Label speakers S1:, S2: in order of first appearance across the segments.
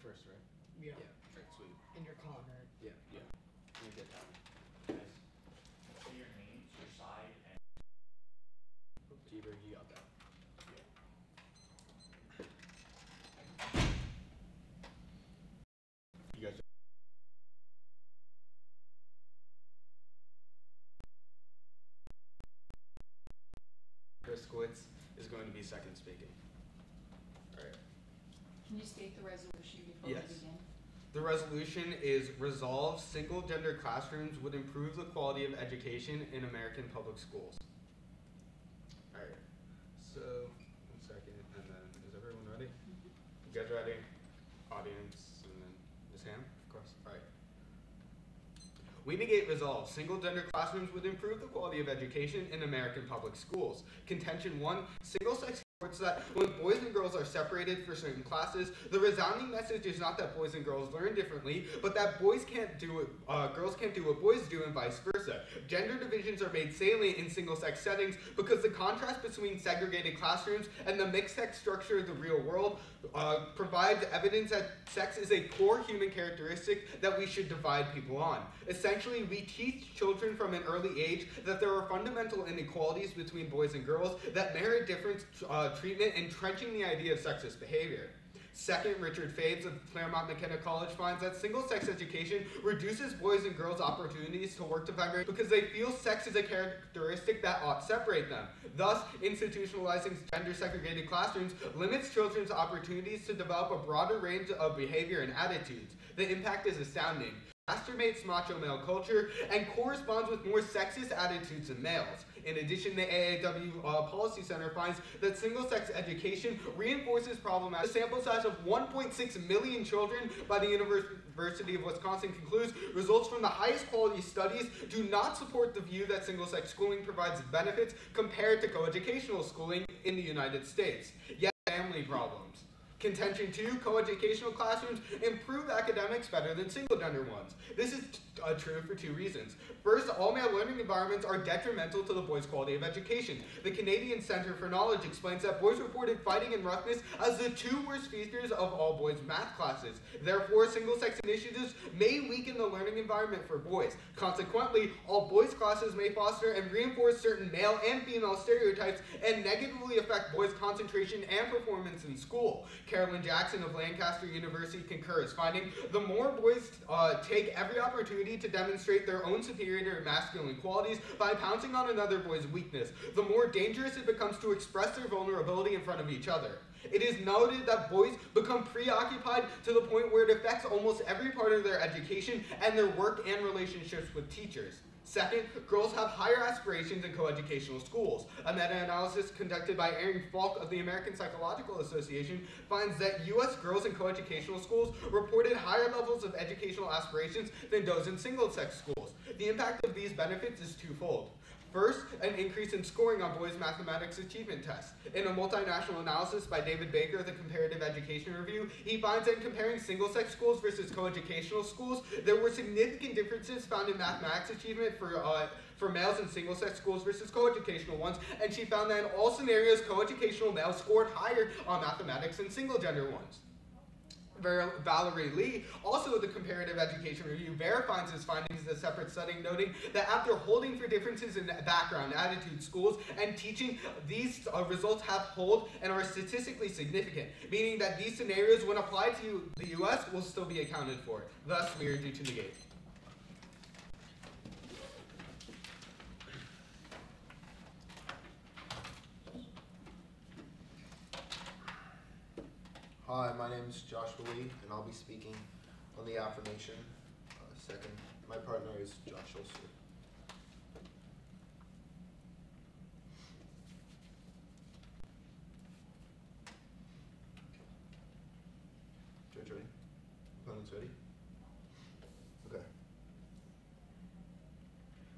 S1: first, right?
S2: Yeah.
S1: Right, sweet.
S2: And you're calling, right?
S1: Yeah. Let me get that one. Nice.
S3: Say your names, your side, and
S1: Jeter, you got that. You guys. Chris Squitz is going to be second speaking. All right.
S4: Can you state the resolution before
S1: Yes.
S4: we begin?
S1: The resolution is resolve single-gender classrooms would improve the quality of education in American public schools. All right. So, 1 second, and then is everyone ready? You guys ready? Audience, and then Ms. Ham, of course. All right. We negate resolve. Single-gender classrooms would improve the quality of education in American public schools. Contention 1, single-sex reports that when boys and girls are separated for certain classes, the resounding message is not that boys and girls learn differently, but that boys can't do what girls can't do what boys do and vice versa. Gender divisions are made salient in single-sex settings because the contrast between segregated classrooms and the mixed-sex structure of the real world provides evidence that sex is a core human characteristic that we should divide people on. Essentially, we teach children from an early age that there are fundamental inequalities between boys and girls that merit different treatment, entrenching the idea of sexist behavior. Second, Richard Faves of Claremont McKenna College finds that single-sex education reduces boys and girls' opportunities to work together because they feel sex is a characteristic that ought to separate them. Thus, institutionalizing gender-segregated classrooms limits children's opportunities to develop a broader range of behavior and attitudes. The impact is astounding. Masturbates macho male culture and corresponds with more sexist attitudes in males. In addition, the AAW Policy Center finds that single-sex education reinforces problematic. A sample size of 1.6 million children by the University of Wisconsin concludes results from the highest quality studies do not support the view that single-sex schooling provides benefits compared to coeducational schooling in the United States. Yet, family problems. Contention 2, coeducational classrooms improve academics better than single-gender ones. This is true for 2 reasons. First, all-male learning environments are detrimental to the boys' quality of education. The Canadian Centre for Knowledge explains that boys reported fighting and roughness as the 2 worst features of all boys' math classes. Therefore, single-sex initiatives may weaken the learning environment for boys. Consequently, all boys' classes may foster and reinforce certain male and female stereotypes and negatively affect boys' concentration and performance in school. Carolyn Jackson of Lancaster University concurs, finding the more boys take every opportunity to demonstrate their own superior masculine qualities by pouncing on another boy's weakness, the more dangerous it becomes to express their vulnerability in front of each other. It is noted that boys become preoccupied to the point where it affects almost every part of their education and their work and relationships with teachers. Second, girls have higher aspirations in coeducational schools. A meta-analysis conducted by Erin Falk of the American Psychological Association finds that U.S. girls in coeducational schools reported higher levels of educational aspirations than those in single-sex schools. The impact of these benefits is twofold. First, an increase in scoring on boys' mathematics achievement tests. In a multinational analysis by David Baker of the Comparative Education Review, he finds that in comparing single-sex schools versus coeducational schools, there were significant differences found in mathematics achievement for males in single-sex schools versus coeducational ones, and she found that in all scenarios, coeducational males scored higher on mathematics than single-gender ones. Valerie Lee, also of the Comparative Education Review, verifies his findings in a separate study, noting that after holding for differences in background, attitude, schools, and teaching, these results have hold and are statistically significant, meaning that these scenarios, when applied to the U.S., will still be accounted for. Thus, we are due to negate.
S5: Hi, my name is Joshua Lee, and I'll be speaking on the affirmation. Second, my partner is Josh Olster. Judge ready? Opponents ready? Okay.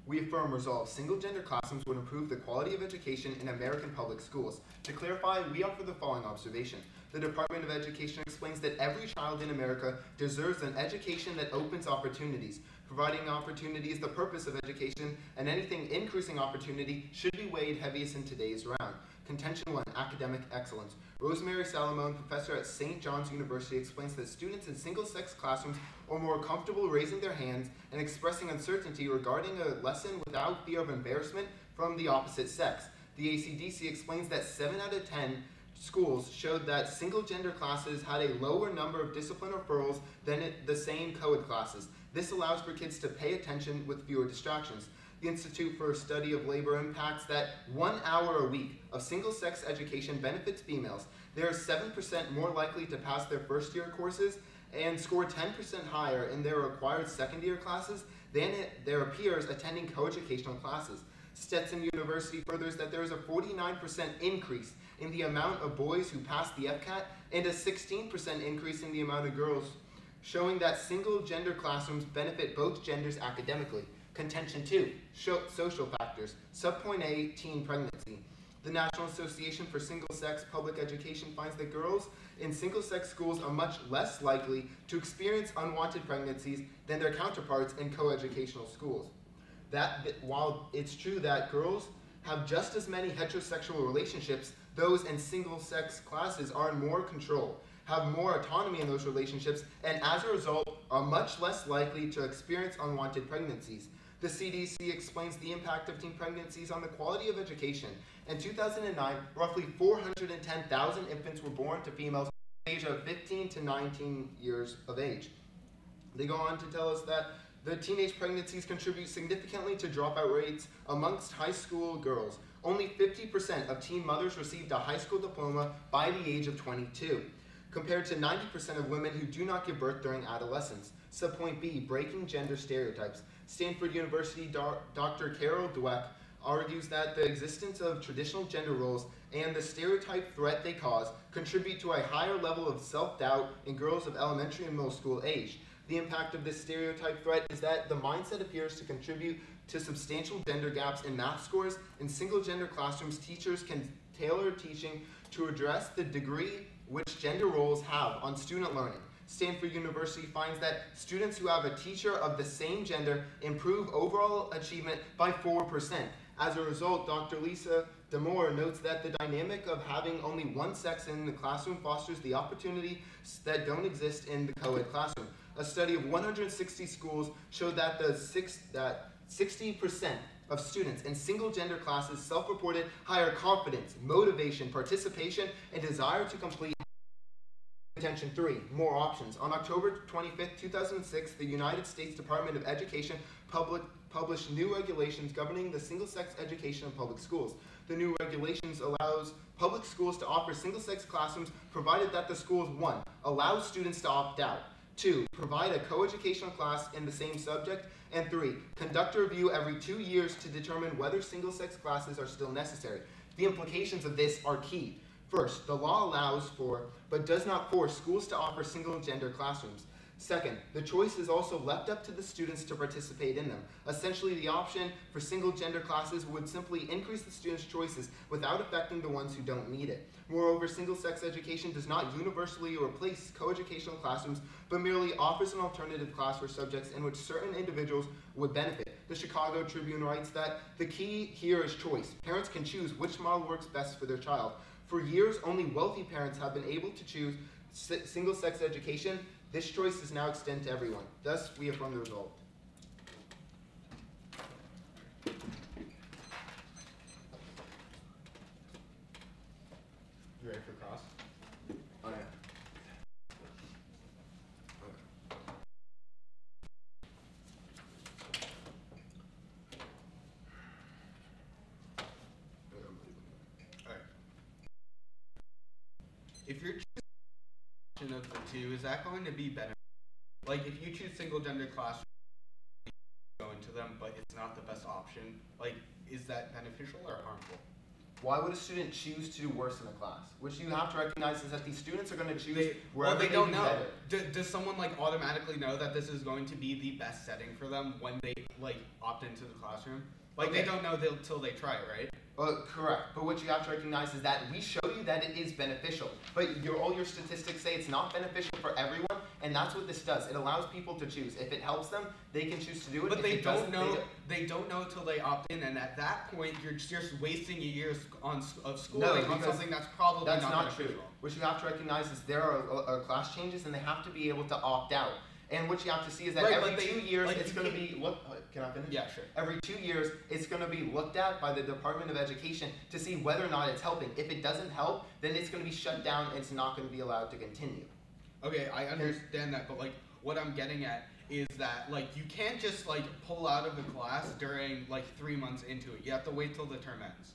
S5: We affirm resolve single-gender classrooms would improve the quality of education in American public schools. To clarify, we offer the following observation. The Department of Education explains that every child in America deserves an education that opens opportunities. Providing opportunity is the purpose of education, and anything increasing opportunity should be weighed heaviest in today's round. Contention 1, academic excellence. Rosemary Salomon, professor at St. John's University, explains that students in single-sex classrooms are more comfortable raising their hands and expressing uncertainty regarding a lesson without fear of embarrassment from the opposite sex. The ACDC explains that 7 out of 10 schools showed that single-gender classes had a lower number of discipline referrals than the same co-ed classes. This allows for kids to pay attention with fewer distractions. The Institute for Study of Labor impacts that 1 hour a week of single-sex education benefits females. They are 7% more likely to pass their first-year courses and score 10% higher in their required second-year classes than their peers attending coeducational classes. Stetson University furthers that there is a 49% increase in the amount of boys who pass the FCAT and a 16% increase in the amount of girls, showing that single-gender classrooms benefit both genders academically. Contention 2, social factors. Subpoint A, teen pregnancy. The National Association for Single-Sex Public Education finds that girls in single-sex schools are much less likely to experience unwanted pregnancies than their counterparts in coeducational schools. While it's true that girls have just as many heterosexual relationships, those in single-sex classes are in more control, have more autonomy in those relationships, and as a result are much less likely to experience unwanted pregnancies. The CDC explains the impact of teen pregnancies on the quality of education. In 2009, roughly 410,000 infants were born to females age of 15 to 19 years of age. They go on to tell us that the teenage pregnancies contribute significantly to dropout rates amongst high school girls. Only 50% of teen mothers received a high school diploma by the age of 22, compared to 90% of women who do not give birth during adolescence. Subpoint B, breaking gender stereotypes. Stanford University Dr. Carol Dweck argues that the existence of traditional gender roles and the stereotype threat they cause contribute to a higher level of self-doubt in girls of elementary and middle school age. The impact of this stereotype threat is that the mindset appears to contribute to substantial gender gaps in math scores. In single-gender classrooms, teachers can tailor teaching to address the degree which gender roles have on student learning. Stanford University finds that students who have a teacher of the same gender improve overall achievement by 4%. As a result, Dr. Lisa Damore notes that the dynamic of having only one sex in the classroom fosters the opportunities that don't exist in the co-ed classroom. A study of 160 schools showed that 60% of students in single-gender classes self-reported higher confidence, motivation, participation, and desire to complete. Contention 3, more options. On October 25, 2006, the United States Department of Education published new regulations governing the single-sex education in public schools. The new regulations allows public schools to offer single-sex classrooms provided that the schools 1. Allow students to opt out, 2. Provide a coeducational class in the same subject, and 3. Conduct a review every 2 years to determine whether single-sex classes are still necessary. The implications of this are key. First, the law allows for, but does not force, schools to offer single-gender classrooms. Second, the choice is also left up to the students to participate in them. Essentially, the option for single-gender classes would simply increase the students' choices without affecting the ones who don't need it. Moreover, single-sex education does not universally replace coeducational classrooms, but merely offers an alternative class for subjects in which certain individuals would benefit. The Chicago Tribune writes that the key here is choice. Parents can choose which model works best for their child. For years, only wealthy parents have been able to choose single-sex education. This choice is now extended to everyone. Thus, we affirm the result.
S1: You ready for cross?
S5: Oh, yeah.
S1: If you're choosing of the two, is that going to be better? Like, if you choose single-gender classrooms, go into them, but it's not the best option, like, is that beneficial or harmful?
S5: Why would a student choose to do worse in a class? Which you have to recognize is that these students are going to choose wherever
S1: they don't
S5: do
S1: know.
S5: better.
S1: Does someone, like, automatically know that this is going to be the best setting for them when they, like, opt into the classroom? Like,
S5: Okay.
S1: they don't know till they try it, right?
S5: Correct. But what you have to recognize is that we show you that it is beneficial. But all your statistics say it's not beneficial for everyone, and that's what this does. It allows people to choose. If it helps them, they can choose to do it.
S1: But
S5: If
S1: they
S5: it
S1: don't
S5: doesn't,
S1: know. They don't know till they opt in, and at that point, you're just wasting your years of schooling on
S5: because
S1: something that's probably
S5: That's
S1: not
S5: not
S1: beneficial.
S5: true. What you have to recognize is there are class changes, and they have to be able to opt out. And what you have to see is that
S1: Right,
S5: every
S1: but
S5: 2 years,
S1: like,
S5: it's
S1: you
S5: going to
S1: can't-
S5: be looked. Can I finish?
S1: Yeah, sure.
S5: Every 2 years, it's going to be looked at by the Department of Education to see whether or not it's helping. If it doesn't help, then it's going to be shut down, and it's not going to be allowed to continue.
S1: Okay, I understand that, but like what I'm getting at is that like you can't just like pull out of the class during like 3 months into it. You have to wait till the term ends.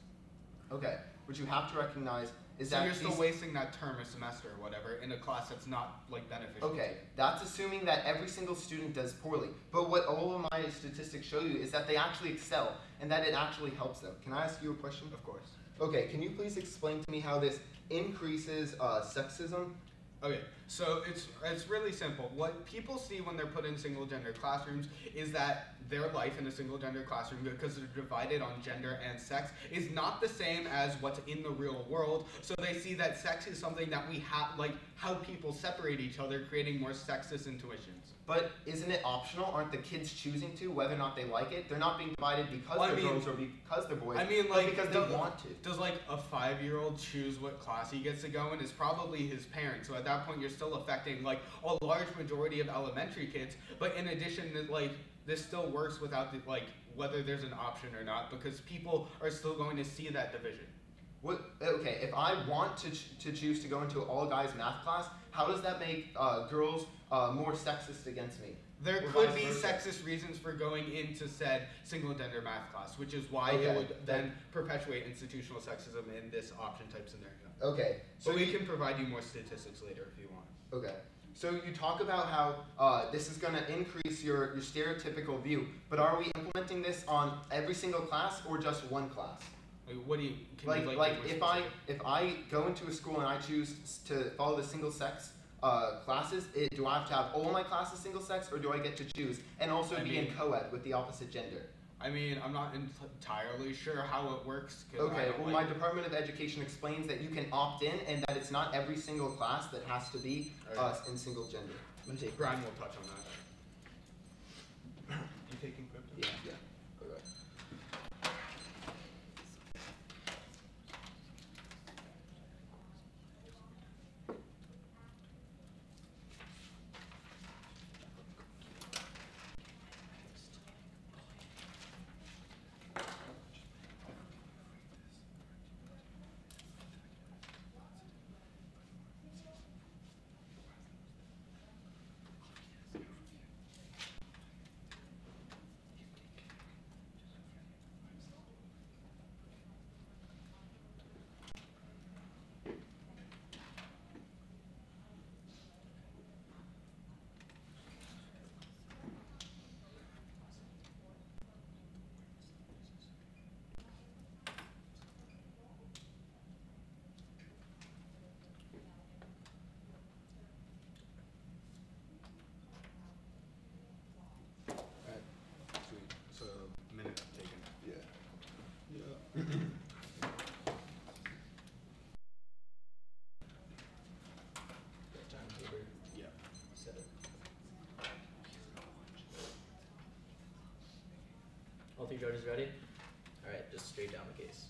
S5: Okay. What you have to recognize is
S1: So
S5: that
S1: you're still wasting that term or semester or whatever in a class that's not like beneficial.
S5: Okay, that's assuming that every single student does poorly. But what all of my statistics show you is that they actually excel and that it actually helps them. Can I ask you a question?
S1: Of course.
S5: Okay, can you please explain to me how this increases sexism?
S1: Okay, so it's really simple. What people see when they're put in single gender classrooms is that their life in a single gender classroom, because they're divided on gender and sex, is not the same as what's in the real world. So they see that sex is something that we have, like how people separate each other, creating more sexist intuitions.
S5: But isn't it optional? Aren't the kids choosing to whether or not they like it? They're not being divided because
S1: Well, I
S5: they're
S1: mean-
S5: girls or because they're boys.
S1: I mean,
S5: but
S1: like,
S5: because they want to.
S1: Does like a 5-year-old choose what class he gets to go in? It's probably his parents. So at that point, you're still affecting like a large majority of elementary kids. But in addition, like this still works without the, like whether there's an option or not, because people are still going to see that division.
S5: What? Okay, if I want to choose to go into an all-guys math class, how does that make girls more sexist against me?
S1: There
S5: Or
S1: could
S5: vice
S1: be
S5: versa.
S1: sexist reasons for going into said single gender math class, which is why
S5: Okay.
S1: it would then perpetuate institutional sexism in this option type scenario.
S5: Okay, so
S1: But we can provide you more statistics later if you want.
S5: Okay. So you talk about how this is going to increase your stereotypical view, but are we implementing this on every single class or just one class?
S1: Like, what do you can
S5: Like,
S1: you,
S5: like
S1: like get more
S5: if I go into a school and I choose to follow the single sex classes, do I have to have all my classes single sex, or do I get to choose and also be in co-ed with the opposite gender?
S1: I mean, I'm not entirely sure how it works. 'Cause I
S5: Okay,
S1: don't
S5: well,
S1: like-
S5: my Department of Education explains that you can opt in and that it's not every single class that has to be in single gender.
S1: Brian will touch on that.
S5: You taking crypto? Yeah. Okay.
S1: Sweet. So, minute taken.
S5: Yeah.
S1: Yeah.
S2: All three judges ready? Alright, just straight down the case.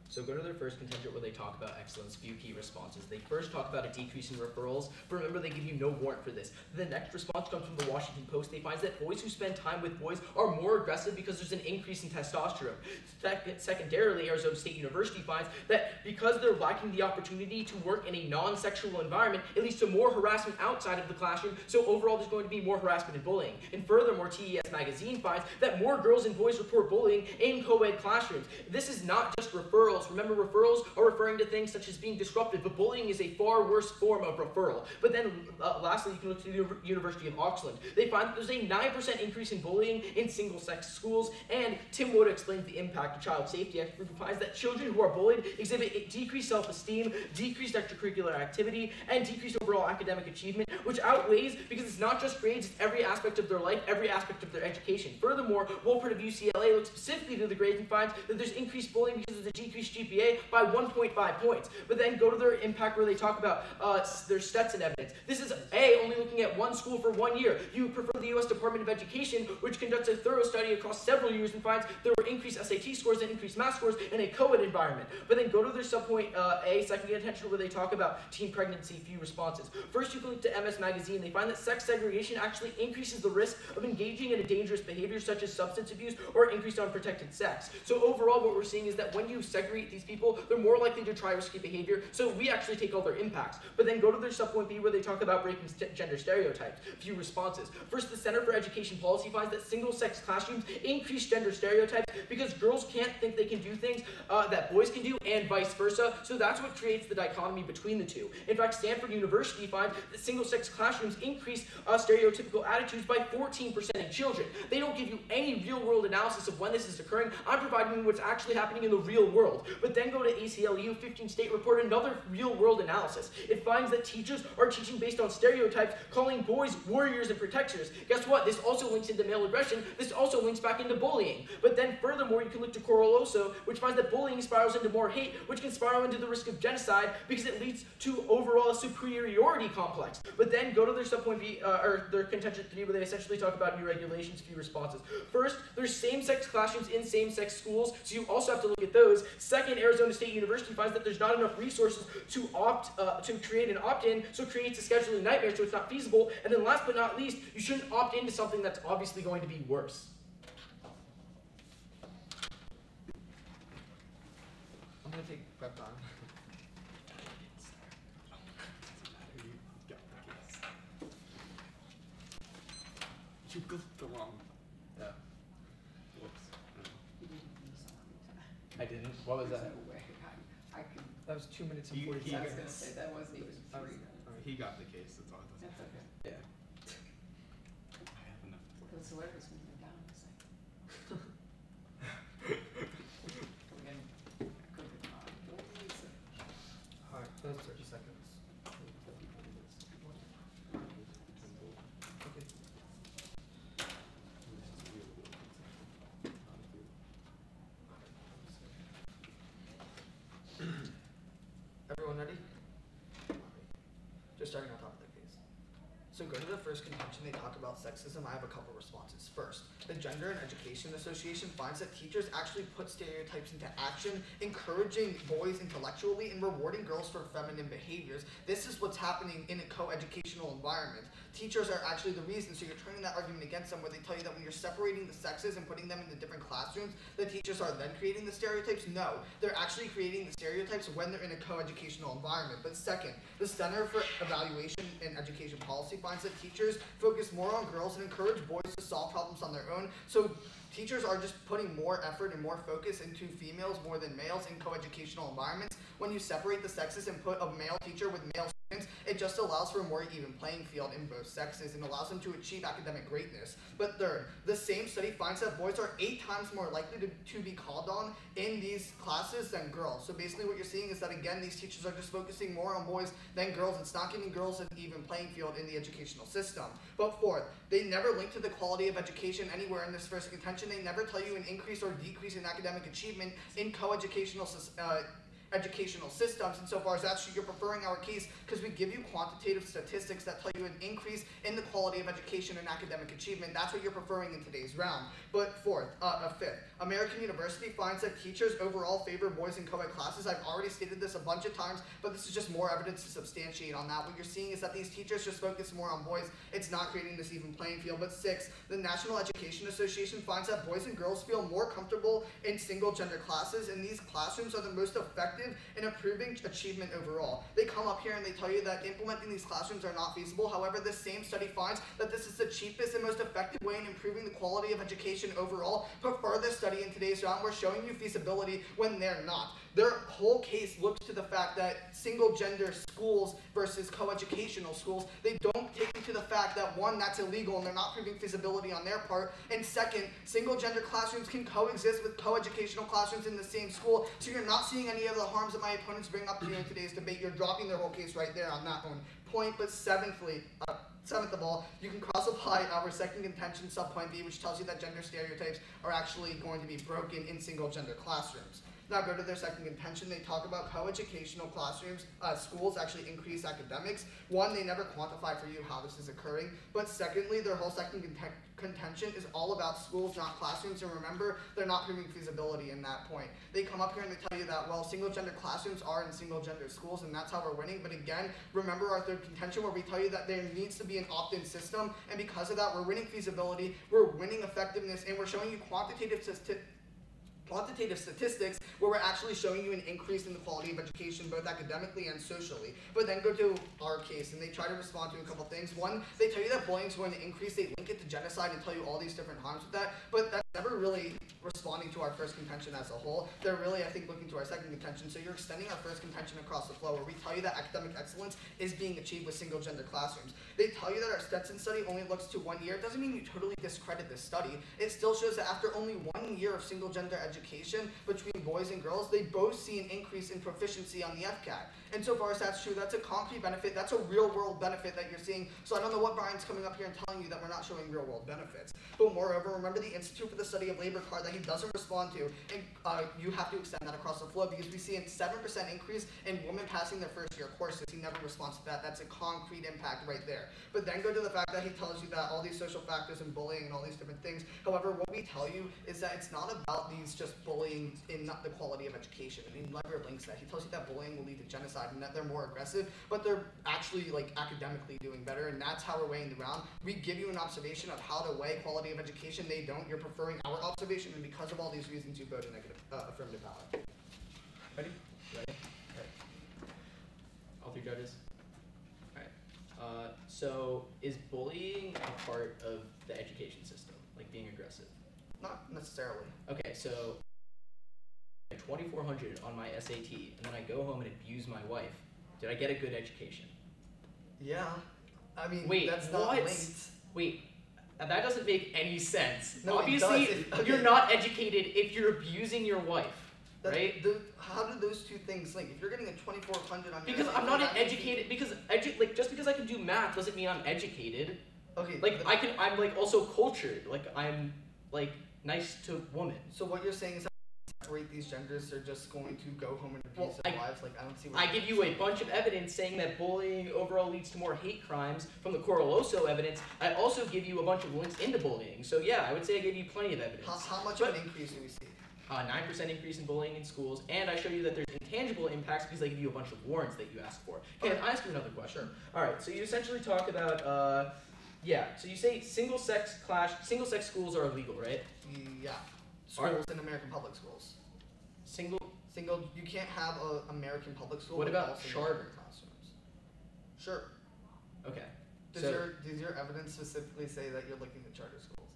S2: So go to their first contingent where they talk about excellence, few key responses. They first talk about a decrease in referrals, but remember they give you no warrant for this. The next response comes from the Washington Post. They find that boys who spend time with boys are more aggressive because there's an increase in testosterone. Secondarily, Arizona State University finds that because they're lacking the opportunity to work in a non-sexual environment, it leads to more harassment outside of the classroom, so overall there's going to be more harassment and bullying. And furthermore, TES Magazine finds that more girls and boys report bullying in co-ed classrooms. This is not just referrals referrals. Remember, referrals are referring to things such as being disruptive, but bullying is a far worse form of referral. But then, lastly, you can look to the University of Oxford. They find that there's a 9% increase in bullying in single-sex schools, and Tim Wood explains the impact of child safety expert, who finds that children who are bullied exhibit decreased self-esteem, decreased extracurricular activity, and decreased overall academic achievement, which outweighs, because it's not just grades, it's every aspect of their life, every aspect of their education. Furthermore, Wolpert of UCLA looks specifically to the grades and finds that there's increased bullying because of the decreased GPA by 1.5 points. But then go to their impact where they talk about their Stetson evidence. This is only looking at one school for 1 year. You prefer the U.S. Department of Education, which conducts a thorough study across several years and finds there were increased SAT scores and increased math scores in a co-ed environment. But then go to their subpoint A, secondary attention, where they talk about teen pregnancy, few responses. First, you can look to MS Magazine. They find that sex segregation actually increases the risk of engaging in a dangerous behavior such as substance abuse or increased unprotected sex. So overall, what we're seeing is that when you segregate these people, they're more likely to try risky behavior, so we actually take all their impacts. But then go to their subpoint B, where they talk about breaking gender stereotypes, few responses. First, the Center for Education Policy finds that single-sex classrooms increase gender stereotypes because girls can't think they can do things that boys can do, and vice versa, so that's what creates the dichotomy between the two. In fact, Stanford University finds that single-sex classrooms increase stereotypical attitudes by 14% in children. They don't give you any real-world analysis of when this is occurring. I'm providing you what's actually happening in the real world. But then go to ACLU 15 State Report, another real-world analysis. It finds that teachers are teaching based on stereotypes, calling boys warriors and protectors. Guess what? This also links into male aggression. This also links back into bullying. But then furthermore, you can look to Coroloso, which finds that bullying spirals into more hate, which can spiral into the risk of genocide because it leads to overall a superiority complex. But then go to their subpoint B, or their contention 3, where they essentially talk about new regulations, few responses. First, there's same-sex classrooms in same-sex schools, so you also have to look at those. Second, Arizona State University finds that there's not enough resources to create an opt-in, so it creates a scheduling nightmare, so it's not feasible. And then last but not least, you shouldn't opt into something that's obviously going to be worse.
S1: I'm gonna take prep time. You got the wrong.
S2: Yeah.
S1: Whoops.
S2: I didn't. What was that?
S4: No way. I can.
S2: That was 2 minutes and
S1: He-
S2: 40
S1: he
S4: I was
S2: seconds.
S4: gonna say that wasn't even 3 minutes.
S1: He got the case. That's all it does.
S4: That's okay.
S2: Yeah.
S1: I have enough.
S4: Because the letters when they're down, it's like. We're gonna cook it on. What did you say?
S2: Alright, that was 30 seconds. Okay.
S6: Everyone ready? Just starting on top of the case. So go to the first contention, they talk about sexism. I have a couple responses. First, the Gender and Education Association finds that teachers actually put stereotypes into action, encouraging boys intellectually and rewarding girls for feminine behaviors. This is what's happening in a co-educational environment. Teachers are actually the reason, so you're turning that argument against them, where they tell you that when you're separating the sexes and putting them into different classrooms, the teachers are then creating the stereotypes. No, they're actually creating the stereotypes when they're in a co-educational environment. But second, the Center for Evaluation and Education Policy finds that teachers focus more on girls and encourage boys to solve problems on their own. So teachers are just putting more effort and more focus into females more than males in co-educational environments. When you separate the sexes and put a male teacher with male students, it just allows for a more even playing field in both sexes and allows them to achieve academic greatness. But third, the same study finds that boys are 8 times more likely to be called on in these classes than girls. So basically what you're seeing is that, again, these teachers are just focusing more on boys than girls. It's not giving girls an even playing field in the educational system. But fourth, they never link to the quality of education anywhere in this first contention. They never tell you an increase or decrease in academic achievement in co-educational educational systems. And so far as that's, you're preferring our case because we give you quantitative statistics that tell you an increase in the quality of education and academic achievement. That's what you're preferring in today's round. But fifth, American University finds that teachers overall favor boys in co-ed classes. I've already stated this a bunch of times, but this is just more evidence to substantiate on that. What you're seeing is that these teachers just focus more on boys. It's not creating this even playing field. But sixth, the National Education Association finds that boys and girls feel more comfortable in single gender classes, and these classrooms are the most effective effective in improving achievement overall. They come up here and they tell you that implementing these classrooms are not feasible. However, this same study finds that this is the cheapest and most effective way in improving the quality of education overall. But further study in today's round, we're showing you feasibility when they're not. Their whole case looks to the fact that single-gender schools versus co-educational schools, they don't take into the fact that, one, that's illegal and they're not proving feasibility on their part, and second, single-gender classrooms can coexist with co-educational classrooms in the same school, so you're not seeing any of the harms that my opponents bring up to you in today's debate. You're dropping their whole case right there on that one point. But seventh of all, you can cross-apply our second contention subpoint B, which tells you that gender stereotypes are actually going to be broken in single-gender classrooms. Now go to their second contention. They talk about co-educational classrooms, schools actually increase academics. One, they never quantify for you how this is occurring. But secondly, their whole second contention is all about schools, not classrooms. And remember, they're not proving feasibility in that point. They come up here and they tell you that, well, single-gender classrooms are in single-gender schools, and that's how we're winning. But again, remember our third contention where we tell you that there needs to be an opt-in system. And because of that, we're winning feasibility, we're winning effectiveness, and we're showing you quantitative statistics where we're actually showing you an increase in the quality of education both academically and socially. But then go to our case and they try to respond to a couple things. One, they tell you that bullying is going to increase, they link it to genocide and tell you all these different harms with that, but that's never really responding to our first contention as a whole. They're really, I think, looking to our second contention. So you're extending our first contention across the flow where we tell you that academic excellence is being achieved with single gender classrooms. They tell you that our Stetson study only looks to 1 year. It doesn't mean you totally discredit this study. It still shows that after only 1 year of single gender education between boys and girls, they both see an increase in proficiency on the FCAT. And so far as that's true, that's a concrete benefit, that's a real world benefit that you're seeing. So I don't know what Brian's coming up here and telling you that we're not showing real world benefits. But moreover, remember the Institute for the Study of Labor card that he doesn't respond to, and you have to extend that across the flow because we see a 7% increase in women passing their first year courses. He never responds to that. That's a concrete impact right there. But then go to the fact that he tells you that all these social factors and bullying and all these different things. However, what we tell you is that it's not about these just bullying in not the quality of education. I mean, Lever links that. He tells you that bullying will lead to genocide and that they're more aggressive, but they're actually like academically doing better, and that's how we're weighing the round. We give you an observation of how to weigh quality of education. They don't. You're preferring our observation, and because of all these reasons, you voted negative affirmative ballot.
S2: Ready? Ready? Alright. All three judges? Alright. So is bullying a part of the education system, like being aggressive?
S6: Not necessarily.
S2: Okay, so 2,400 on my SAT, and then I go home and abuse my wife. Did I get a good education?
S6: Yeah. I mean,
S2: Wait,
S6: that's not
S2: what?
S6: linked.
S2: Wait, that doesn't make any sense.
S6: No,
S2: obviously,
S6: it does.
S2: you're not educated if you're abusing your wife, right?
S6: How do those two things link? If you're getting a 2,400 on your
S2: Because
S6: SAT,
S2: I'm not an
S6: that means
S2: educated. Because just because I can do math doesn't mean I'm educated.
S6: Okay.
S2: Like I'm like also cultured. Like I'm like nice to women.
S6: So what you're saying is that separate these genders, they're just going to go home and abuse their wives? Like, I don't see what
S2: I give you a bunch of evidence saying that bullying overall leads to more hate crimes from the Corraloso evidence. I also give you a bunch of links into bullying. So yeah, I would say I gave you plenty of evidence.
S6: How much of an increase do we see?
S2: 9% increase in bullying in schools, and I show you that there's intangible impacts because I give you a bunch of warrants that you asked for. Okay, I ask you another question.
S6: Sure.
S2: All right, so you essentially talk about, so you say single-sex schools are illegal, right?
S6: Yeah. Schools in American public schools.
S2: Single,
S6: you can't have an American public school.
S2: What
S6: with
S2: about
S6: all single
S2: charter
S6: classrooms? Sure.
S2: okay.
S6: Does your evidence specifically say that you're looking at charter schools?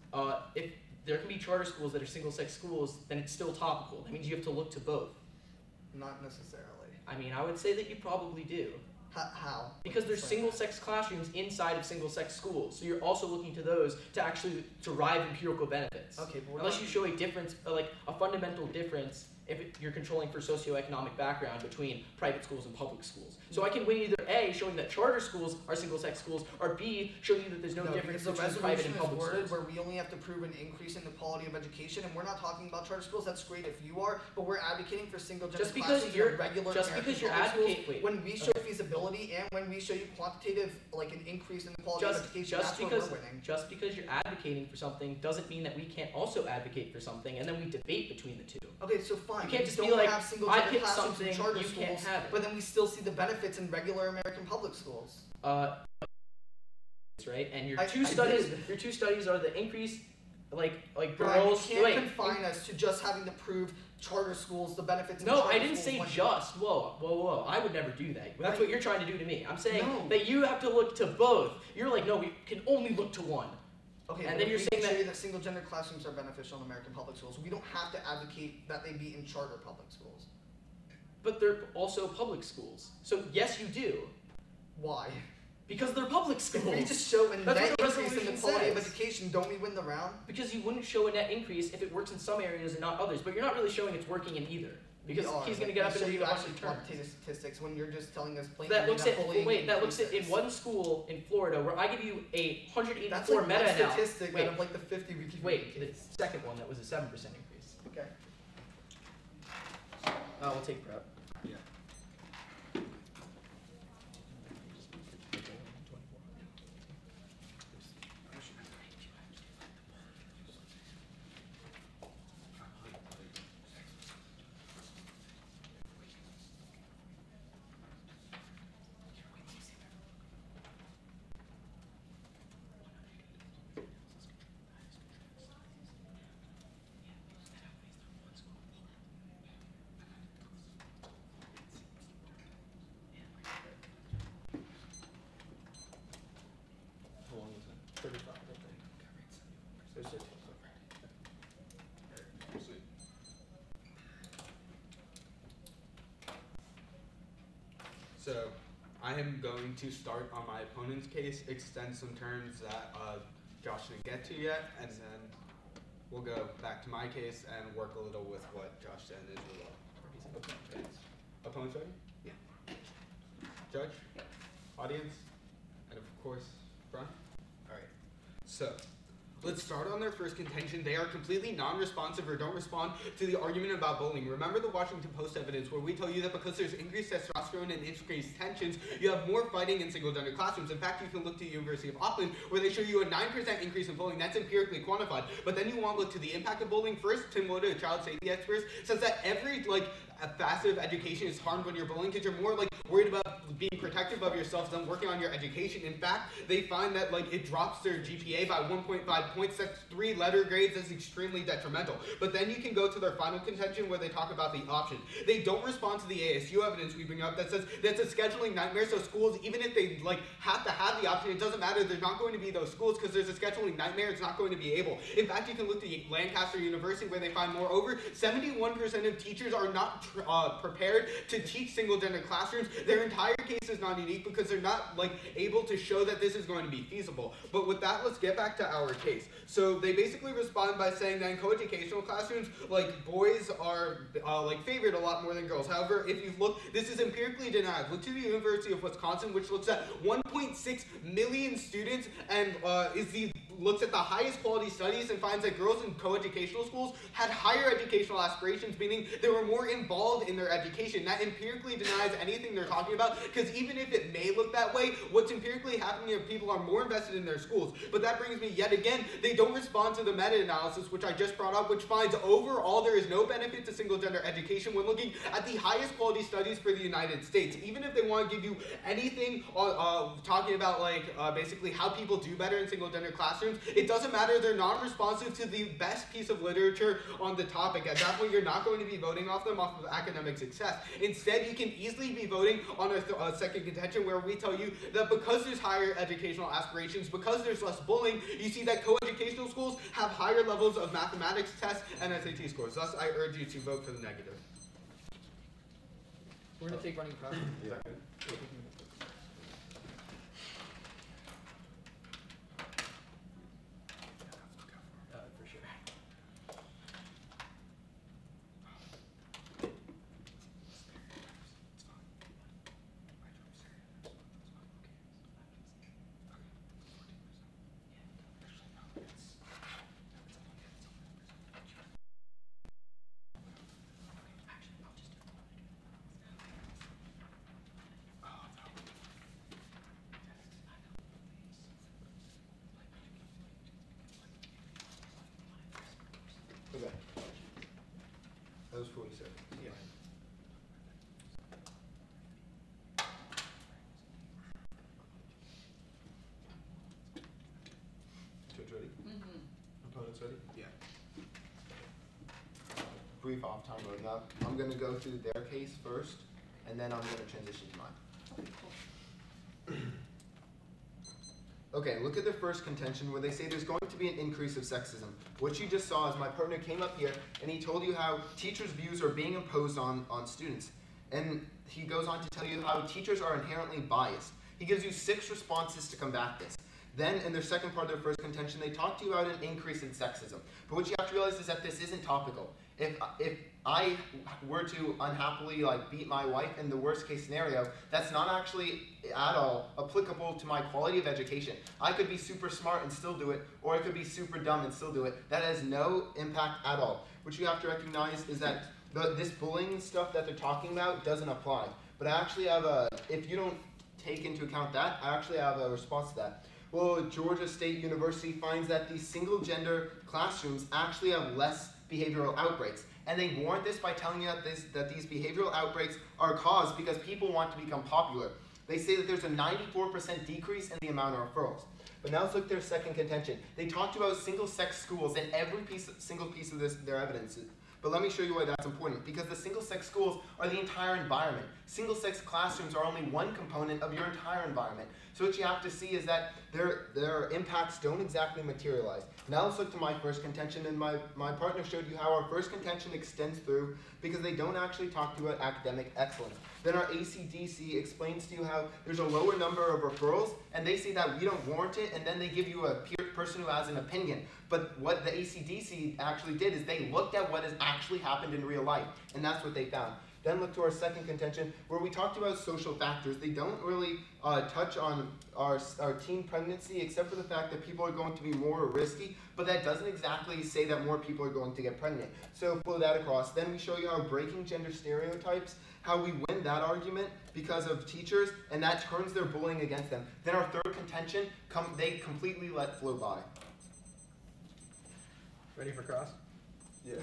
S2: If there can be charter schools that are single-sex schools, then it's still topical. That means you have to look to both.
S6: Not necessarily.
S2: I mean, I would say that you probably do.
S6: How?
S2: Because there's single-sex classrooms inside of single-sex schools, so you're also looking to those to actually derive empirical benefits.
S6: Okay, but
S2: unless you show a difference, like a fundamental difference, if you're controlling for socioeconomic background between private schools and public schools. So I can win either A, showing that charter schools are single-sex schools, or B, showing you that there's no difference between private and public schools.
S6: Where we only have to prove an increase in the quality of education, and we're not talking about charter schools. That's great if you are, but we're advocating for single-gender classrooms in regular American when we show feasibility and when we show you quantitative, like an increase in the quality of education, that's when we're winning.
S2: Just because you're advocating for something doesn't mean that we can't also advocate for something, and then we debate between the two.
S6: Okay, so fine.
S2: You can't just
S6: don't
S2: be like,
S6: have single
S2: I
S6: gender
S2: picked
S6: classrooms
S2: something,
S6: in charter
S2: you
S6: schools,
S2: can't have it.
S6: but then we still see the benefits in regular American public schools.
S2: Right? And your two studies are the increase like
S6: Brian,
S2: girls.
S6: you can't
S2: wait,
S6: confine us to just having to prove charter schools, the benefits of
S2: No,
S6: charter
S2: I didn't
S6: schools
S2: say
S6: when-
S2: just. Whoa. I would never do that. That's what you're trying to do to me. I'm saying
S6: No.
S2: that you have to look to both. You're like, no, we can only look to one.
S6: Okay,
S2: And
S6: but
S2: then
S6: if
S2: you're
S6: we
S2: saying
S6: can
S2: that-
S6: say that single gender classrooms are beneficial in American public schools. We don't have to advocate that they be in charter public schools.
S2: But they're also public schools. So yes, you do.
S6: Why?
S2: Because they're public
S6: If we
S2: schools.
S6: just show a
S2: That's
S6: net
S2: what the
S6: increase in the
S2: resolution
S6: quality of
S2: says.
S6: education, don't we win the round?
S2: Because you wouldn't show a net increase if it works in some areas and not others. But you're not really showing it's working in either. Because
S6: We are,
S2: he's going to
S6: but
S2: get up
S6: we
S2: and
S6: show
S2: read
S6: you
S2: a bunch
S6: actually
S2: of terms.
S6: quantitative statistics when you're just telling us plainly
S2: That looks at
S6: bullying
S2: that looks at in
S6: increases.
S2: one school in Florida where I give you a
S6: That's
S2: 184
S6: like one
S2: meta-analysis.
S6: statistic
S2: Wait,
S6: out of like the 50 we keep
S2: wait, the second one that was a 7% increase.
S6: Okay.
S2: We'll take prep.
S1: Yeah. How long was that?
S6: 35, I think. There's 13.
S1: Proceed. So, I am going to start on my opponent's case, extend some terms that Josh didn't get to yet, and then we'll go back to my case and work a little with what Josh said in his rebuttal. Opponents ready?
S6: Yeah.
S1: Judge? Audience? And of course, Brian? Alright. So, let's start on their first contention. They are completely non-responsive or don't respond to the argument about bullying. Remember the Washington Post evidence where we tell you that because there's increased testosterone and increased tensions, you have more fighting in single-gender classrooms. In fact, you can look to the University of Auckland where they show you a 9% increase in bullying. That's empirically quantified. But then you want to look to the impact of bullying. First, Tim Woda, a child safety expert, says that every a passive education is harmed when you're bullying because you're more worried about being protective of yourself than working on your education. In fact, they find that it drops their GPA by 1.5 points. That's 3 letter grades. That's extremely detrimental. But then you can go to their final contention where they talk about the option. They don't respond to the ASU evidence we bring up that says that's a scheduling nightmare. So schools, even if they have to have the option, it doesn't matter. They're not going to be those schools because there's a scheduling nightmare. It's not going to be able. In fact, you can look to Lancaster University where they find moreover 71% of teachers are not prepared to teach single-gender classrooms. Their entire case is not unique because they're not able to show that this is going to be feasible. But with that, let's get back to our case. So they basically respond by saying that in co-educational classrooms, boys are favored a lot more than girls. However, if you look, this is empirically denied. Look to the University of Wisconsin, which looks at 1.6 million students and looks at the highest quality studies and finds that girls in co-educational schools had higher educational aspirations, meaning they were more involved in their education. That empirically denies anything they're talking about, because even if it may look that way, what's empirically happening is people are more invested in their schools. But that brings me yet again, they don't respond to the meta-analysis, which I just brought up, which finds overall there is no benefit to single-gender education when looking at the highest quality studies for the United States. Even if they want to give you anything talking about basically how people do better in single-gender classrooms, it doesn't matter. They're non-responsive to the best piece of literature on the topic. At that point, you're not going to be voting off them off of academic success. Instead, you can easily be voting on a second contention where we tell you that because there's higher educational aspirations, because there's less bullying, you see that co-educational schools have higher levels of mathematics tests and SAT scores. Thus, I urge you to vote for the negative.
S6: We're gonna take running prep.
S1: Yeah.
S2: For sure.
S1: Okay. That was 47.
S6: Yeah.
S1: Judge ready?
S4: Mm-hmm.
S5: opponents ready?
S1: Yeah.
S5: Brief off time roadmap. I'm going to go through their case first, and then I'm going to transition to mine. Okay, look at the first contention where they say there's going to be an increase of sexism. What you just saw is my partner came up here and he told you how teachers' views are being imposed on students. And he goes on to tell you how teachers are inherently biased. He gives you 6 responses to combat this. Then, in their second part of their first contention, they talk to you about an increase in sexism. But what you have to realize is that this isn't topical. If I were to unhappily beat my wife in the worst case scenario, that's not actually at all applicable to my quality of education. I could be super smart and still do it, or I could be super dumb and still do it. That has no impact at all. What you have to recognize is that this bullying stuff that they're talking about doesn't apply. But I actually have if you don't take into account that, I actually have a response to that. Well, Georgia State University finds that these single gender classrooms actually have less behavioral outbreaks. And they warrant this by telling you that these behavioral outbreaks are caused because people want to become popular. They say that there's a 94% decrease in the amount of referrals. But now let's look at their second contention. They talked about single-sex schools in every single piece of their evidence. But let me show you why that's important. Because the single-sex schools are the entire environment. Single-sex classrooms are only one component of your entire environment. So what you have to see is that their impacts don't exactly materialize. Now let's look to my first contention, and my partner showed you how our first contention extends through because they don't actually talk to you about academic excellence. Then our ACDC explains to you how there's a lower number of referrals, and they say that we don't warrant it, and then they give you a person who has an opinion. But what the ACDC actually did is they looked at what has actually happened in real life, and that's what they found. Then look to our second contention, where we talked about social factors. They don't really touch on our teen pregnancy, except for the fact that people are going to be more risky, but that doesn't exactly say that more people are going to get pregnant. So flow that across. Then we show you how breaking gender stereotypes, how we win that argument because of teachers, and that turns their bullying against them. Then our third contention, they completely let flow by.
S2: Ready for cross?
S5: Yeah.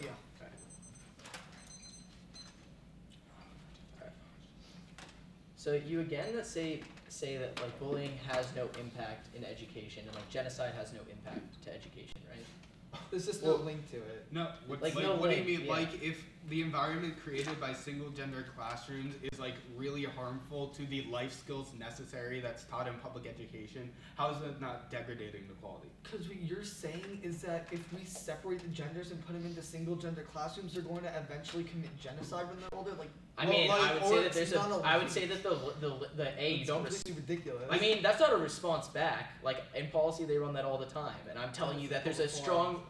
S2: So you again that say that bullying has no impact in education and genocide has no impact to education, right?
S6: There's just no link to it.
S1: No, what do you mean?
S2: Yeah.
S1: If the environment created by single-gender classrooms is really harmful to the life skills necessary that's taught in public education, how is that not degrading the quality?
S6: Because what you're saying is that if we separate the genders and put them into single-gender classrooms, they're going to eventually commit genocide when they're older.
S2: I would say that the you don't.
S6: It's completely ridiculous.
S2: I mean, that's not a response back. In policy, they run that all the time, and I'm telling you that there's a strong.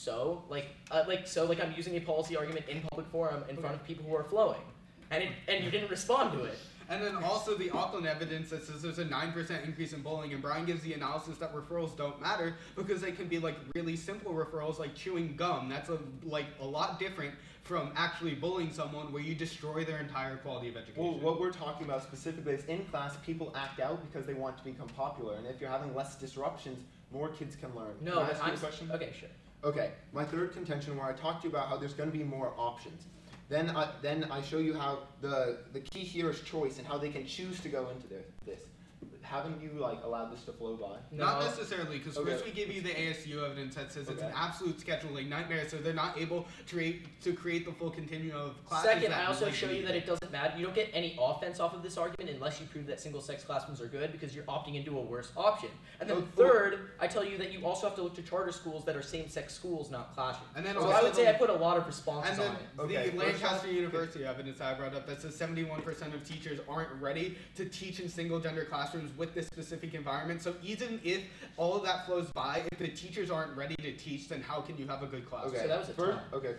S2: I'm using a policy argument in public forum in front of people who are flowing, and you didn't respond to it.
S1: And then also the Auckland evidence that says there's a 9% increase in bullying, and Brian gives the analysis that referrals don't matter because they can be really simple referrals like chewing gum. That's a lot different from actually bullying someone where you destroy their entire quality of education.
S5: Well, what we're talking about specifically is in class, people act out because they want to become popular, and if you're having less disruptions, more kids can learn.
S2: No,
S5: can I ask you a question?
S2: Okay, sure.
S5: Okay, my third contention where I talked to you about how there's going to be more options. Then I show you how the key here is choice and how they can choose to go into this. Haven't you allowed this to flow by?
S2: No.
S1: Not necessarily, because
S5: Okay.
S1: first we give you the ASU evidence that says it's an absolute scheduling nightmare, so they're not able to create the full continuum of classes.
S2: Second, I also show you that it doesn't matter. You don't get any offense off of this argument unless you prove that single-sex classrooms are good because you're opting into a worse option. And then third, I tell you that you also have to look to charter schools that are same-sex schools, not classrooms.
S1: And then
S2: so
S1: also
S2: I would say I put a lot of responses
S1: And then
S2: on it.
S5: Okay,
S1: the Lancaster University evidence I brought up that says 71% of teachers aren't ready to teach in single-gender classrooms with this specific environment. So even if all of that flows by, if the teachers aren't ready to teach, then how can you have a good class?
S5: Okay.
S2: So that was a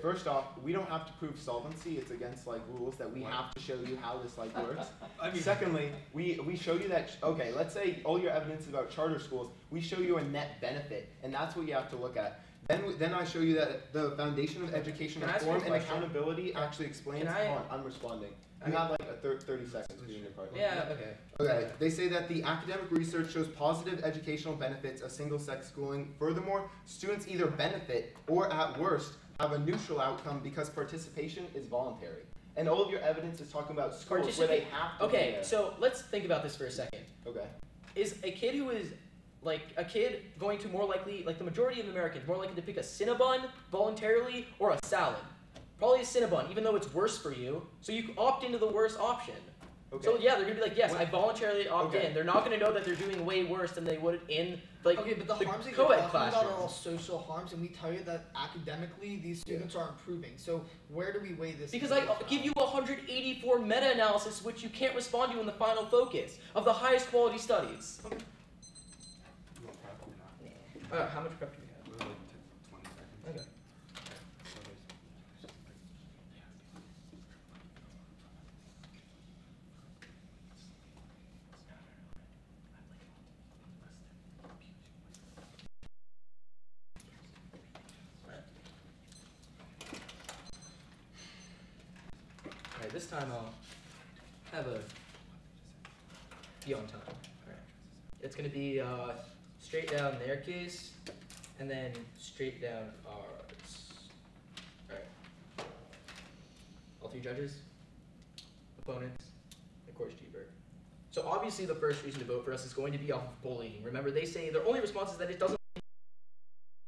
S5: First off, we don't have to prove solvency. It's against rules that we have to show you how this works.
S1: I mean,
S5: Secondly, we show you that let's say all your evidence is about charter schools. We show you a net benefit, and that's what you have to look at. Then I show you that the foundation of education
S2: Can I ask you a
S5: reform and
S2: question?
S5: accountability actually explains.
S2: Can I-
S5: Hold on, I'm responding. You have 30 seconds for your part.
S2: Yeah, okay.
S5: Okay, they say that the academic research shows positive educational benefits of single-sex schooling. Furthermore, students either benefit or, at worst, have a neutral outcome because participation is voluntary. And all of your evidence is talking about schools where they have to be
S2: Okay,
S5: there.
S2: so let's think about this for a second.
S5: Okay.
S2: Is a kid who is like a kid going to more likely, like the majority of Americans, more likely to pick a Cinnabon voluntarily or a salad. Probably a Cinnabon, even though it's worse for you. So you opt into the worst option.
S1: Okay.
S2: So yeah, they're gonna be like, yes, I voluntarily opt
S1: Okay.
S2: in. They're not gonna know that they're doing way worse than they would in like
S6: Okay, but the harms that you're
S2: co-ed
S6: talking about
S2: classroom.
S6: are all social harms, and we tell you that academically these students are improving. So where do we weigh this?
S2: Because I give you 184 meta-analysis which you can't respond to in the final focus of the highest quality studies.
S1: You want prep or not?
S2: How much prep do you have?
S1: We'll like 20 seconds.
S2: Okay. Alright, this time I'll have a be on time. Alright. It's gonna be straight down their case and then straight down ours. Alright. All three judges, opponents, and course G-Bird. So obviously the first reason to vote for us is going to be off of bullying. Remember, they say their only response is that it doesn't,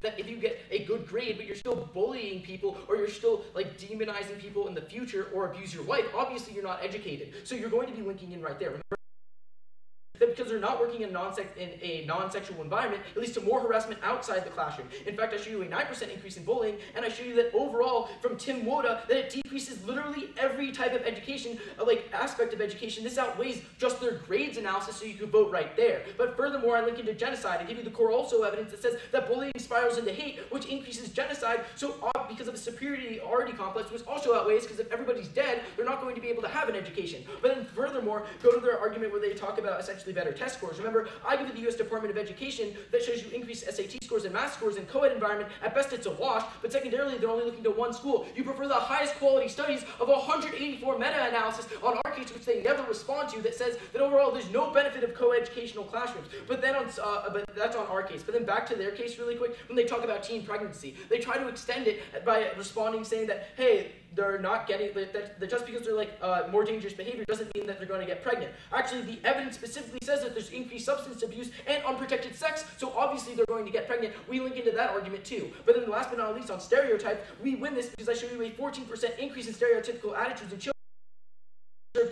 S2: that if you get a good grade but you're still bullying people or you're still like demonizing people in the future or abuse your wife, obviously you're not educated. So you're going to be linking in right there. Remember that because they're not working in a non-sexual environment, it leads to more harassment outside the classroom. In fact, I show you a 9% increase in bullying, and I show you that overall, from Tim Woda, that it decreases literally every type of education, like aspect of education. This outweighs just their grades analysis, so you can vote right there. But furthermore, I link into genocide. I give you the core also evidence that says that bullying spirals into hate, which increases genocide, so because of a superiority complex, which also outweighs, because if everybody's dead, they're not going to be able to have an education. But then furthermore, go to their argument where they talk about essentially better test scores. Remember, I give you the U.S. Department of Education that shows you increased SAT scores and math scores in co-ed environment. At best, it's a wash, but secondarily, they're only looking to one school. You prefer the highest quality studies of 184 meta-analysis on our case, which they never respond to, that says that overall there's no benefit of co-educational classrooms. But then but that's on our case. But then back to their case really quick, when they talk about teen pregnancy, they try to extend it by responding saying that, hey, they're not getting, that just because they're like more dangerous behavior doesn't mean that they're going to get pregnant. Actually, the evidence specifically says that there's increased substance abuse and unprotected sex, so obviously they're going to get pregnant. We link into that argument too. But then last but not least, on stereotype, we win this because I show you a 14% increase in stereotypical attitudes in children.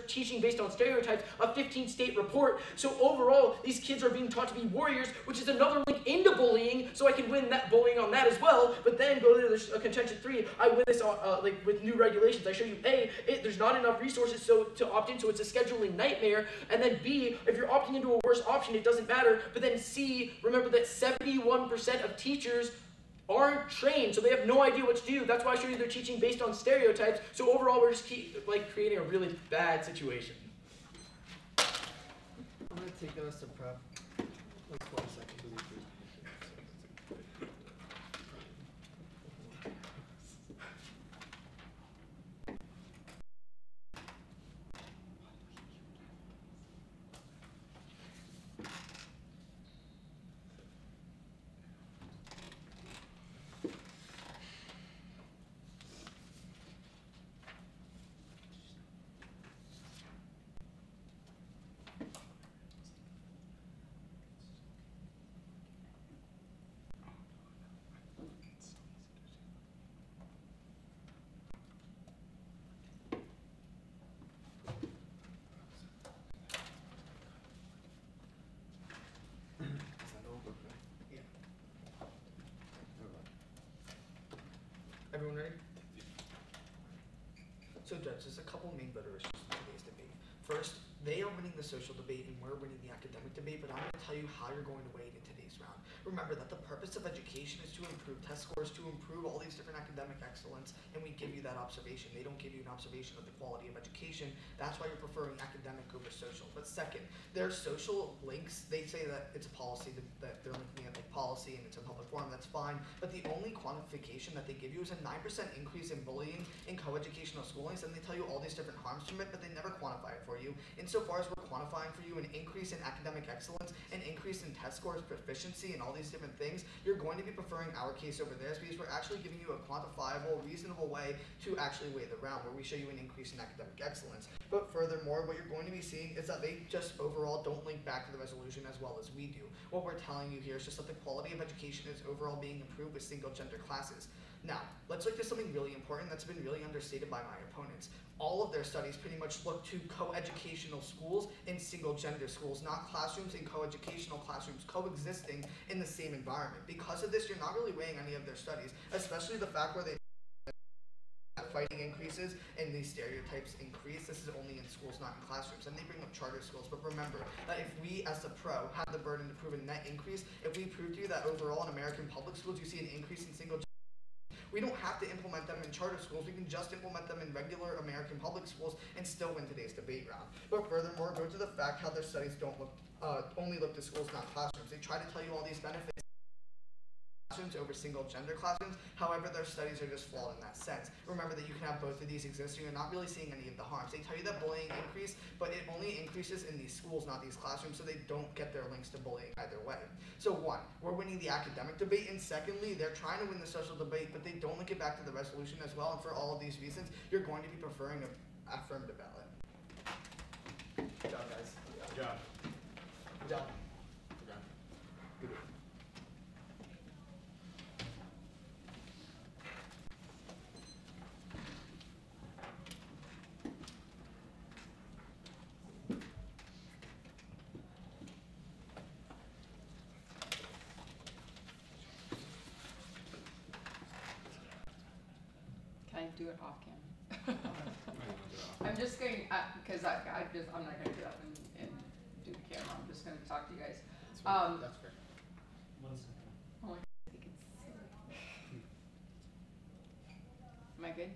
S2: Teaching based on stereotypes, a 15-state report. So overall, these kids are being taught to be warriors, which is another link into bullying, so I can win that bullying on that as well. But then go to the contention 3, I win this on, like with new regulations. I show you A, there's not enough resources so to opt in, so it's a scheduling nightmare. And then B, if you're opting into a worse option, it doesn't matter. But then C, remember that 71% of teachers aren't trained, so they have no idea what to do. That's why I show you they're teaching based on stereotypes. So overall, we're just creating a really bad situation.
S6: I'm gonna take us to prep. Like 12 seconds. Everyone ready? So Judge, there's a couple main voter issues in today's debate. First, they are winning the social debate and we're winning the academic debate, but I'm going to tell you how you're going to weigh it in today's round. Remember that the purpose of education is to improve test scores, to improve all these different academic excellence, and we give you that observation. They don't give you an observation of the quality of education. That's why you're preferring academic over social. But second, their social links, they say that it's a policy, that they're linking at like policy and it's a public forum, that's fine. But the only quantification that they give you is a 9% increase in bullying in coeducational schooling, and they tell you all these different harms from it, but they never quantify it for you. And insofar as we're quantifying for you an increase in academic excellence, an increase in test scores, proficiency, and all these different things, you're going to be preferring our case over theirs because we're actually giving you a quantifiable, reasonable way to actually weigh the round, where we show you an increase in academic excellence. But furthermore, what you're going to be seeing is that they just overall don't link back to the resolution as well as we do. What we're telling you here is just that the quality of education is overall being improved with single gender classes. Now, let's look at something really important that's been really understated by my opponents. All of their studies pretty much look to co-educational schools and single gender schools, not classrooms and co-educational classrooms coexisting in the same environment. Because of this, you're not really weighing any of their studies, especially the fact where they fighting increases and these stereotypes increase. This is only in schools, not in classrooms. And they bring up charter schools, but remember that if we as the pro have the burden to prove a net increase, if we prove to you that overall in American public schools you see an increase in single, we don't have to implement them in charter schools. We can just implement them in regular American public schools and still win today's debate round. But furthermore, go to the fact how their studies don't look only look to schools, not classrooms. They try to tell you all these benefits classrooms over single gender classrooms. However, their studies are just flawed in that sense. Remember that you can have both of these existing. You're not really seeing any of the harms. They tell you that bullying increased, but it only increases in these schools, not these classrooms, so they don't get their links to bullying either way. So one, we're winning the academic debate, and secondly, they're trying to win the social debate, but they don't link it back to the resolution as well, and for all of these reasons, you're going to be preferring an affirmative ballot. Good job, guys.
S1: Good job.
S6: Good job.
S4: Can I do it off cam? I'm just going, because I'm not gonna get up and do the camera, I'm just gonna talk to you guys.
S1: That's fair.
S3: One second.
S4: Oh, I think it's silly. Am I good?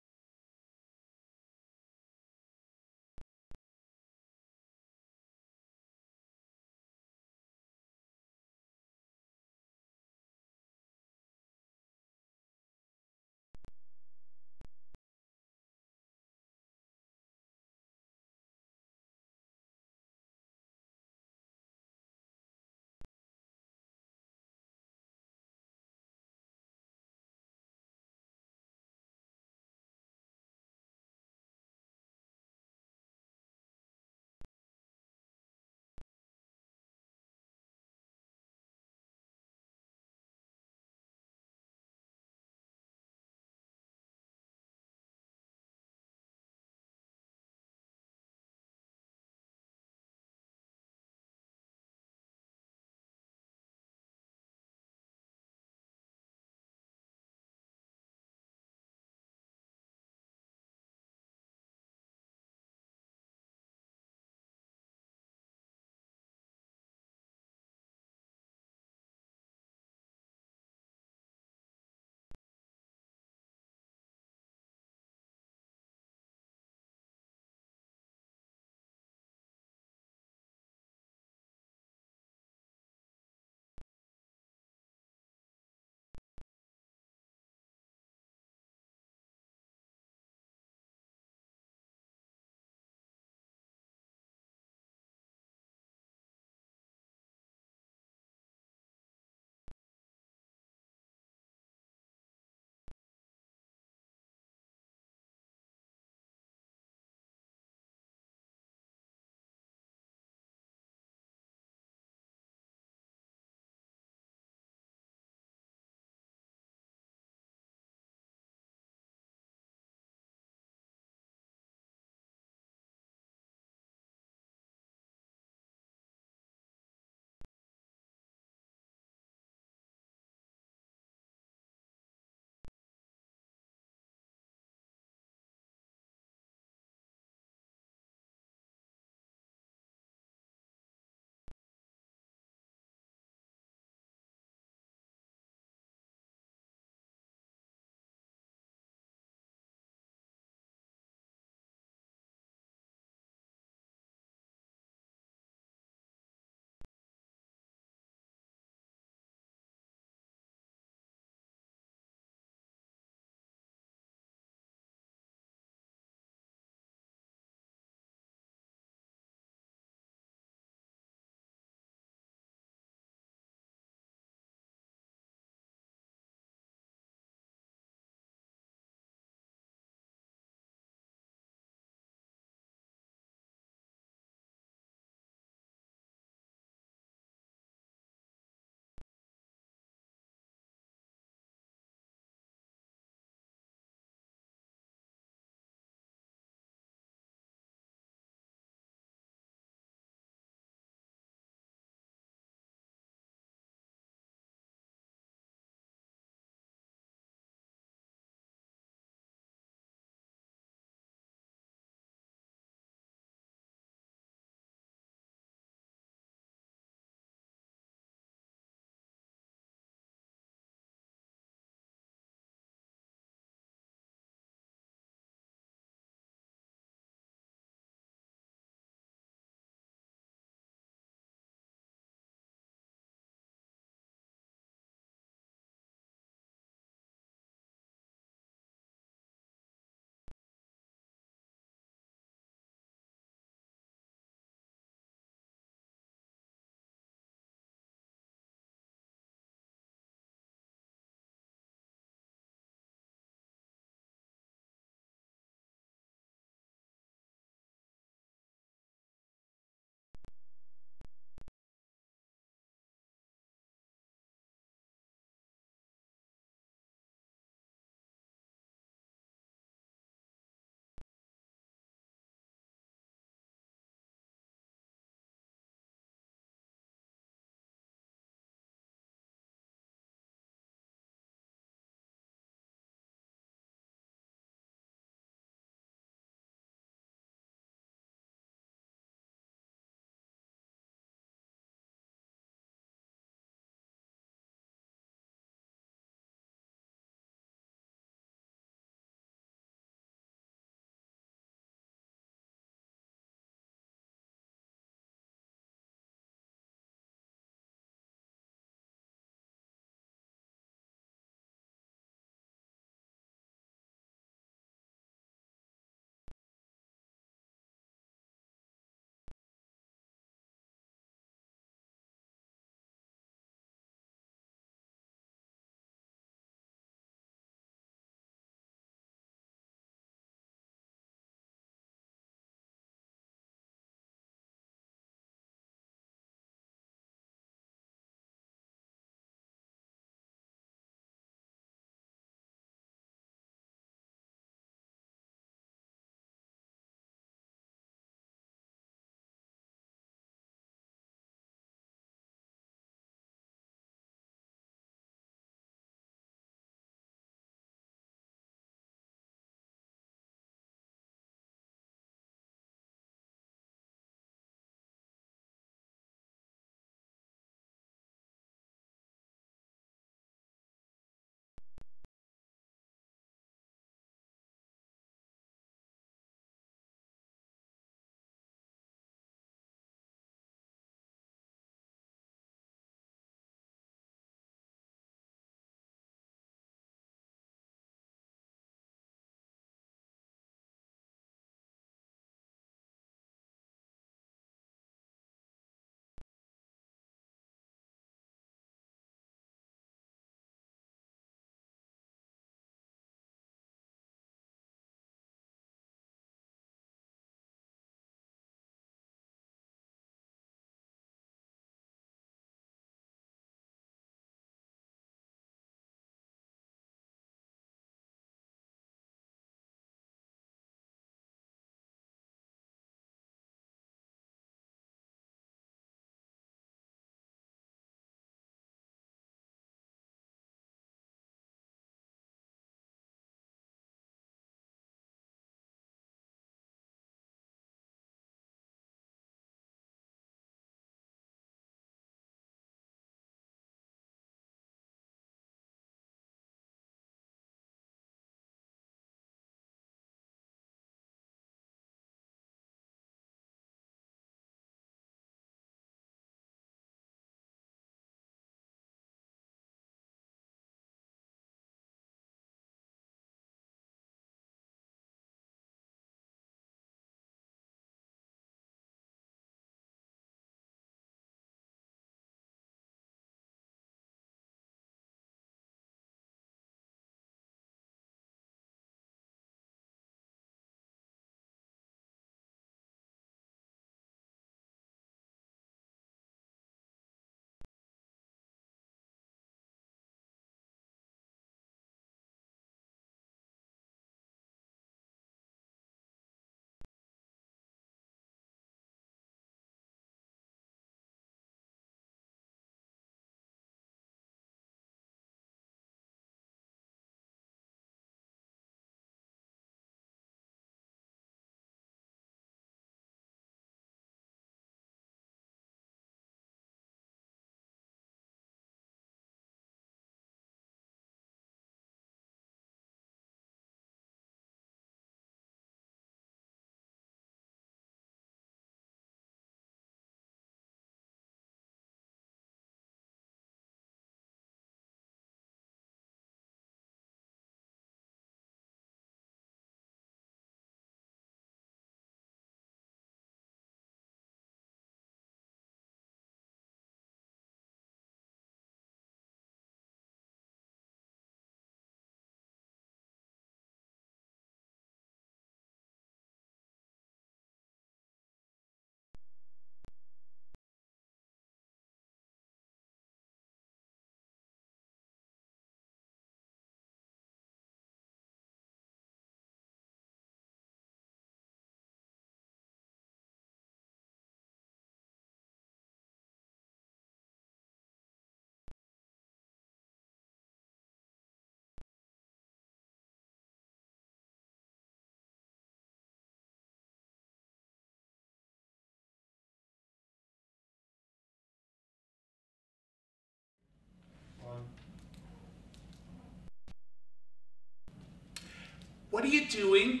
S7: What are you doing?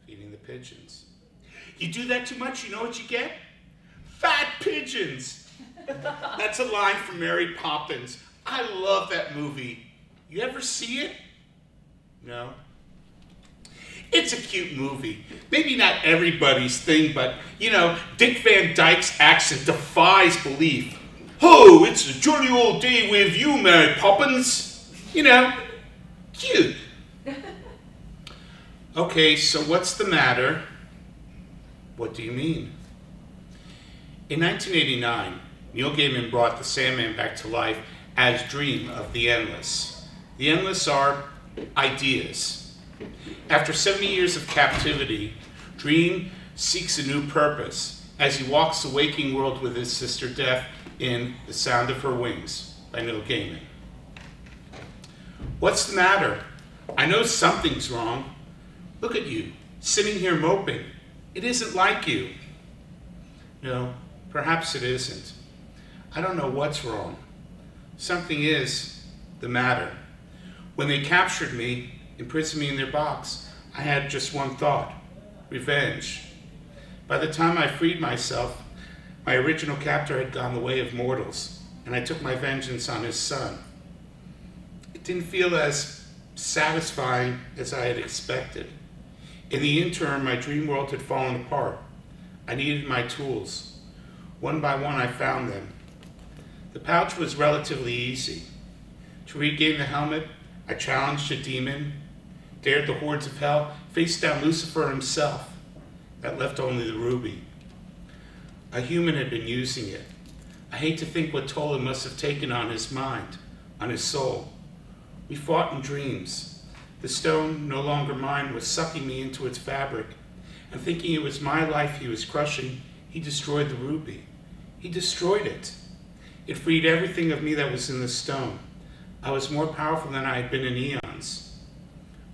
S7: Feeding the pigeons. You do that too much, you know what you get? Fat pigeons. That's a line from Mary Poppins. I love that movie. You ever see it? No? It's a cute movie. Maybe not everybody's thing, but, you know, Dick Van Dyke's accent defies belief. Oh, it's a jolly old day with you, Mary Poppins. You know, cute. Okay, so what's the matter? What do you mean? In 1989, Neil Gaiman brought the Sandman back to life as Dream of the Endless. The Endless are ideas. After 70 years of captivity, Dream seeks a new purpose as he walks the waking world with his sister Death in The Sound of Her Wings by Neil Gaiman. What's the matter? I know something's wrong. Look at you, sitting here moping. It isn't like you. No, perhaps it isn't. I don't know what's wrong. Something is the matter. When they captured me, imprisoned me in their box, I had just one thought: revenge. By the time I freed myself, my original captor had gone the way of mortals, and I took my vengeance on his son. It didn't feel as satisfying as I had expected. In the interim, my dream world had fallen apart. I needed my tools. One by one, I found them. The pouch was relatively easy. To regain the helmet, I challenged a demon, dared the hordes of hell, faced down Lucifer himself. That left only the ruby. A human had been using it. I hate to think what toll it must have taken on his mind, on his soul. We fought in dreams. The stone, no longer mine, was sucking me into its fabric, and thinking it was my life he was crushing, he destroyed the ruby. He destroyed it. It freed everything of me that was in the stone. I was more powerful than I had been in eons.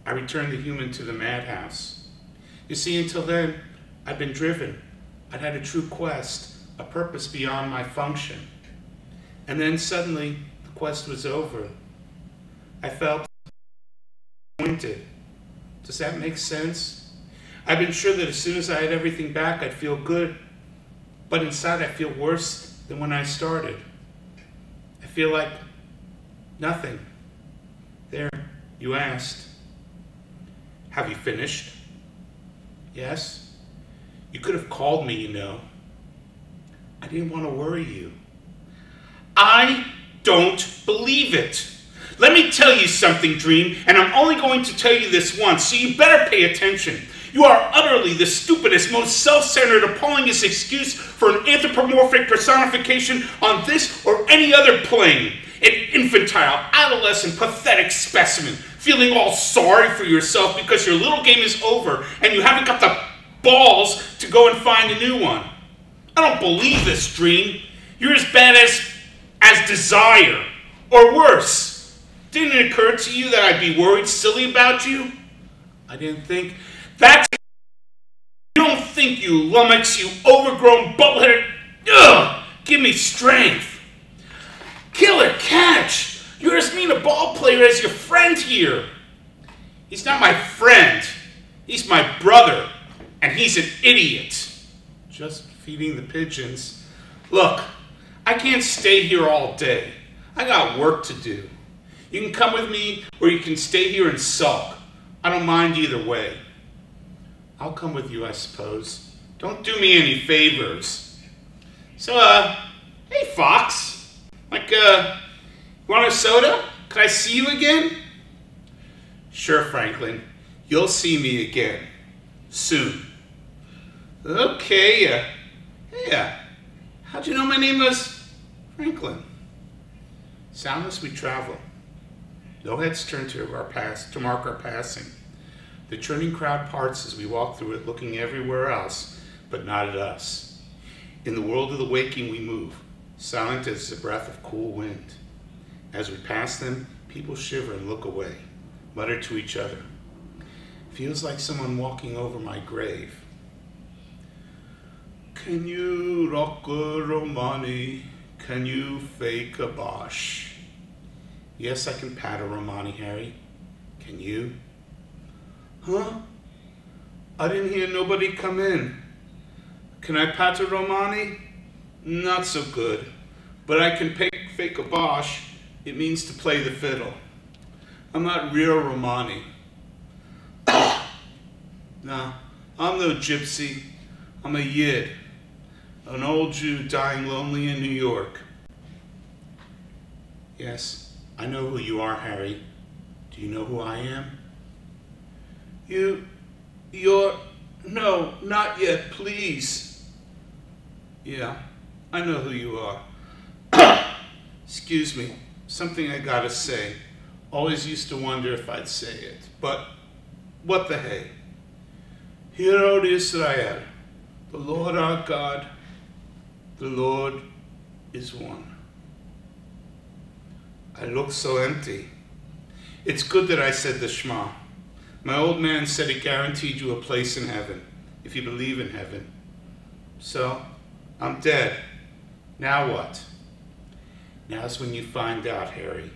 S7: I returned the human to the madhouse. You see, until then, I'd been driven. I'd had a true quest, a purpose beyond my function. And then suddenly, the quest was over. I felt disappointed. Does that make sense? I've been sure that as soon as I had everything back, I'd feel good. But inside, I feel worse than when I started. I feel like nothing. There, you asked. Have you finished? Yes. You could have called me, you know. I didn't want to worry you. I don't believe it. Let me tell you something, Dream, and I'm only going to tell you this once, so you better pay attention. You are utterly the stupidest, most self-centered, appallingest excuse for an anthropomorphic personification on this or any other plane. An infantile, adolescent, pathetic specimen, feeling all sorry for yourself because your little game is over and you haven't got the balls to go and find a new one. I don't believe this, Dream. You're as bad as Desire, or worse. Didn't it occur to you that I'd be worried silly about you? I didn't think. That's... You don't think, you lummox, you overgrown, butt-headed... Ugh! Give me strength. Killer catch! You're as mean a ball player as your friend here. He's not my friend. He's my brother. And he's an idiot. Just feeding the pigeons. Look, I can't stay here all day. I got work to do. You can come with me, or you can stay here and sulk. I don't mind either way. I'll come with you, I suppose. Don't do me any favors. So, hey, Fox. Want a soda? Could I see you again? Sure, Franklin. You'll see me again. Soon. Okay, hey, how'd you know my name was Franklin? Soundless we travel. No heads turn to mark our passing. The churning crowd parts as we walk through it, looking everywhere else, but not at us. In the world of the waking we move, silent as the breath of cool wind. As we pass them, people shiver and look away, mutter to each other. Feels like someone walking over my grave. Can you rock a Romani? Can you fake a Bosch? Yes, I can pat a Romani, Harry. Can you? Huh? I didn't hear nobody come in. Can I pater Romani? Not so good. But I can fake a Bosch. It means to play the fiddle. I'm not real Romani. Nah, I'm no gypsy. I'm a Yid. An old Jew dying lonely in New York. Yes, I know who you are, Harry. Do you know who I am? You're... No, not yet, please. Yeah, I know who you are. Excuse me, something I gotta say. Always used to wonder if I'd say it, but what the hey? Hear, O Israel, the Lord our God, the Lord is one. I look so empty. It's good that I said the Shema. My old man said it guaranteed you a place in heaven, if you believe in heaven. So, I'm dead. Now what? Now's when you find out, Harry.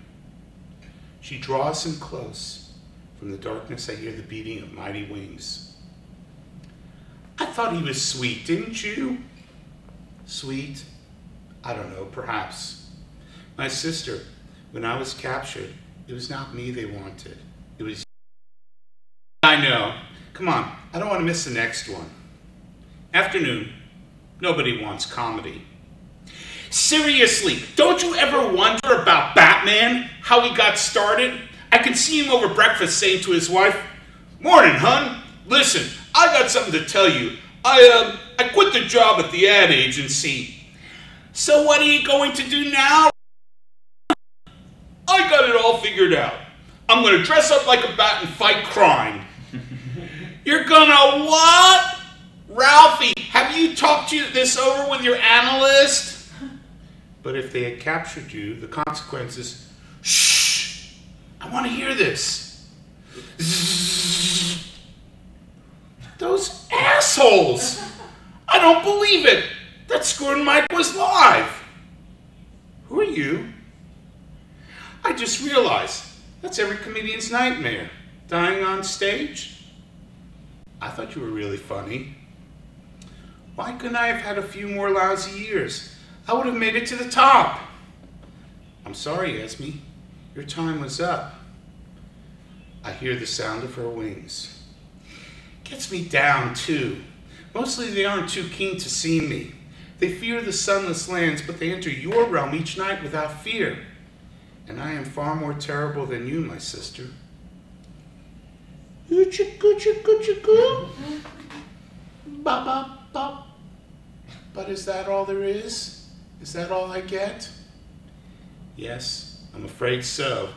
S7: She draws him close. From the darkness I hear the beating of mighty wings. I thought he was sweet, didn't you? Sweet? I don't know, perhaps. My sister, when I was captured, it was not me they wanted. It was you. I know. Come on, I don't want to miss the next one. Afternoon. Nobody wants comedy. Seriously, don't you ever wonder about Batman? How he got started? I can see him over breakfast saying to his wife, "Morning, hun. Listen, I got something to tell you. I quit the job at the ad agency. So what are you going to do now?" "I got it all figured out. I'm going to dress up like a bat and fight crime." "You're gonna what?" "Ralphie, have you talked this over with your analyst?" But if they had captured you, the consequences... Shh! I want to hear this. Zzz. Those assholes! I don't believe it! That Squirt Mike was live! Who are you? I just realized that's every comedian's nightmare. Dying on stage? I thought you were really funny. Why couldn't I have had a few more lousy years? I would have made it to the top. I'm sorry, Esme. Your time was up. I hear the sound of her wings. Gets me down, too. Mostly they aren't too keen to see me. They fear the sunless lands, but they enter your realm each night without fear. And I am far more terrible than you, my sister. Oochie-goochie-goochie-goo. Ba-ba-ba. But is that all there is? Is that all I get? Yes, I'm afraid so.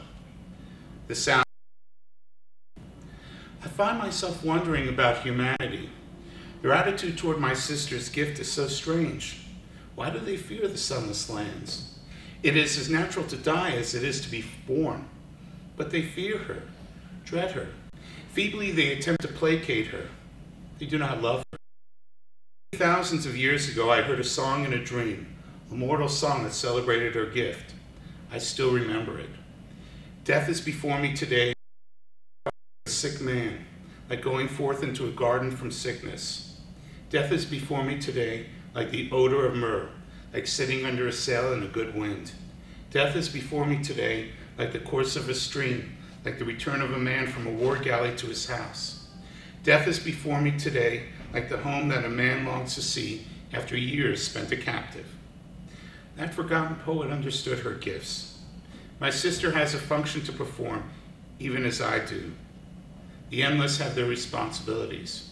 S7: The sound. I find myself wondering about humanity. Their attitude toward my sister's gift is so strange. Why do they fear the sunless lands? It is as natural to die as it is to be born. But they fear her, dread her. Feebly they attempt to placate her. They do not love her. Thousands of years ago I heard a song in a dream, a mortal song that celebrated her gift. I still remember it. Death is before me today, a sick man, like going forth into a garden from sickness. Death is before me today, like the odor of myrrh, like sitting under a sail in a good wind. Death is before me today, like the course of a stream, like the return of a man from a war galley to his house. Death is before me today, like the home that a man longs to see after years spent a captive. That forgotten poet understood her gifts. My sister has a function to perform, even as I do. The endless have their responsibilities.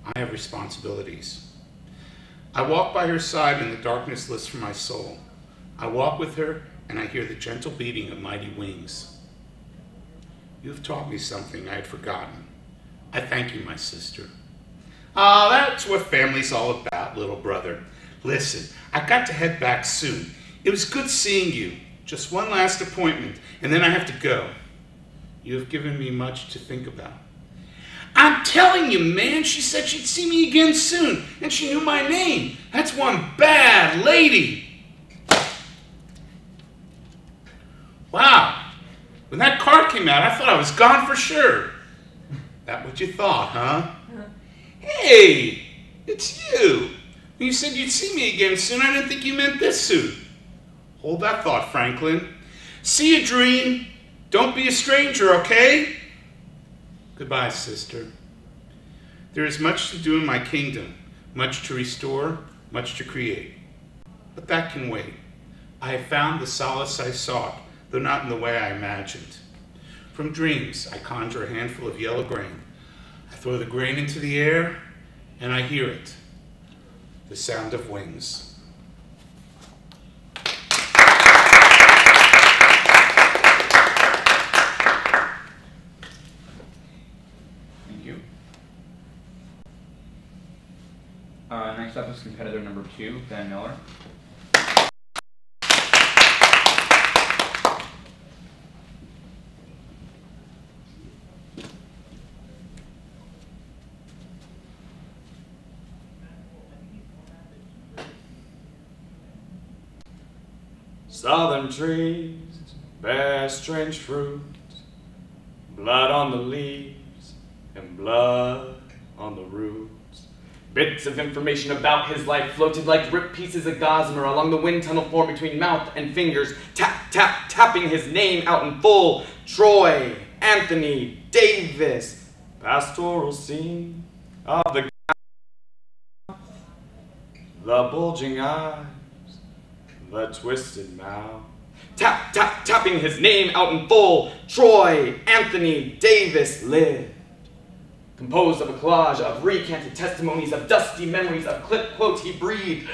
S7: I have responsibilities. I walk by her side and the darkness lifts from my soul. I walk with her and I hear the gentle beating of mighty wings. You have taught me something I had forgotten. I thank you, my sister. Ah, that's what family's all about, little brother. Listen, I got to head back soon. It was good seeing you. Just one last appointment, and then I have to go. You have given me much to think about. I'm telling you, man, she said she'd see me again soon, and she knew my name. That's one bad lady. Wow. When that card came out, I thought I was gone for sure. That what you thought, huh? Hey, it's you. When you said you'd see me again soon, I didn't think you meant this suit. Hold that thought, Franklin. See you, dream. Don't be a stranger, okay? Goodbye, sister. There is much to do in my kingdom, much to restore, much to create. But that can wait. I have found the solace I sought, though not in the way I imagined. From dreams, I conjure a handful of yellow grain. I throw the grain into the air, and I hear it, the sound of wings.
S8: Thank you. Next up is competitor number 2, Ben Miller.
S9: Southern trees bear strange fruit, blood on the leaves and blood on the roots. Bits of information about his life floated like ripped pieces of gossamer along the wind tunnel formed between mouth and fingers, tap, tap, tapping his name out in full. Troy, Anthony, Davis, pastoral scene of the bulging eyes, the twisted mouth. Tap, tap, tapping his name out in full. Troy, Anthony, Davis lived. Composed of a collage of recanted testimonies, of dusty memories, of clipped quotes he breathed.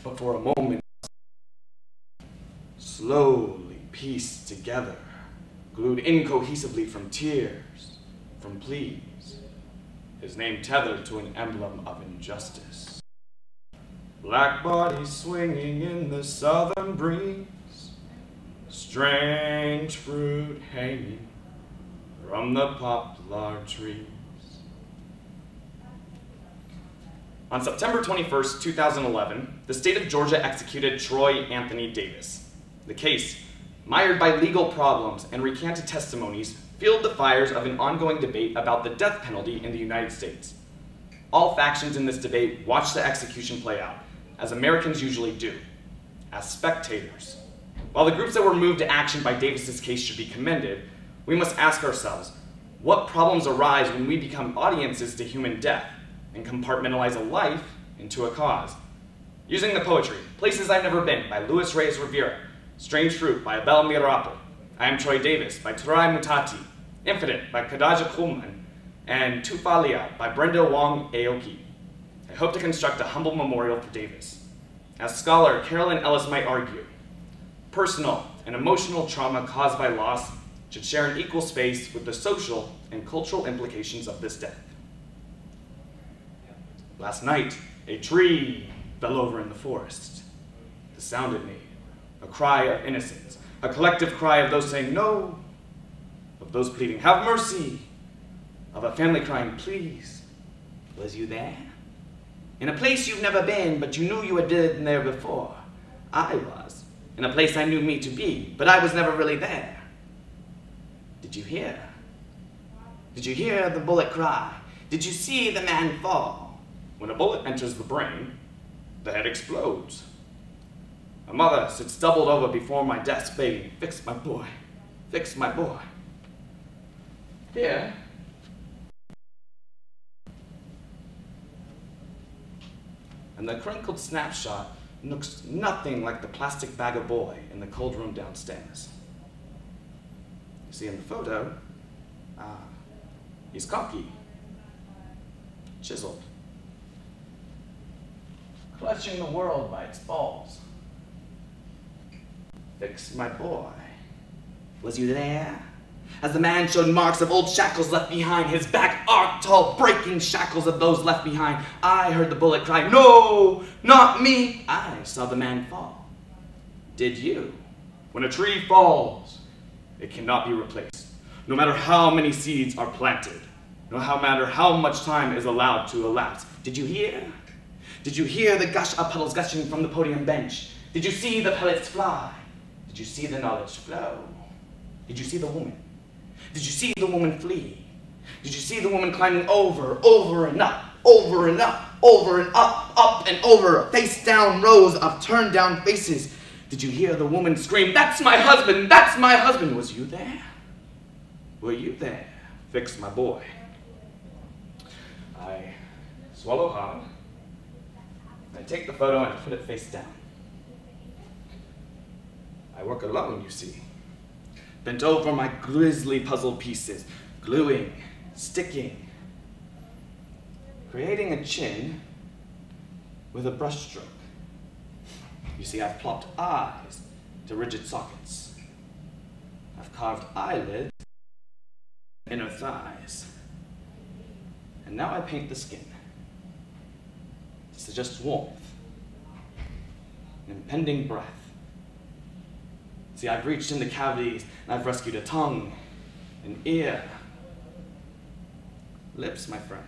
S9: But for a moment, slowly pieced together, glued incohesively from tears, from pleas, his name tethered to an emblem of injustice. Black bodies swinging in the southern breeze, strange fruit hanging from the poplar trees. On September 21st, 2011, the state of Georgia executed Troy Anthony Davis. The case, mired by legal problems and recanted testimonies, fueled the fires of an ongoing debate about the death penalty in the United States. All factions in this debate watched the execution play out, as Americans usually do, as spectators. While the groups that were moved to action by Davis's case should be commended, we must ask ourselves, what problems arise when we become audiences to human death and compartmentalize a life into a cause? Using the poetry, Places I've Never Been by Luis Reyes Rivera, Strange Fruit by Abel Mirapo, I Am Troy Davis by Turai Mutati, Infinite by Kadaja Kulman, and Tufalia by Brenda Wong Aoki. I hope to construct a humble memorial for Davis. As scholar Carolyn Ellis might argue, personal and emotional trauma caused by loss should share an equal space with the social and cultural implications of this death. Last night, a tree fell over in the forest. The sound it made, a cry of innocence, a collective cry of those saying no, of those pleading, have mercy, of a family crying, please. Was you there? In a place you've never been, but you knew you had been there before. I was. In a place I knew me to be, but I was never really there. Did you hear? Did you hear the bullet cry? Did you see the man fall? When a bullet enters the brain, the head explodes. A mother sits doubled over before my desk begging, fix my boy, fix my boy. Here, and the crinkled snapshot looks nothing like the plastic bag of boy in the cold room downstairs. You see in the photo, he's cocky, chiseled, clutching the world by its balls. Fix my boy. Was you there? As the man showed marks of old shackles left behind, his back arched, tall, breaking shackles of those left behind. I heard the bullet cry, no, not me. I saw the man fall. Did you? When a tree falls, it cannot be replaced, no matter how many seeds are planted, no matter how much time is allowed to elapse. Did you hear? Did you hear the gush of puddles gushing from the podium bench? Did you see the pellets fly? Did you see the knowledge flow? Did you see the woman? Did you see the woman flee? Did you see the woman climbing over and up, over and up, over and up and over, face down rows of turned down faces? Did you hear the woman scream, "That's my husband, that's my husband"? Was you there? Were you there? Fix my boy. I swallow hard. I take the photo and put it face down. I work alone, you see. Bent over my grisly puzzle pieces, gluing, sticking, creating a chin with a brushstroke. You see, I've plopped eyes to rigid sockets. I've carved eyelids, inner thighs. And now I paint the skin to suggest warmth, an impending breath. See, I've reached into cavities and I've rescued a tongue, an ear, lips, my friend.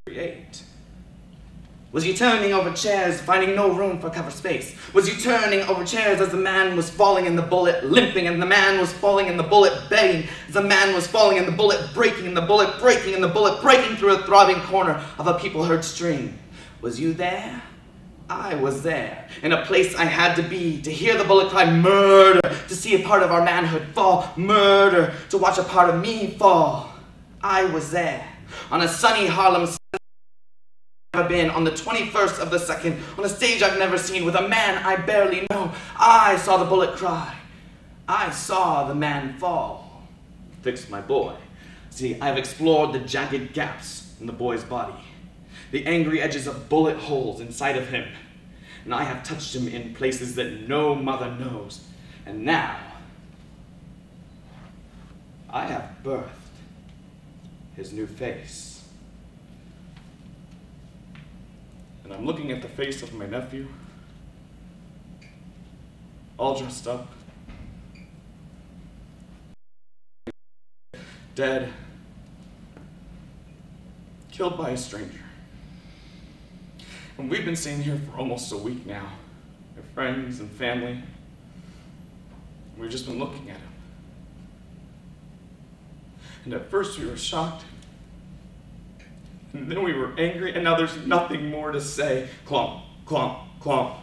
S9: Create. Was you turning over chairs, finding no room for cover space? Was you turning over chairs as the man was falling and the bullet limping, and the man was falling and the bullet begging, as the man was falling and the bullet breaking, and the bullet breaking, and the bullet breaking through a throbbing corner of a people-heard stream? Was you there? I was there, in a place I had to be, to hear the bullet cry murder, to see a part of our manhood fall, murder, to watch a part of me fall. I was there, on a sunny Harlem Sunday I've been, on the 21st of the 2nd, on a stage I've never seen, with a man I barely know. I saw the bullet cry. I saw the man fall. Fixed my boy. See, I've explored the jagged gaps in the boy's body, the angry edges of bullet holes inside of him, and I have touched him in places that no mother knows. And now, I have birthed his new face. And I'm looking at the face of my nephew, all dressed up, dead, killed by a stranger. And we've been staying here for almost a week now, our friends and family. We've just been looking at him. And at first we were shocked, and then we were angry, and now there's nothing more to say. Clomp, clomp, clomp.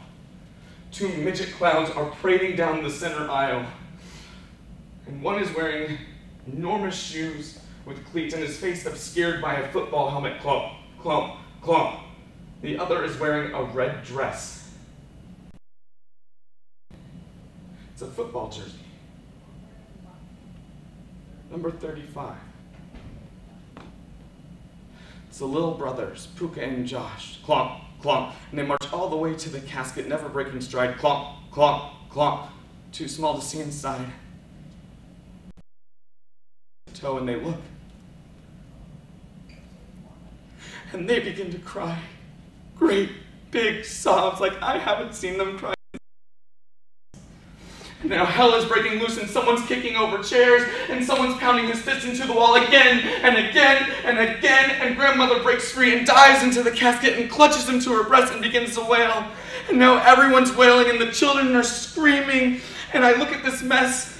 S9: Two midget clowns are parading down the center aisle. And one is wearing enormous shoes with cleats and his face obscured by a football helmet. Clomp, clomp, clomp. The other is wearing a red dress. It's a football jersey. Number 35. It's the little brothers, Puka and Josh. Clomp, clomp. And they march all the way to the casket, never breaking stride. Clomp, clomp, clomp. Too small to see inside. Toe, and they look. And they begin to cry. Great big sobs like I haven't seen them cry. And now hell is breaking loose, and someone's kicking over chairs, and someone's pounding his fist into the wall again and again and again, and grandmother breaks free and dives into the casket and clutches him to her breast and begins to wail. And now everyone's wailing and the children are screaming, and I look at this mess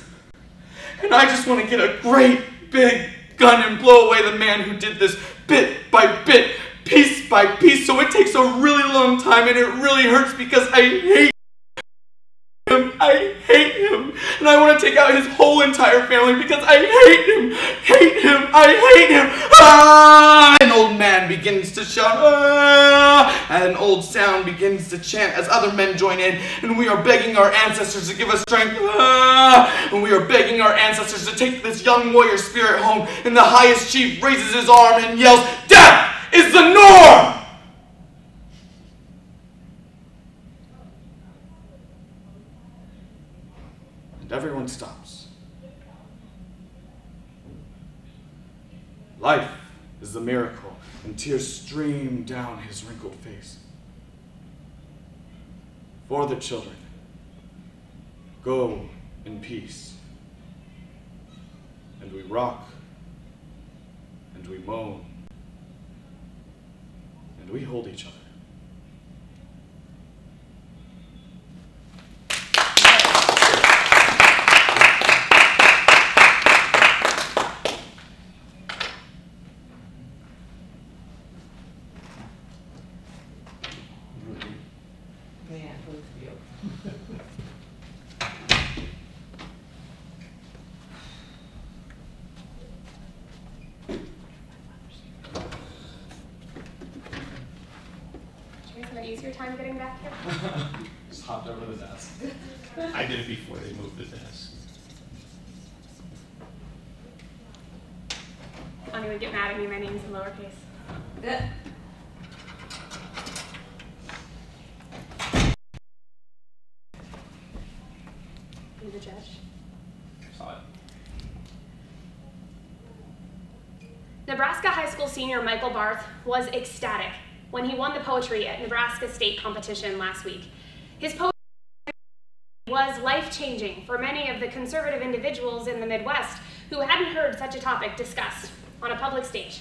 S9: and I just want to get a great big gun and blow away the man who did this bit by bit, piece by piece. So it takes a really long time and it really hurts because I hate him. I hate him. And I want to take out his whole entire family because I hate him. Hate him. I hate him. Ah! An old man begins to shout. Ah! And an old sound begins to chant as other men join in. And we are begging our ancestors to give us strength. Ah! And we are begging our ancestors to take this young warrior spirit home. And the highest chief raises his arm and yells, "Death is the norm!" Everyone stops. Life is the miracle, and tears stream down his wrinkled face. For the children, go in peace. And we rock, and we moan, and we hold each other.
S10: Did you guys have an easier time getting back here?
S3: Just hopped over the desk.
S7: I did it before they moved the desk.
S10: Ani would get mad at me, my name's in lowercase. You the judge?
S3: Saw it.
S10: Nebraska high school senior Michael Barth was ecstatic when he won the poetry at Nebraska state competition last week. His poetry was life-changing for many of the conservative individuals in the Midwest who hadn't heard such a topic discussed on a public stage.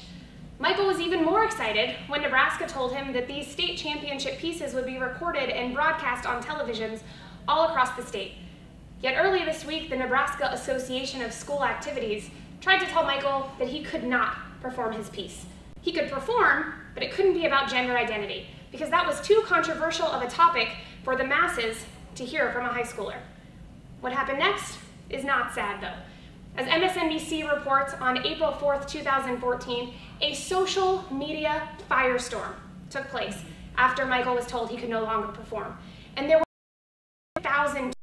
S10: Michael was even more excited when Nebraska told him that these state championship pieces would be recorded and broadcast on televisions all across the state. Yet early this week, the Nebraska Association of School Activities tried to tell Michael that he could not perform his piece. He could perform, but it couldn't be about gender identity, because that was too controversial of a topic for the masses to hear from a high schooler. What happened next is not sad, though. As MSNBC reports, on April 4th, 2014, a social media firestorm took place after Michael was told he could no longer perform. And there were 1,000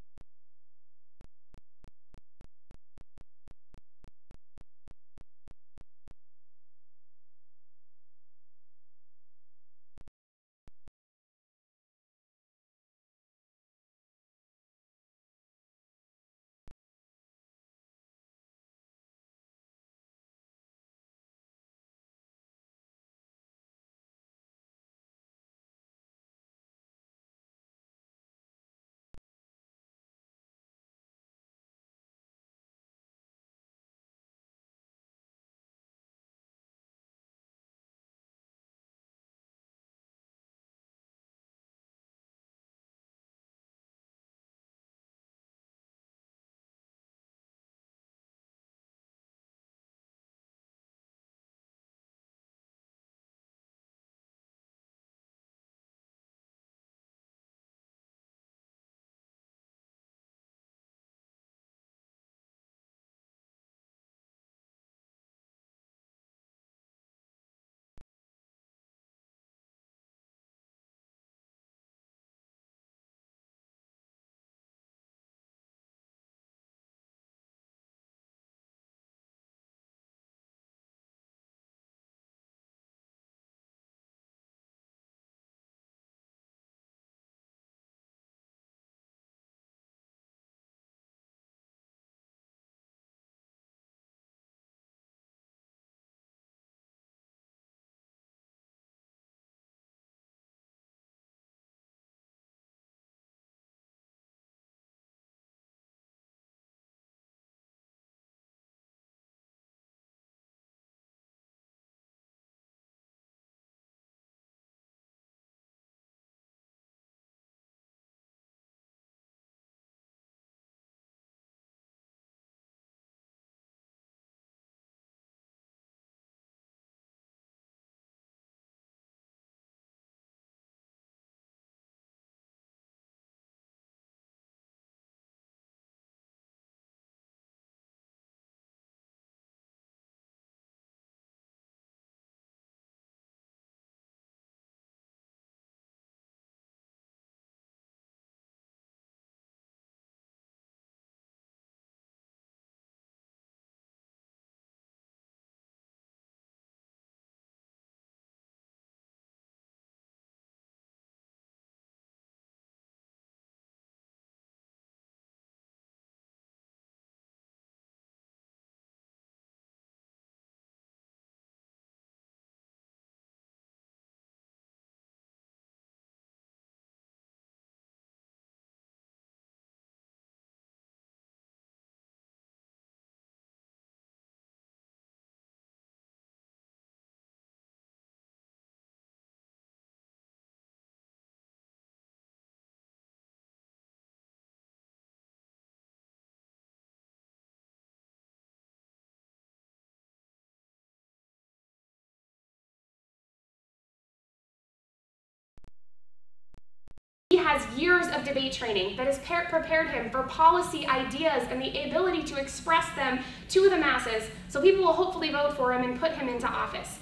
S10: He has years of debate training that has prepared him for policy ideas and the ability to express them to the masses, so people will hopefully vote for him and put him into office.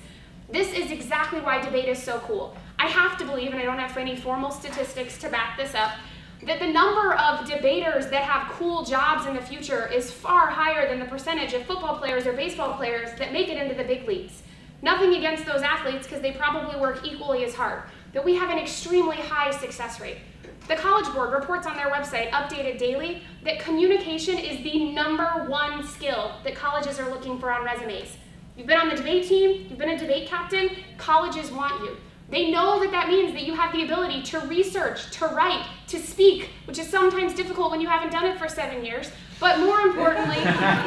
S10: This is exactly why debate is so cool. I have to believe, and I don't have any formal statistics to back this up, that the number of debaters that have cool jobs in the future is far higher than the percentage of football players or baseball players that make it into the big leagues. Nothing against those athletes, because they probably work equally as hard, but we have an extremely high success rate. The College Board reports on their website, updated daily, that communication is the #1 skill that colleges are looking for on resumes. You've been on the debate team, you've been a debate captain, colleges want you. They know that that means that you have the ability to research, to write, to speak, which is sometimes difficult when you haven't done it for 7 years. But more importantly,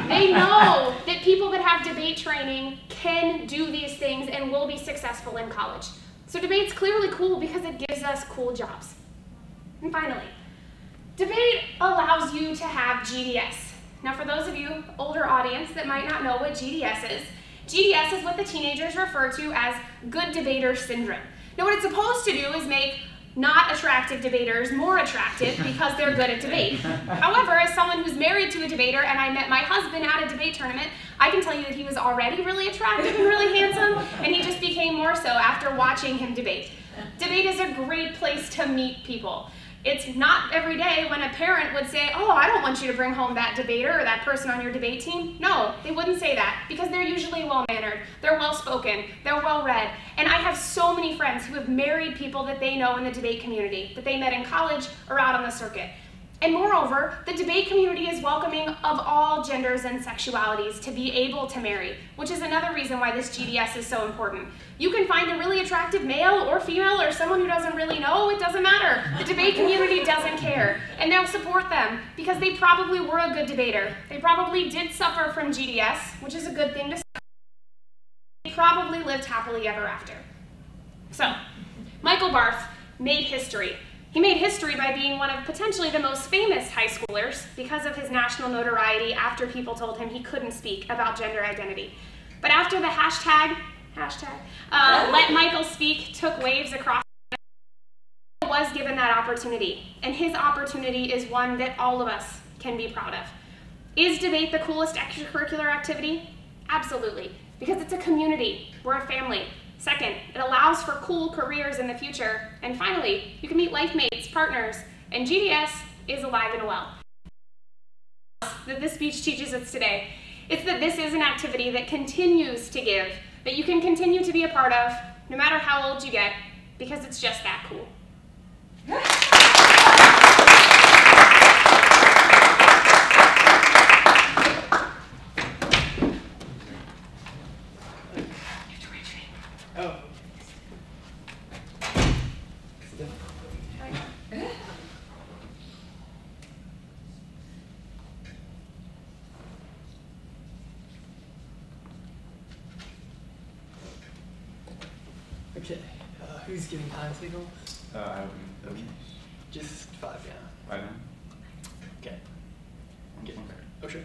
S10: they know that people that have debate training can do these things and will be successful in college. So debate's clearly cool because it gives us cool jobs. And finally, debate allows you to have GDS. Now for those of you, older audience, that might not know what GDS is what the teenagers refer to as good debater syndrome. Now what it's supposed to do is make not attractive debaters more attractive because they're good at debate. However, as someone who's married to a debater and I met my husband at a debate tournament, I can tell you that he was already really attractive and really handsome, and he just became more so after watching him debate. Debate is a great place to meet people. It's not every day when a parent would say, oh, I don't want you to bring home that debater or that person on your debate team. No, they wouldn't say that because they're usually well-mannered, they're well-spoken, they're well-read. And I have so many friends who have married people that they know in the debate community, that they met in college or out on the circuit. And moreover, the debate community is welcoming of all genders and sexualities to be able to marry, which is another reason why this GDS is so important. You can find a really attractive male or female or someone who doesn't really know, it doesn't matter. The debate community doesn't care, and they'll support them because they probably were a good debater. They probably did suffer from GDS, which is a good thing to suffer. They probably lived happily ever after. So, Michael Barth made history. He made history by being one of potentially the most famous high schoolers because of his national notoriety after people told him he couldn't speak about gender identity. But after the hashtag Let Michael Speak took waves across the country, he was given that opportunity. And his opportunity is one that all of us can be proud of. Is debate the coolest extracurricular activity? Absolutely, because it's a community, we're a family. Second, it allows for cool careers in the future. And finally, you can meet life mates, partners, and GDS is alive and well. That this speech teaches us today, it's that this is an activity that continues to give, that you can continue to be a part of, no matter how old you get, because it's just that cool.
S6: Oh. Okay, who's giving time signals?
S8: I will be.
S6: Okay, just 5 down.
S8: 5 down?
S6: Okay.
S8: Okay.
S6: Oh, sure.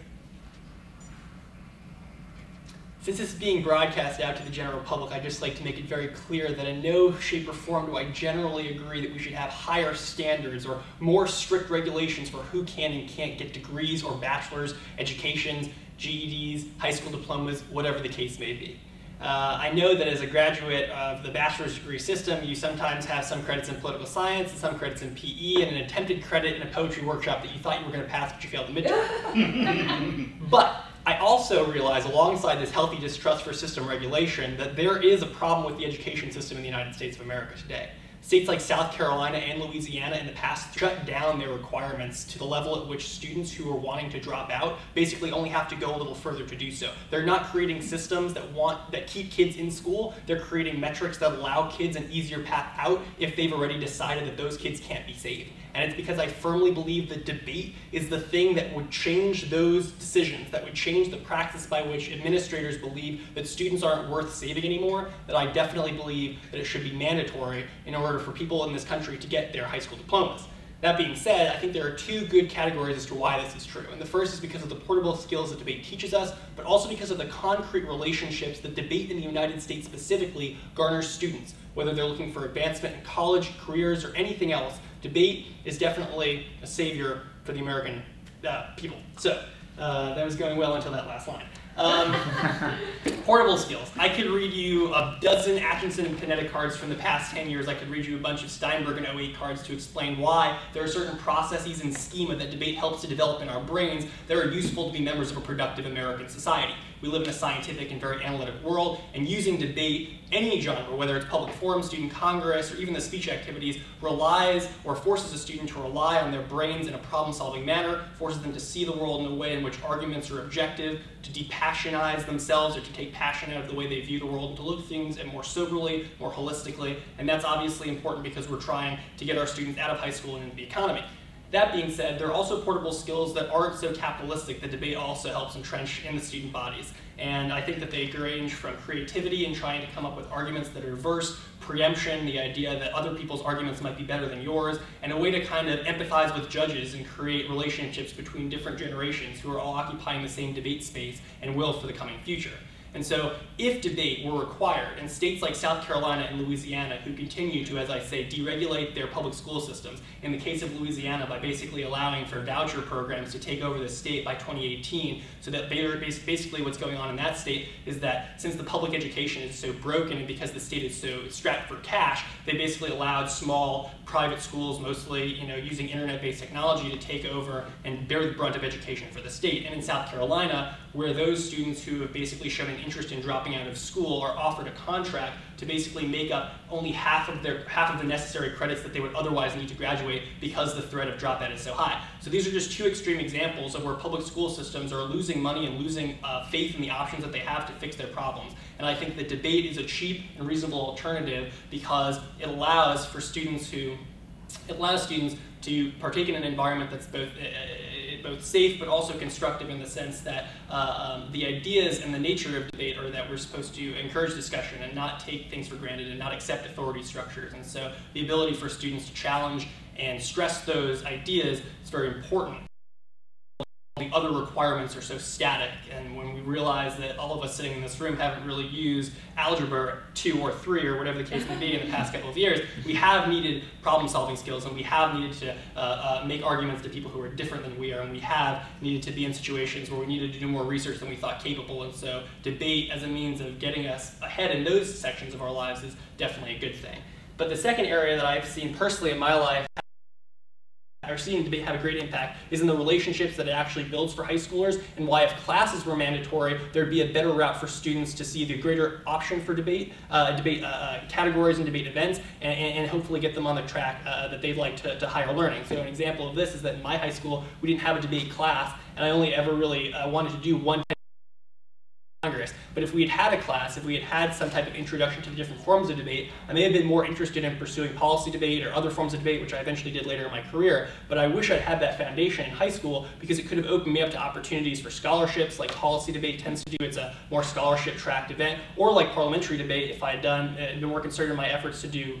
S6: Since this is being broadcast out to the general public, I'd just like to make it very clear that in no shape or form do I generally agree that we should have higher standards or more strict regulations for who can and can't get degrees or bachelor's educations, GEDs, high school diplomas, whatever the case may be. I know that as a graduate of the bachelor's degree system, you sometimes have some credits in political science and some credits in PE and an attempted credit in a poetry workshop that you thought you were going to pass but you failed the midterm. But I also realize, alongside this healthy distrust for system regulation, that there is a problem with the education system in the United States of America today. States like South Carolina and Louisiana in the past shut down their requirements to the level at which students who are wanting to drop out basically only have to go a little further to do so. They're not creating systems that keep kids in school. They're creating metrics that allow kids an easier path out if they've already decided that those kids can't be saved. And it's because I firmly believe that debate is the thing that would change those decisions, that would change the practice by which administrators believe that students aren't worth saving anymore, that I definitely believe that it should be mandatory in order for people in this country to get their high school diplomas. That being said, I think there are two good categories as to why this is true. And the first is because of the portable skills that debate teaches us, but also because of the concrete relationships that debate in the United States specifically garners students, whether they're looking for advancement in college, careers, or anything else.
S11: debate is definitely a savior for the American people. So that was going well until that last line. Portable skills. I could read you a dozen Atkinson and Panetta cards from the past 10 years. I could read you a bunch of Steinberg and 08 cards to explain why there are certain processes and schema that debate helps to develop in our brains that are useful to be members of a productive American society. We live in a scientific and very analytic world, and using debate, any genre, whether it's public forum, student congress, or even the speech activities, relies or forces a student to rely on their brains in a problem-solving manner, forces them to see the world in a way in which arguments are objective, to depassionize themselves or to take passion out of the way they view the world, and to look at things and more soberly, more holistically, and that's obviously important because we're trying to get our students out of high school and into the economy. That being said, there are also portable skills that aren't so capitalistic that debate also helps entrench in the student bodies. And I think that they range from creativity and trying to come up with arguments that are diverse, preemption, the idea that other people's arguments might be better than yours, and a way to kind of empathize with judges and create relationships between different generations who are all occupying the same debate space and will for the coming future. And so if debate were required in states like South Carolina and Louisiana, who continue to, as I say, deregulate their public school systems, in the case of Louisiana by basically allowing for voucher programs to take over the state by 2018, so that basically what's going on in that state is that since the public education is so broken and because the state is so strapped for cash, they basically allowed small private schools, mostly using internet-based technology, to take over and bear the brunt of education for the state. And in South Carolina, where those students who have basically shown an interest in dropping out of school are offered a contract to basically make up only half of the necessary credits that they would otherwise need to graduate because the threat of dropout is so high. So these are just two extreme examples of where public school systems are losing money and losing faith in the options that they have to fix their problems. And I think that debate is a cheap and reasonable alternative because it allows students to partake in an environment that's both safe but also constructive, in the sense that the ideas and the nature of debate are that we're supposed to encourage discussion and not take things for granted and not accept authority structures. And so the ability for students to challenge and stress those ideas is very important. The other requirements are so static, and when we realize that all of us sitting in this room haven't really used algebra 2 or 3 or whatever the case may be in the past couple of years, we have needed problem-solving skills, and we have needed to make arguments to people who are different than we are, and we have needed to be in situations where we needed to do more research than we thought capable. And so debate as a means of getting us ahead in those sections of our lives is definitely a good thing. But the second area that I've seen personally in my life, or seeing debate have a great impact, is in the relationships that it actually builds for high schoolers, and why if classes were mandatory, there'd be a better route for students to see the greater option for debate categories and debate events, and hopefully get them on the track that they'd like to higher learning. So an example of this is that in my high school, we didn't have a debate class, and I only ever really wanted to do one Congress. But if we had had a class, if we had had some type of introduction to the different forms of debate, I may have been more interested in pursuing policy debate or other forms of debate, which I eventually did later in my career. But I wish I'd had that foundation in high school, because it could have opened me up to opportunities for scholarships, like policy debate tends to do. It's a more scholarship-tracked event, or like parliamentary debate, if I had been more concerted in my efforts to do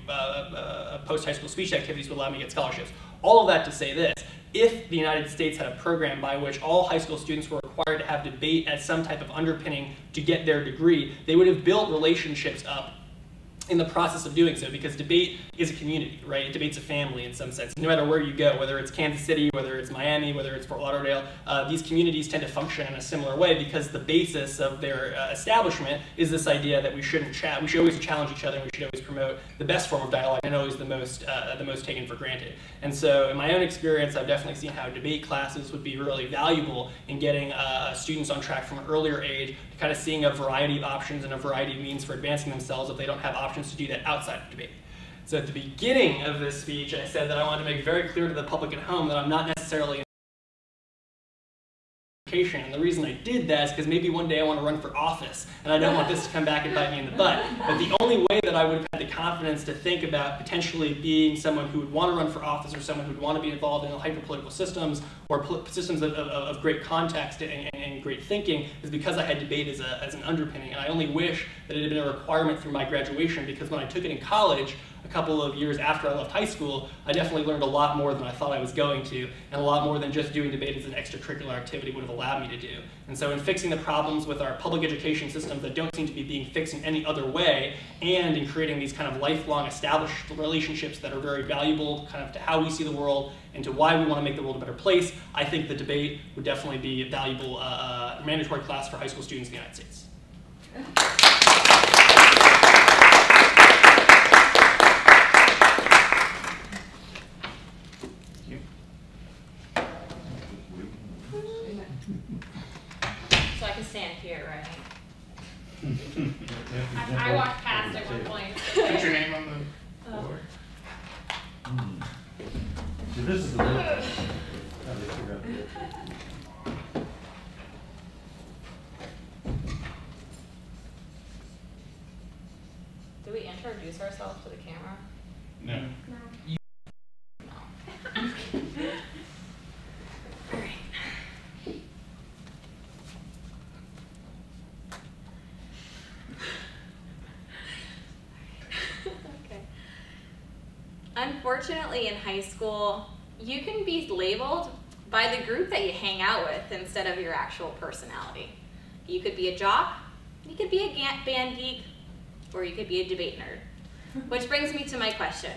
S11: post-high school speech activities would allow me to get scholarships. All of that to say this: if the United States had a program by which all high school students were required to have debate as some type of underpinning to get their degree, they would have built relationships up in the process of doing so, because debate is a community, right? Debate's a family in some sense. No matter where you go, whether it's Kansas City, whether it's Miami, whether it's Fort Lauderdale, these communities tend to function in a similar way, because the basis of their establishment is this idea that we should always challenge each other, and we should always promote the best form of dialogue and always the most taken for granted. And so in my own experience, I've definitely seen how debate classes would be really valuable in getting students on track from an earlier age, kind of seeing a variety of options and a variety of means for advancing themselves if they don't have options to do that outside of debate. So at the beginning of this speech, I said that I wanted to make very clear to the public at home that I'm not necessarily in education. And the reason I did that is because maybe one day I want to run for office, and I don't want this to come back and bite me in the butt. But the only way that I would have had the confidence to think about potentially being someone who would want to run for office, or someone who would want to be involved in hyper-political systems, or systems of great context and great thinking, is because I had debate as an underpinning. And I only wish that it had been a requirement through my graduation, because when I took it in college, a couple of years after I left high school, I definitely learned a lot more than I thought I was going to, and a lot more than just doing debate as an extracurricular activity would have allowed me to do. And so in fixing the problems with our public education systems that don't seem to be being fixed in any other way, and in creating these kind of lifelong established relationships that are very valuable kind of to how we see the world and to why we want to make the world a better place, I think the debate would definitely be a valuable mandatory class for high school students in the United States.
S12: So I can stand here, right? I walked past at one point.
S7: What's your name on the board?
S13: See, this is the real
S12: Do we introduce ourselves to the camera?
S7: No.
S12: No. All right. Okay. Unfortunately, in high school, you can be labeled by the group that you hang out with instead of your actual personality. You could be a jock, you could be a band geek, or you could be a debate nerd. Which brings me to my question.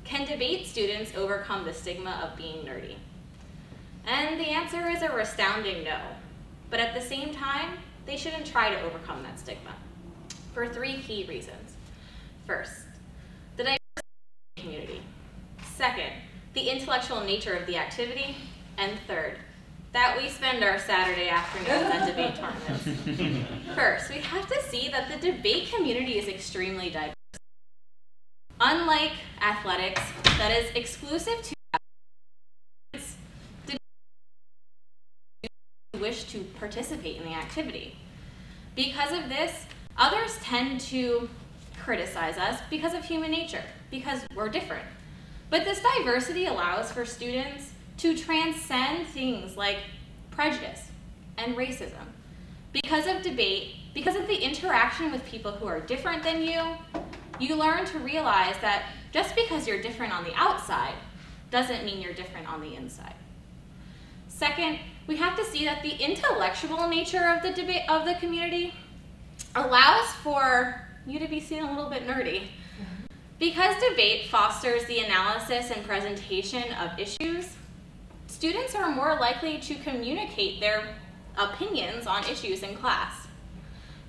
S12: Can debate students overcome the stigma of being nerdy? And the answer is a resounding no. But at the same time, they shouldn't try to overcome that stigma for 3 key reasons. First, the diversity of the community. Second, the intellectual nature of the activity. And third, that we spend our Saturday afternoons at debate tournaments. First, we have to see that the debate community is extremely diverse. Unlike athletics, that is exclusive to athletes, who wish to participate in the activity. Because of this, others tend to criticize us because of human nature, because we're different. But this diversity allows for students to transcend things like prejudice and racism. Because of debate, because of the interaction with people who are different than you, you learn to realize that just because you're different on the outside doesn't mean you're different on the inside. Second, we have to see that the intellectual nature of the debate of the community allows for you to be seen a little bit nerdy. Because debate fosters the analysis and presentation of issues, students are more likely to communicate their opinions on issues in class.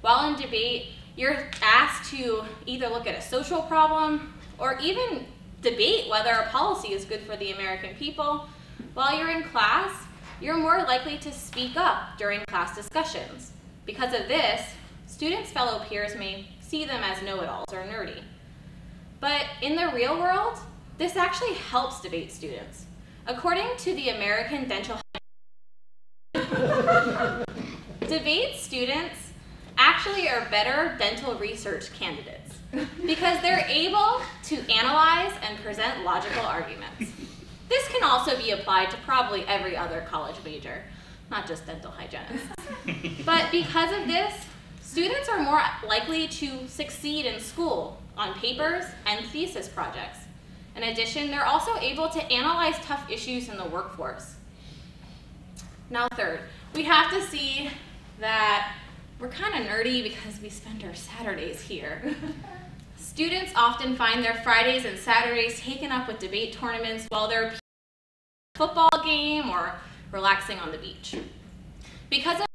S12: While in debate, you're asked to either look at a social problem or even debate whether a policy is good for the American people. While you're in class, you're more likely to speak up during class discussions. Because of this, students' fellow peers may see them as know-it-alls or nerdy. But in the real world, this actually helps debate students. According to the American Dental debate students actually are better dental research candidates because they're able to analyze and present logical arguments. This can also be applied to probably every other college major, not just dental hygienists. But because of this, students are more likely to succeed in school on papers and thesis projects. In addition, they're also able to analyze tough issues in the workforce. Now third, we have to see that we're kind of nerdy because we spend our Saturdays here. Students often find their Fridays and Saturdays taken up with debate tournaments while they're at a football game or relaxing on the beach. Because of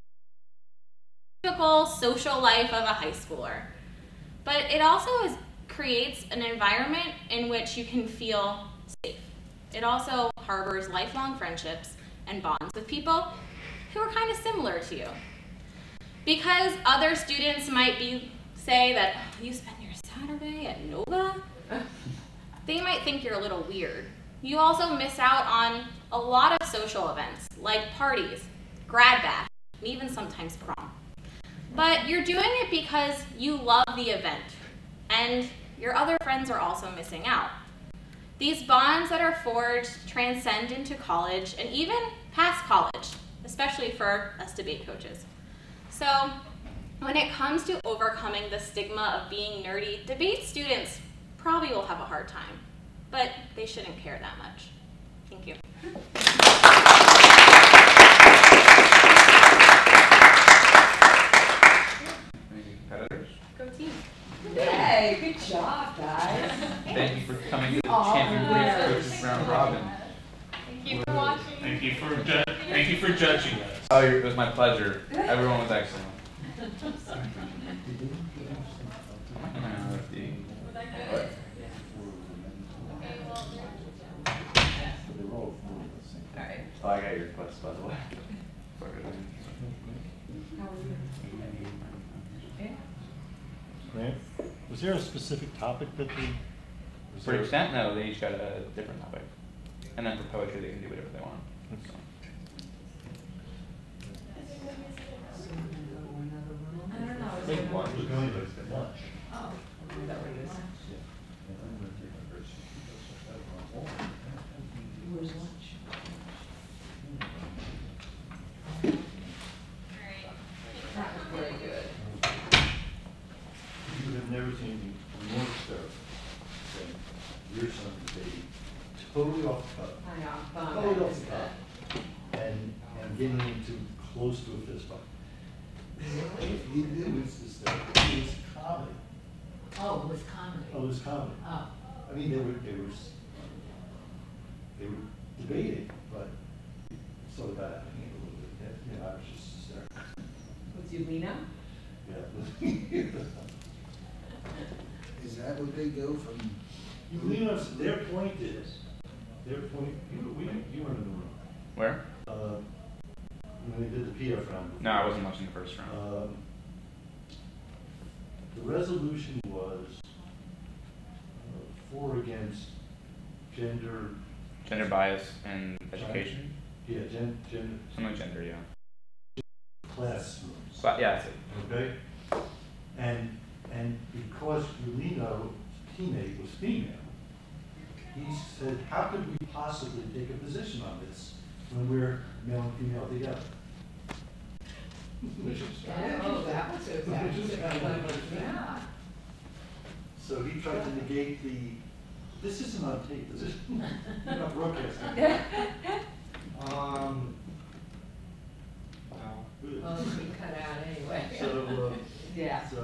S12: the typical social life of a high schooler. But it also creates an environment in which you can feel safe. It also harbors lifelong friendships and bonds with people who are kind of similar to you. Because other students might say that, oh, you spend your Saturday at Nova? They might think you're a little weird. You also miss out on a lot of social events, like parties, grad bash, and even sometimes prom. But you're doing it because you love the event, and your other friends are also missing out. These bonds that are forged transcend into college and even past college, especially for us debate coaches. So when it comes to overcoming the stigma of being nerdy, debate students probably will have a hard time, but they shouldn't care that much. Thank you.
S8: Competitors?
S12: Go team.
S4: Yay, good job, guys.
S8: Thank you for coming to the
S4: All
S8: Champion
S4: right.
S8: League Coaches Round Robin.
S10: Thank you for watching.
S7: Thank you for judging us.
S8: Oh, it was my pleasure. Everyone was excellent. Oh, I got your request, by the way.
S13: Grant, was there a specific topic that the?
S8: For extent, no, they each got a different topic. And then for poetry, they can do whatever they want. So.
S4: I don't know. Is
S13: Make
S4: it
S13: one. We're going to lunch.
S4: Oh, is that what it is? Where's lunch? That was very good.
S13: You have never seen me more hysterical than your son today, totally off the cuff.
S4: I know, I'm bummed.
S13: Totally
S4: I
S13: off
S4: missed
S13: the cuff. And getting into close to a fist fight. It was hysterical. It was comedy.
S4: Oh, it was comedy.
S13: Oh, it was comedy.
S4: Oh.
S13: I mean, they were debating, but sort of got out of hand a little bit. You know, I was just hysterical.
S4: Was you Lena?
S13: Yeah.
S14: Is that what they go from?
S13: You know, their point is, you were in the room.
S8: Where?
S13: When they did the PF round.
S8: No, I wasn't watching the first round.
S13: The resolution was for or against gender
S8: bias in education?
S13: Yeah, gender.
S8: Something like gender, yeah.
S13: Classrooms.
S8: Yeah, that's it.
S13: Okay? And because Yulino's teammate was female, he said, how could we possibly take a position on this when we're male and female together?
S4: Oh, that was a yeah.
S13: So he tried to negate this isn't on tape, this isn't not broadcasting.
S1: No.
S4: Well, we cut out anyway.
S13: So,
S4: yeah.
S13: So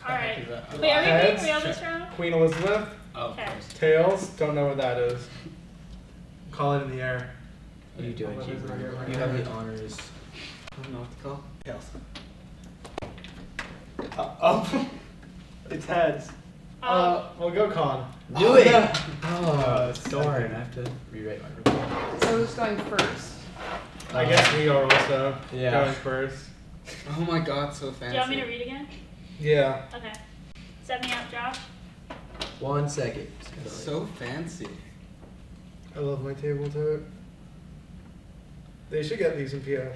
S14: Alright.
S2: Thank you.
S14: Wait, are we
S15: Heads.
S14: on this round?
S15: Queen Elizabeth.
S3: Oh,
S14: Okay.
S15: Tails. Don't know what that is. Call it in the air.
S2: You do it,
S15: What
S2: Keith.
S15: is it here?
S2: You have the honors.
S1: I don't know what to call.
S15: Tails. Oh. It's heads. We'll go con.
S2: Do it!
S15: no.
S2: Oh,
S15: Second.
S2: darn. I have to rewrite my report.
S4: So who's going first?
S15: I guess we are also
S2: Yeah.
S15: going first.
S1: Oh my god, so
S14: Do
S1: fancy.
S14: you want me to read again?
S15: Yeah.
S14: Okay. Set me up, Josh.
S2: 1 second.
S1: So fancy.
S15: I love my table tote. They should get these in PF.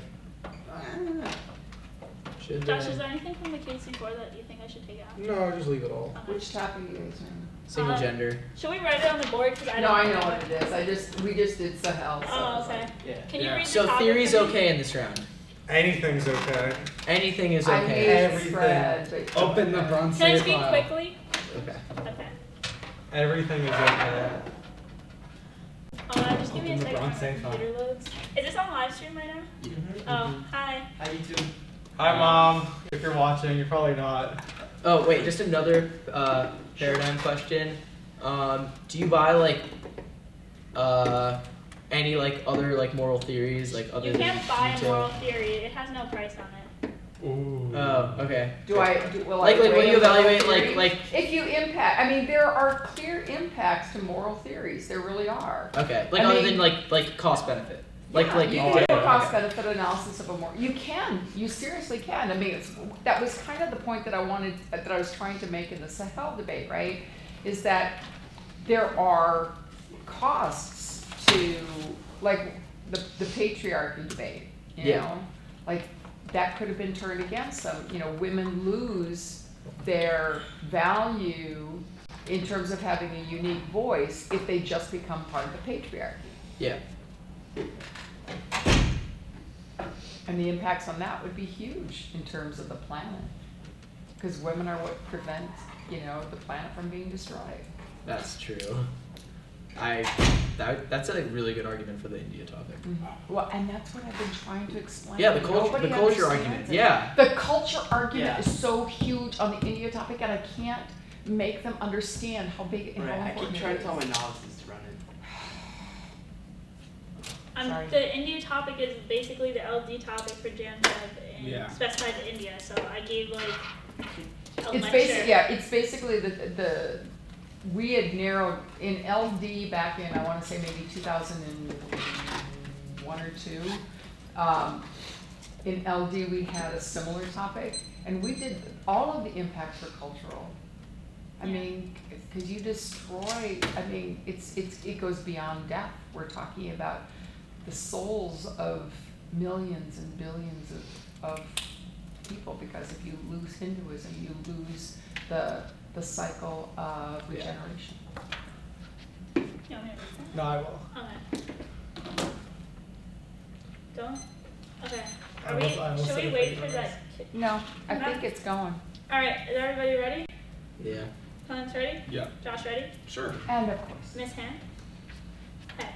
S2: Should
S14: Josh, is there anything from the KC4 that you think I should take out?
S15: No, just leave it all.
S14: Okay.
S4: Which topic are you guys on?
S2: Single gender.
S14: Should we write it on the board? Cause I
S4: No,
S14: don't
S4: I know what it is. We just did Sahel. So
S14: Oh,
S4: it's
S14: okay.
S4: like-
S2: Yeah.
S14: Can you read the
S2: So
S14: topic
S2: theory's
S14: for me?
S2: okay in this round.
S15: Anything's okay.
S2: Anything is
S4: I
S2: okay.
S4: made
S15: Everything.
S4: spread, but
S1: Open the bronze
S14: Can I
S1: safe
S14: speak
S1: file.
S14: quickly?
S2: Okay.
S14: Okay.
S15: Everything is okay.
S14: Oh, just give me a
S1: Open the
S14: second.
S1: bronze
S14: My
S1: safe file.
S14: computer loads. Is this on live stream right now? Oh, hi.
S1: How you doing?
S15: Hi, Mom. If you're watching, you're probably not.
S2: Oh wait, just another paradigm question. Do you buy like any like other like moral theories like other
S14: You
S2: than
S14: can't buy a
S2: Newton?
S14: moral theory. It has no price on it.
S15: Ooh.
S2: Oh, okay.
S4: will I
S2: Like when
S4: weigh
S2: you
S4: a moral
S2: evaluate
S4: theory?
S2: like
S4: If you impact, I mean, there are clear impacts to moral theories. There really are.
S2: okay, like
S4: I
S2: other
S4: mean-
S2: than like cost benefit. Like
S4: Yeah,
S2: like
S4: you
S2: oh,
S4: can do a
S2: okay.
S4: cost benefit analysis of a moral. You can. You seriously can. I mean, that was kind of the point that I was trying to make in the Sahel debate, right? Is that there are costs to like the patriarchy debate. You
S2: Yeah.
S4: know, like that could have been turned against them. You know, women lose their value in terms of having a unique voice if they just become part of the patriarchy.
S2: Yeah.
S4: And the impacts on that would be huge in terms of the planet. Because women are what prevent, the planet from being destroyed.
S2: That's true. That's a really good argument for the India topic.
S4: Well, and that's what I've been trying to explain.
S2: Yeah, the
S4: Nobody
S2: culture
S4: understands
S2: argument.
S4: it.
S2: Yeah.
S4: The culture argument
S2: Yeah.
S4: is so huge on the India topic, and I can't make them understand how big and how
S1: I
S4: important
S1: keep trying
S4: it
S1: to tell my
S4: is.
S1: novices to run it.
S4: Sorry.
S14: The India topic is basically the LD topic for Jan Feb and
S1: Yeah.
S14: specified to India. So I gave like a
S4: It's
S14: lecture.
S4: it's basically we had narrowed in LD back in, I want to say maybe 2001 or 2. In LD we had a similar topic, and we did all of the impact for cultural. I mean, because you destroy. I mean, it goes beyond death. We're talking about the souls of millions and billions of people, because if you lose Hinduism, you lose the cycle of regeneration.
S14: You want me to read that?
S15: No, I will.
S14: Okay. Don't? Okay.
S15: I will
S14: Should
S15: say
S14: we
S15: if
S14: wait
S15: I
S14: for
S15: do
S14: that?
S4: No, I
S14: No?
S4: think it's going.
S14: Alright, is everybody ready?
S2: Yeah.
S14: Colin's ready?
S3: Yeah.
S14: Josh ready?
S3: Sure.
S4: And of course.
S14: Miss Han? Okay.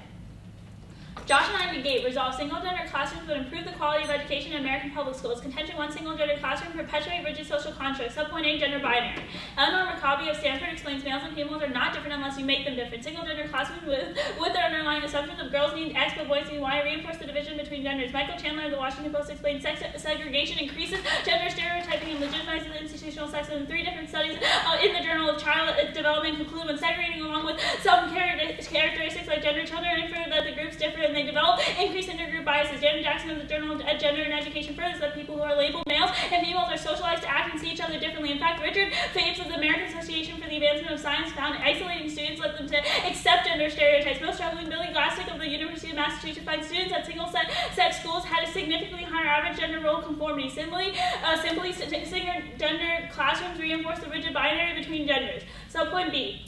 S14: Josh and I debate resolve single-gender classrooms would improve the quality of education in American public schools. Contention 1, single-gender classroom perpetuate rigid social constructs. Subpoint A, gender binary. Eleanor Maccabi of Stanford explains males and females are not different unless you make them different. Single-gender classrooms with their underlying assumptions of girls need X but boys need Y reinforce the division between genders. Michael Chandler of the Washington Post explains sex segregation increases gender stereotyping and legitimizes institutional sexism. 3 different studies in the Journal of Child Development conclude when segregating along with some characteristics like gender, children infer that the groups differ and they develop increased intergroup biases. Janet Jackson of the Journal of Gender and Education further that people who are labeled males and females are socialized to act and see each other differently. In fact, Richard Phapes of the American Association for the Advancement of Science found isolating students led them to accept gender stereotypes. Most troubling, Billy Glassick of the University of Massachusetts finds students at single-sex schools had a significantly higher average gender role conformity. Simply single-gender classrooms reinforce the rigid binary between genders. Subpoint B.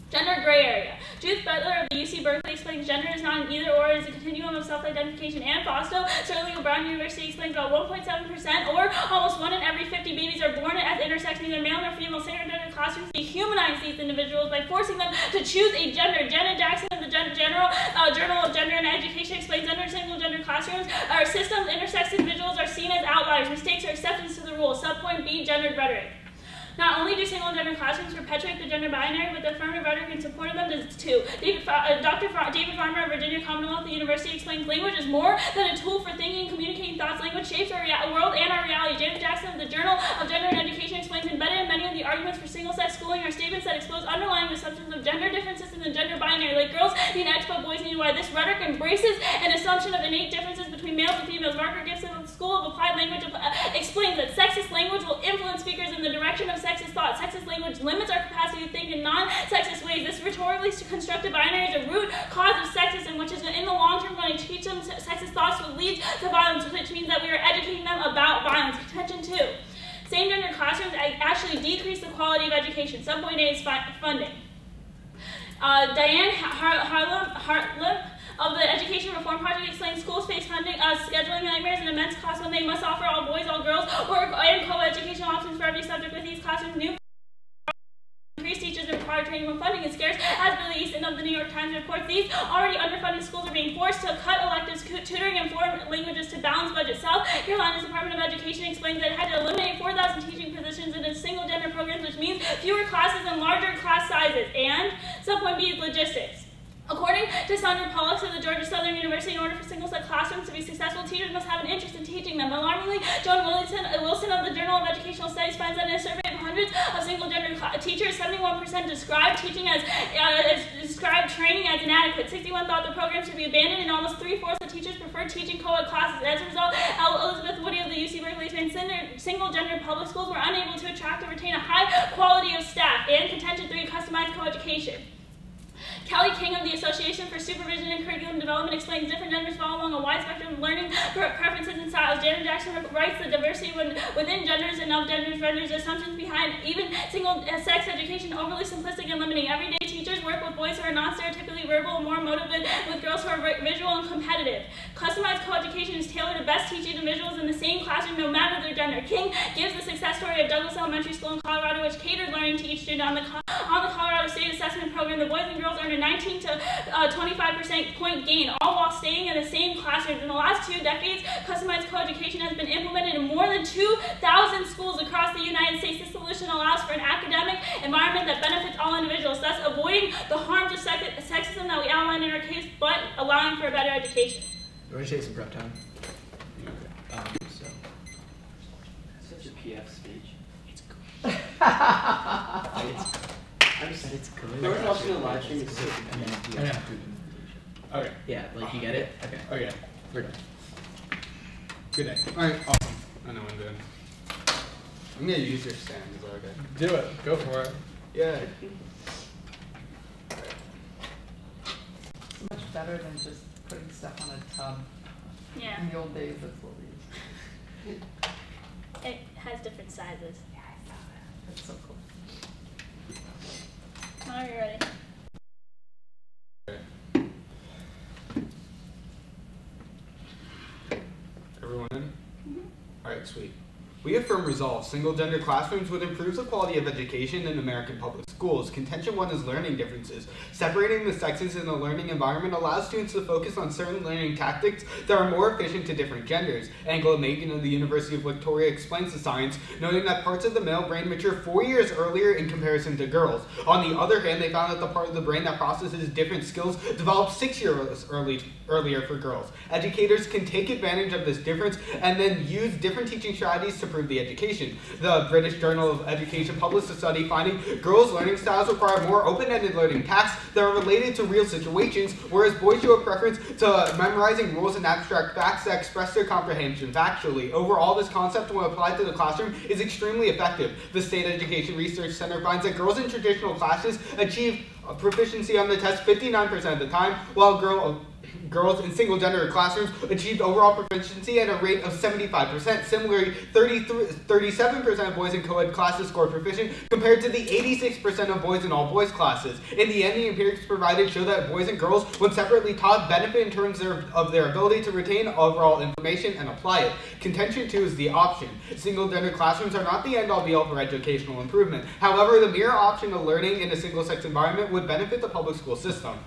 S14: Gender gray area. Judith Butler of the UC Berkeley explains gender is not an either or, it is a continuum of self-identification. Ann Fausto, Sterling of Brown University, explains about 1.7% or almost 1 in every 50 babies are born as intersex, neither male nor female. Single-gender classrooms dehumanize these individuals by forcing them to choose a gender. Janet Jackson of the Journal of Gender and Education explains under single-gender classrooms our systems intersex individuals are seen as outliers. Mistakes are acceptance to the rule. Subpoint B, gendered rhetoric. Not only do single-gender classrooms perpetuate the gender binary, but the affirmative rhetoric in support of them does too. Dr. David Farmer of Virginia Commonwealth University explains language is more than a tool for thinking and communicating thoughts. Language shapes our world and our reality. Janet Jackson of the Journal of Gender and Education explains embedded in many of the arguments for single-sex schooling are statements that expose underlying assumptions of gender differences in the gender binary. Like girls need X but boys need Y. This rhetoric embraces an assumption of innate differences between males and females. Margaret Gibson of the School of Applied Language explains that sexist language will influence speakers in the direction of sexist thought. Sexist language limits our capacity to think in non-sexist ways. This rhetorically constructed binary is a root cause of sexism, which is in the long term going to teach them sexist thoughts will lead to violence, which means that we are educating them about violence. Contention 2. Same-gender classrooms actually decrease the quality of education. Subpoint A is funding. Diane Hartlip of the Education Reform Project explains schools face funding, scheduling nightmares, and immense costs when they must offer all boys, all girls, and co-educational options for every subject. With these classrooms, new increased teachers and required training when funding is scarce. As Billy Easton of the New York Times reports, these already underfunded schools are being forced to cut electives, tutoring, and foreign languages to balance budget. South Carolina's Department of Education explains that it had to eliminate 4,000 teaching positions in its single-gender programs, which means fewer classes and larger class sizes. And subpoint B is logistics. According to Sandra Pollux of the Georgia Southern University, in order for single-sex classrooms to be successful, teachers must have an interest in teaching them. Alarmingly, Joan Wilson of the Journal of Educational Studies finds that in a survey of hundreds of single-gender teachers, 71% described training as inadequate. 61% thought the program should be abandoned, and almost 3/4 of teachers preferred teaching co-ed classes. As a result, Elizabeth Woody of the UC Berkeley explains single-gender public schools were unable to attract and retain a high quality of staff. And contention 3, customized co-education. Kelly King of the Association for Supervision and Curriculum Development explains different genders fall along a wide spectrum of learning preferences and styles. Janet Jackson writes the diversity within genders and of genders renders assumptions behind even single-sex education overly simplistic and limiting. Everyday teachers work with boys who are non-stereotypically verbal and more motivated with girls who are visual and competitive. Customized co-education is tailored to best teach individuals in the same classroom no matter their gender. King gives the success story of Douglas Elementary School in Colorado, which catered learning to each student on the Colorado State Assessment Program. The boys and girls earned a 19 to 25% point gain, all while staying in the same classrooms. In the last 2 decades, customized co-education has been implemented in more than 2,000 schools across the United States. This solution allows for an academic environment that benefits all individuals, thus avoiding the harms of sexism that we outlined in our case, but allowing for a better education.
S2: We're going to take some prep time.
S3: Such a PF speech.
S2: It's good. I just said it's good.
S3: No, we're watching the live stream. It's so
S2: Okay. Yeah, like you get it? Okay.
S1: Okay.
S2: We're done.
S1: Good day. Alright, awesome. I know I'm doing. I'm gonna use your stand, is that okay?
S15: Do it. Go for it.
S1: Yeah.
S4: It's much better than just putting stuff on a tub.
S14: Yeah.
S4: In the old days, that's what we used.
S14: It has different sizes.
S4: Yeah, I saw that. That's so cool.
S14: Are you ready?
S1: Everyone in? Alright, sweet. We affirm resolve. Single-gender classrooms would improve the quality of education in American public schools. Contention 1 is learning differences. Separating the sexes in the learning environment allows students to focus on certain learning tactics that are more efficient to different genders. Angela Magan of the University of Victoria explains the science, noting that parts of the male brain mature 4 years earlier in comparison to girls. On the other hand, they found that the part of the brain that processes different skills develops 6 years earlier for girls. Educators can take advantage of this difference and then use different teaching strategies to improve the education. The British Journal of Education published a study finding girls' learning styles require more open-ended learning tasks that are related to real situations, whereas boys show a preference to memorizing rules and abstract facts that express their comprehension factually. Overall, this concept, when applied to the classroom, is extremely effective. The State Education Research Center finds that girls in traditional classes achieve proficiency on the test 59% of the time, while girls in single-gender classrooms achieved overall proficiency at a rate of 75%. Similarly, 37% of boys in co-ed classes scored proficient compared to the 86% of boys in all-boys classes. In the end, the empirics provided show that boys and girls, when separately taught, benefit in terms of their ability to retain overall information and apply it. Contention 2 is the option. Single-gender classrooms are not the end-all be-all for educational improvement. However, the mere option of learning in a single-sex environment would benefit the public school system.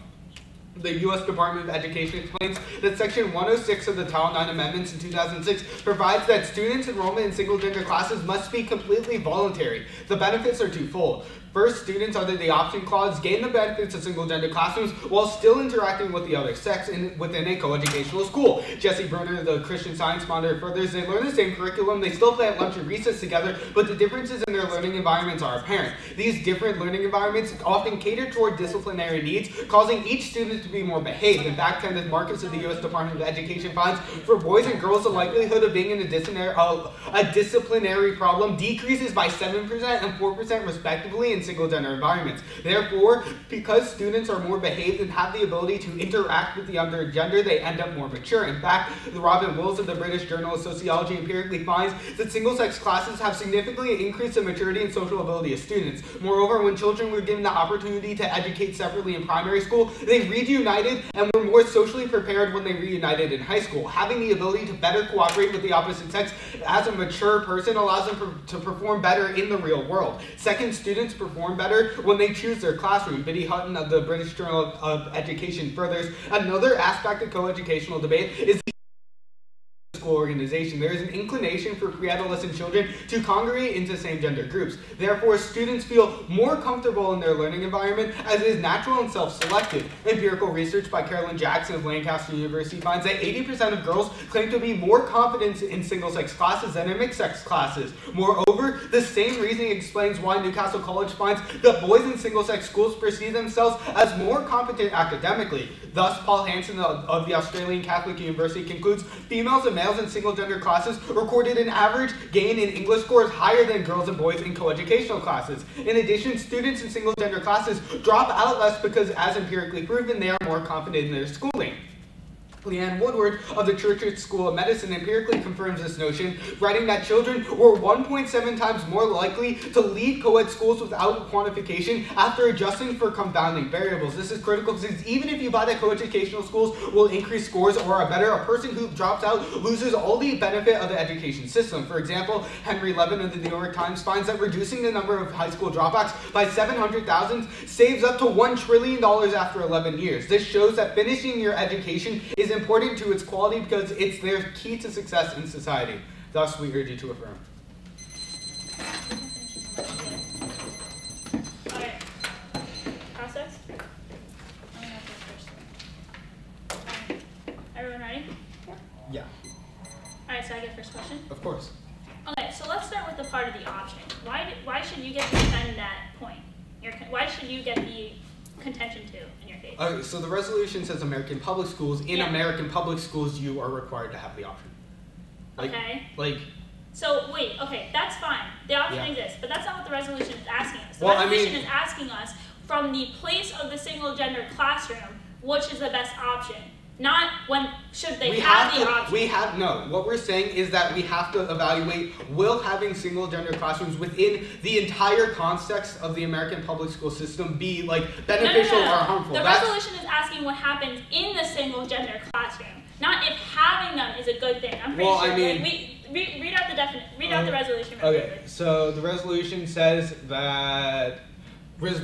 S1: The U.S. Department of Education explains that Section 106 of the Title IX Amendments in 2006 provides that students' enrollment in single-gender classes must be completely voluntary. The benefits are twofold. First, students under the option clause gain the benefits of single-gender classrooms while still interacting with the other sex within a coeducational school. Jesse Bruner, the Christian Science monitor, furthers, they learn the same curriculum, they still play at lunch and recess together, but the differences in their learning environments are apparent. These different learning environments often cater toward disciplinary needs, causing each student to be more behaved. In fact, Kenneth Marcus of the U.S. Department of Education finds for boys and girls the likelihood of being in a disciplinary problem decreases by 7% and 4% respectively in single-gender environments. Therefore, because students are more behaved and have the ability to interact with the other gender, they end up more mature. In fact, Robin Wills of the British Journal of Sociology empirically finds that single-sex classes have significantly increased the maturity and social ability of students. Moreover, when children were given the opportunity to educate separately in primary school, they reunited and were more socially prepared when they reunited in high school. Having the ability to better cooperate with the opposite sex as a mature person allows them to perform better in the real world. Second, students perform better when they choose their classroom. Biddy Hutton of the British Journal of Education furthers, another aspect of coeducational debate is the school organization. There is an inclination for pre-adolescent children to congregate into same-gender groups. Therefore, students feel more comfortable in their learning environment as it is natural and self-selective. Empirical research by Carolyn Jackson of Lancaster University finds that 80% of girls claim to be more confident in single-sex classes than in mixed-sex classes. Moreover, the same reasoning explains why Newcastle College finds that boys in single-sex schools perceive themselves as more competent academically. Thus, Paul Hansen of the Australian Catholic University concludes females and males in single-gender classes recorded an average gain in English scores higher than girls and boys in coeducational classes. In addition, students in single-gender classes drop out less because, as empirically proven, they are more confident in their schooling. Leanne Woodward of the Church School of Medicine empirically confirms this notion, writing that children were 1.7 times more likely to leave co-ed schools without quantification after adjusting for confounding variables. This is critical because even if you buy that coeducational schools will increase scores or are better, a person who drops out loses all the benefit of the education system. For example, Henry Levin of the New York Times finds that reducing the number of high school dropouts by 700,000 saves up to $1 trillion after 11 years. This shows that finishing your education is important to its quality because it's their key to success in society. Thus, we urge you to affirm.
S14: Alright. Process? Everyone ready?
S1: Yeah.
S14: Alright, so I get first question?
S1: Of course.
S14: Okay, so let's start with the part of the option. Why should you get to defend that point? Why should you get the contention to in your case?
S1: Okay, so the resolution says American public schools. In American public schools, you are required to have the option.
S14: So wait, okay, that's fine. The option exists, but that's not what the resolution is asking us. The
S1: Well,
S14: resolution is asking us from the place of the single-gender classroom, which is the best option. Not when should they have the option.
S1: What we're saying is that we have to evaluate will having single gender classrooms within the entire context of the American public school system be beneficial or harmful.
S14: The resolution is asking what happens in the single gender classroom, not if having them is a good thing. I'm pretty sure. Read out the resolution.
S1: Okay, so the resolution says that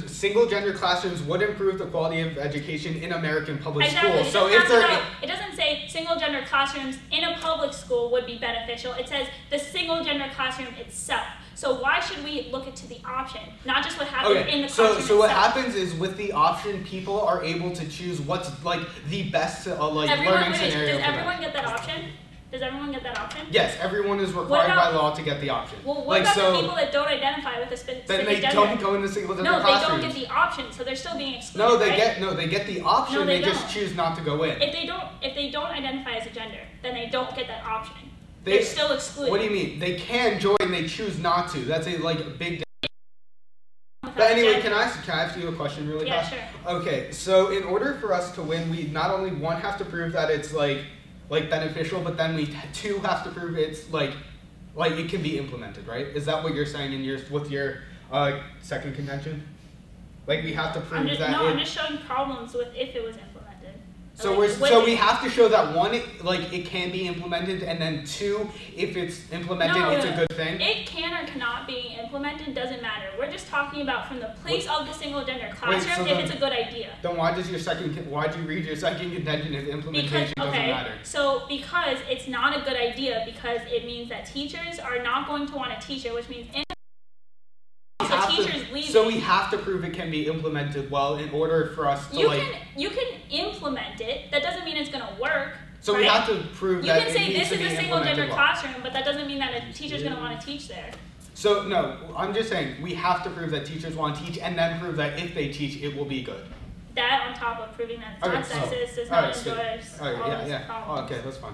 S1: single-gender classrooms would improve the quality of education in American public schools. So
S14: it doesn't say single-gender classrooms in a public school would be beneficial. It says the single-gender classroom itself. So why should we look into the option, not just what happens in the classroom
S1: So what happens is with the option, people are able to choose what's the best learning scenario.
S14: Does everyone get that option? Does everyone get that option?
S1: Yes, everyone is required by law to get the option.
S14: Well, what about the people that don't identify with a specific gender?
S1: Then they don't go into single-gender classrooms.
S14: No, they don't get the option, so they're still being excluded.
S1: They get the option.
S14: No,
S1: they just choose not to go in.
S14: If they don't identify as a gender, then they don't get that option. They're still excluded.
S1: What do you mean? They can join. They choose not to. That's a big. But anyway, can I ask you a question really fast?
S14: Yeah, sure.
S1: Okay, so in order for us to win, we not only have to prove that it's beneficial, but then we too have to prove it's it can be implemented, right? Is that what you're saying with your second contention? We have to prove
S14: I'm just showing problems with if it was implemented.
S1: So we have to show that one, it can be implemented, and then two, if it's implemented, it's a good thing.
S14: It can or cannot be implemented doesn't matter. We're just talking about from the place of the single gender classroom if it's a good idea.
S1: Then why did you read your second contention if implementation doesn't matter?
S14: So because it's not a good idea because it means that teachers are not going to want to teach it, which means teachers leaving.
S1: So we have to prove it can be implemented well in order for us to
S14: You can implement it. That doesn't mean it's going to work.
S1: So
S14: right?
S1: we have to prove
S14: you
S1: that
S14: can say this is a single gender
S1: well.
S14: classroom, but that doesn't mean that a teacher's going to want to teach there.
S1: So no, I'm just saying we have to prove that teachers want to teach, and then prove that if they teach, it will be good.
S14: That on top of proving that it's not sexist, does not endorse all these problems.
S1: Oh, okay, that's fine.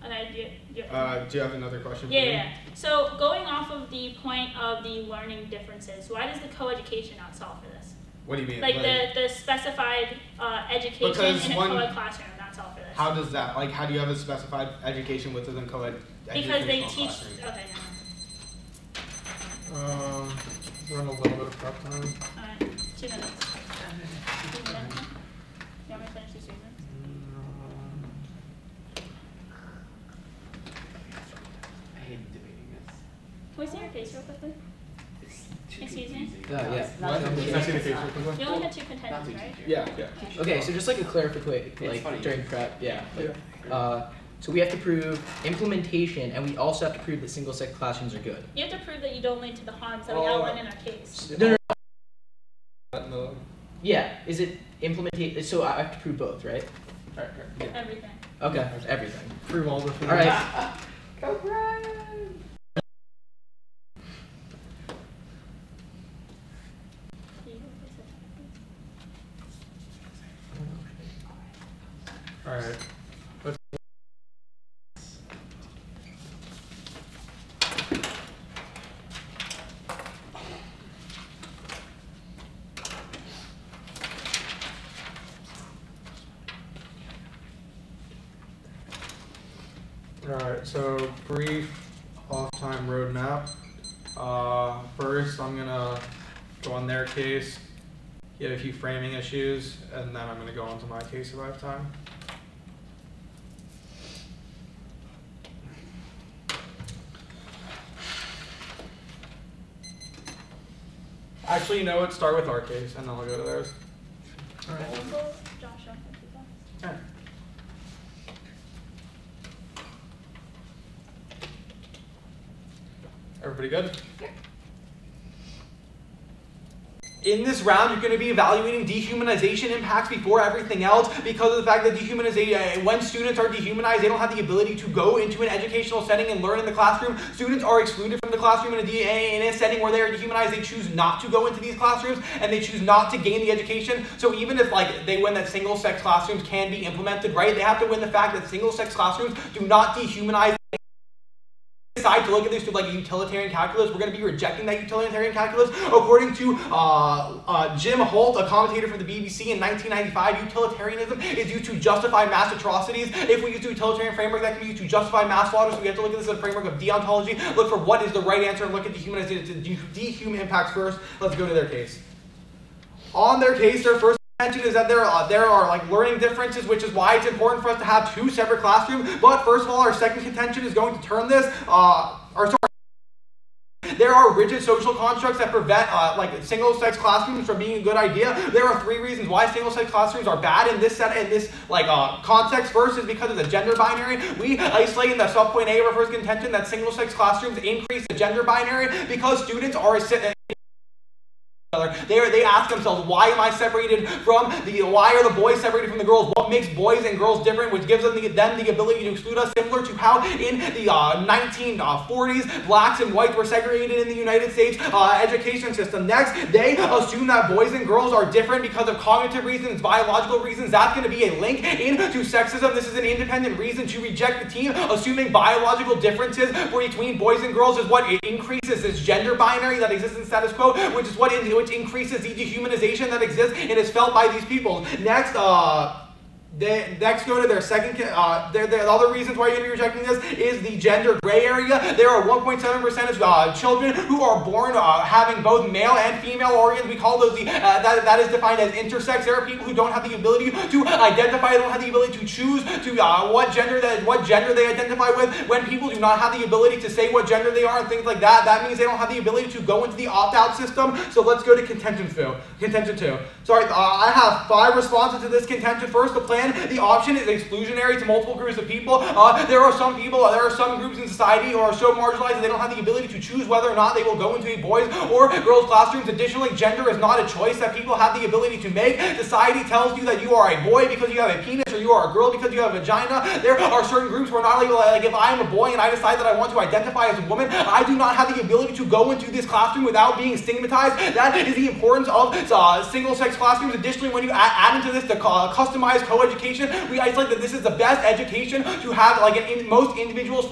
S14: An idea.
S1: Do you have another question?
S14: Yeah. So going off of the point of the learning differences, why does the co-education not solve for this?
S1: What do you mean?
S14: Like the specified education in a co-ed classroom not solve for this.
S1: How does that? Like, how do you have a specified education within co-ed?
S14: Because they teach. Okay.
S1: Run a little bit of prep time.
S14: Alright, 2 minutes. 2 minutes. You want me to finish these statements?
S3: I hate debating this.
S14: Can we see your face real quickly? Excuse me?
S2: Yeah.
S14: You only had 2 contentions, right?
S2: Yeah. Okay, so just like a clarification, like during prep, so we have to prove implementation, and we also have to prove that single-sex classrooms are good.
S14: You have to prove that you don't lead to the harms that we outlined in our case.
S2: No. Yeah, is it implementation? So I have to prove both, right?
S14: Alright. Everything.
S2: Okay, everything.
S1: Prove all the things.
S2: All right.
S4: Go Brian!
S1: All right. Alright, so brief off-time roadmap. First, I'm gonna go on their case, get a few framing issues, and then I'm gonna go on to my case if I have time. Actually, you know what? Start with our case, and then I'll go to theirs. Alright. Alright. Everybody good?
S6: Yeah. In this round, you're going to be evaluating dehumanization impacts before everything else because of the fact that dehumanization, when students are dehumanized, they don't have the ability to go into an educational setting and learn in the classroom. Students are excluded from the classroom in a setting where they are dehumanized. They choose not to go into these classrooms and they choose not to gain the education. So even if they win that single-sex classrooms can be implemented, right, they have to win the fact that single-sex classrooms do not dehumanize. Decide to look at this through like a utilitarian calculus, we're going to be rejecting that utilitarian calculus. According to Jim Holt, a commentator for the BBC in 1995, utilitarianism is used to justify mass atrocities. If we use the utilitarian framework, that can be used to justify mass slaughter, so we have to look at this in the framework of deontology, look for what is the right answer, and look at dehuman impacts first. Let's go to their case. On their case, their first contention is that there are like learning differences, which is why it's important for us to have 2 separate classrooms. But first of all, our second contention is going to turn this, there are rigid social constructs that prevent like single-sex classrooms from being a good idea. There are 3 reasons why single-sex classrooms are bad in this context. First is because of the gender binary. We isolate in the subpoint A of our first contention that single-sex classrooms increase the gender binary because students are they ask themselves, why am I separated from why are the boys separated from the girls? What makes boys and girls different, which gives them the ability to exclude us, similar to how in the 1940s, blacks and whites were segregated in the United States education system. Next, they assume that boys and girls are different because of cognitive reasons, biological reasons. That's going to be a link into sexism. This is an independent reason to reject the team. Assuming biological differences between boys and girls is what increases this gender binary that exists in status quo, which is what increases the dehumanization that exists and is felt by these people. Next,
S1: They next go to their second. The other reasons why you're going to be rejecting this is the gender gray area. There are 1.7% of children who are born having both male and female organs. We call those that is defined as intersex. There are people who don't have the ability to identify. They don't have the ability to choose to what gender they identify with. When people do not have the ability to say what gender they are and things like that, that means they don't have the ability to go into the opt-out system. So let's go to contention 2. Sorry, I have 5 responses to this contention. First, the plan. The option is exclusionary to multiple groups of people. There are some groups in society who are so marginalized that they don't have the ability to choose whether or not they will go into a boys' or girls' classrooms. Additionally, gender is not a choice that people have the ability to make. Society tells you that you are a boy because you have a penis, or you are a girl because you have a vagina. There are certain groups who are not able, like if I am a boy and I decide that I want to identify as a woman, I do not have the ability to go into this classroom without being stigmatized. That is the importance of single-sex classrooms. Additionally, when you add into this the customized co-education, we isolate that this is the best education to have, like most individualized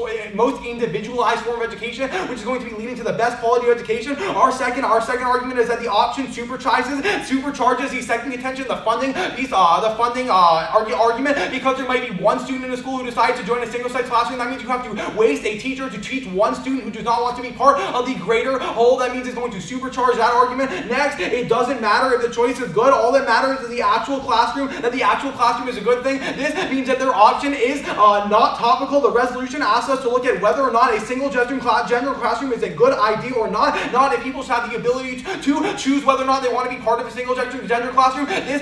S1: form of education, which is going to be leading to the best quality of education. Our second argument is that the option supercharges the second contention, the funding piece, argument, because there might be one student in a school who decides to join a single-sex classroom. That means you have to waste a teacher to teach one student who does not want to be part of the greater whole. That means it's going to supercharge that argument. Next, it doesn't matter if the choice is good. All that matters is the actual classroom, that the actual classroom is a good thing. This means that their option is not topical. The resolution asks us to look at whether or not a single gender classroom is a good idea or not if people should have the ability to choose whether or not they want to be part of a single gender classroom. This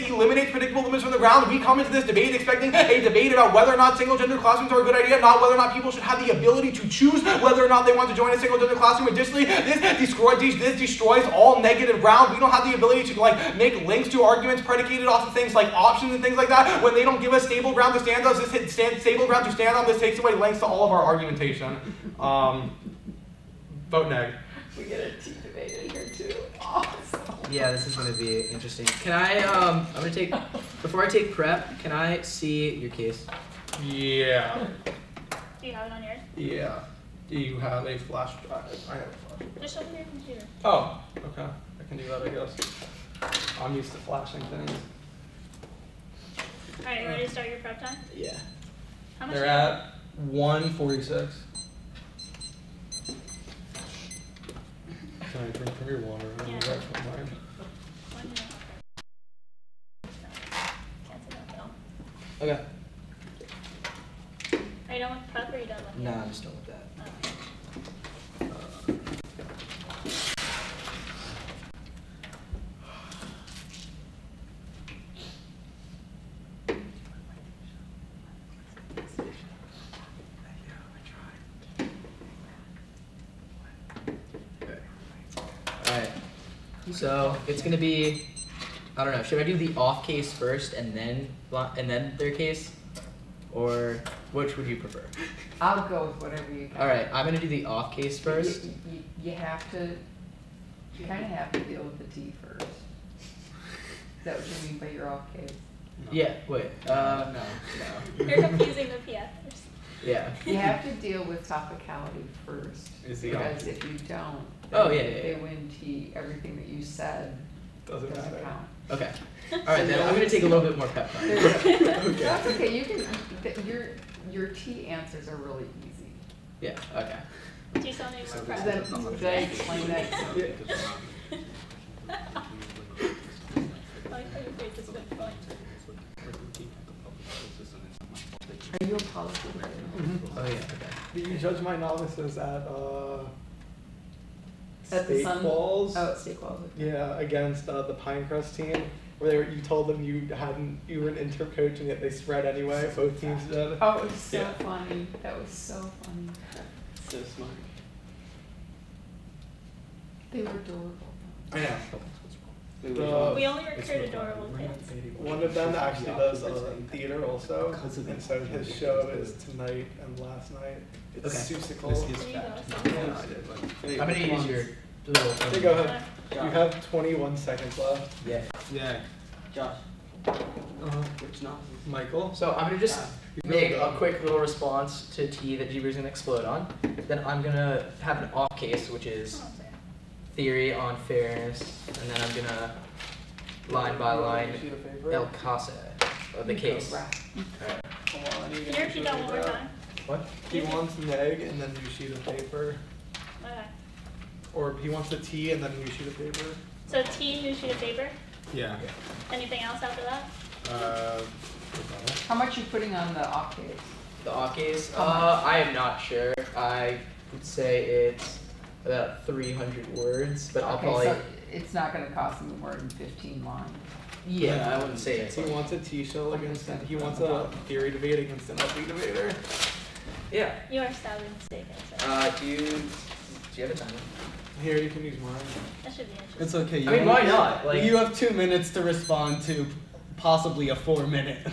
S1: eliminates predictable limits from the ground. We come into this debate expecting a debate about whether or not single gender classrooms are a good idea, not whether or not people should have the ability to choose whether or not they want to join a single gender classroom. Additionally, this destroys all negative ground. We don't have the ability to make links to arguments predicated off of things like options and things like that. When they don't give us stable ground to stand on, this takes away links to all of our argumentation. Vote neg.
S4: We get a tea debate in here too. Awesome.
S2: Yeah, this is going to be interesting. Can I, I'm going to take, before I take prep, can I see your case?
S1: Yeah.
S14: Do you have it on yours?
S1: Yeah. Do you have a flash drive? I have a flash drive.
S14: Just open your computer.
S1: Oh, okay. I can do that, I guess. I'm used to flashing things.
S14: Alright, you ready to start your prep time?
S1: Yeah.
S14: How much
S1: They're
S14: do you have?
S1: at 146. Can I drink from your water?
S14: Yeah.
S1: Right from mine.
S14: 1 minute. Cancel that bill.
S1: Okay.
S14: Are you done with prep or are you done with it?
S2: No, I'm just done with that. Alright, so it's gonna be, I don't know, should I do the off case first and then their case? Or which would you prefer?
S4: I'll go with whatever you got.
S2: Alright, I'm gonna do the off case first.
S4: You kind of have to deal with the tea first. Is that what you mean by your off case?
S2: No. Yeah, wait, no.
S14: You're confusing the PFers.
S2: Yeah.
S4: You have to deal with topicality first. Because if you don't, they win tea. Everything that you said doesn't count.
S2: Okay. Alright, then I'm gonna take a little bit more pep time.
S4: Okay. That's okay. You can. Your tea answers are really easy.
S2: Yeah. Okay.
S14: Do you still need more prep?
S4: Then did I explain that?
S14: I like how your face is good point.
S4: Are you a policy writer?
S15: Mm-hmm.
S2: Oh yeah. Okay.
S15: Do you judge my novices at
S4: At the
S15: State
S4: Sun?
S15: Quals?
S4: Oh, at State Quals.
S15: Yeah, against the Pinecrest team, where you told them you were an interim coach and yet they spread anyway. Both teams did.
S4: Oh, it was so funny. That was so funny.
S3: So smart.
S4: They were adorable.
S15: I know.
S14: We only recruit adorable kids.
S15: One of them actually does theater also, and so his show is tonight and last night. It's Susical.
S2: How many is your little?
S15: Hey, go ahead. You have 21 seconds left.
S2: Yeah.
S1: Yeah.
S3: Josh. Which not?
S15: Michael.
S2: So I'm gonna just make a quick little response to tea that Jeeber's gonna explode on. Then I'm gonna have an off case, which is theory on fairness, and then I'm gonna line by line El Casa. the case.
S15: Hold on, I need to
S14: Can you repeat that one more time?
S2: What?
S15: He wants an egg and then new sheet of paper.
S14: Okay.
S15: Or he wants a tea and then new sheet of paper.
S14: So T, new sheet of paper.
S15: Yeah.
S14: Anything else after that?
S4: How much you putting on the off case?
S2: The off case? I am not sure. I would say it's about 300 words, but I'll probably.
S4: So it's not going to cost me more than 15 lines.
S2: Yeah, I wouldn't say it's.
S15: He wants a T-shell against an. He wants a theory debate against an ugly debater.
S2: Yeah.
S14: You are sadly mistaken.
S2: Do you have a timer?
S15: Here, you can use mine.
S14: That should be interesting.
S15: It's okay.
S2: I mean, why not? Like,
S15: you have 2 minutes to respond to possibly a 4-minute.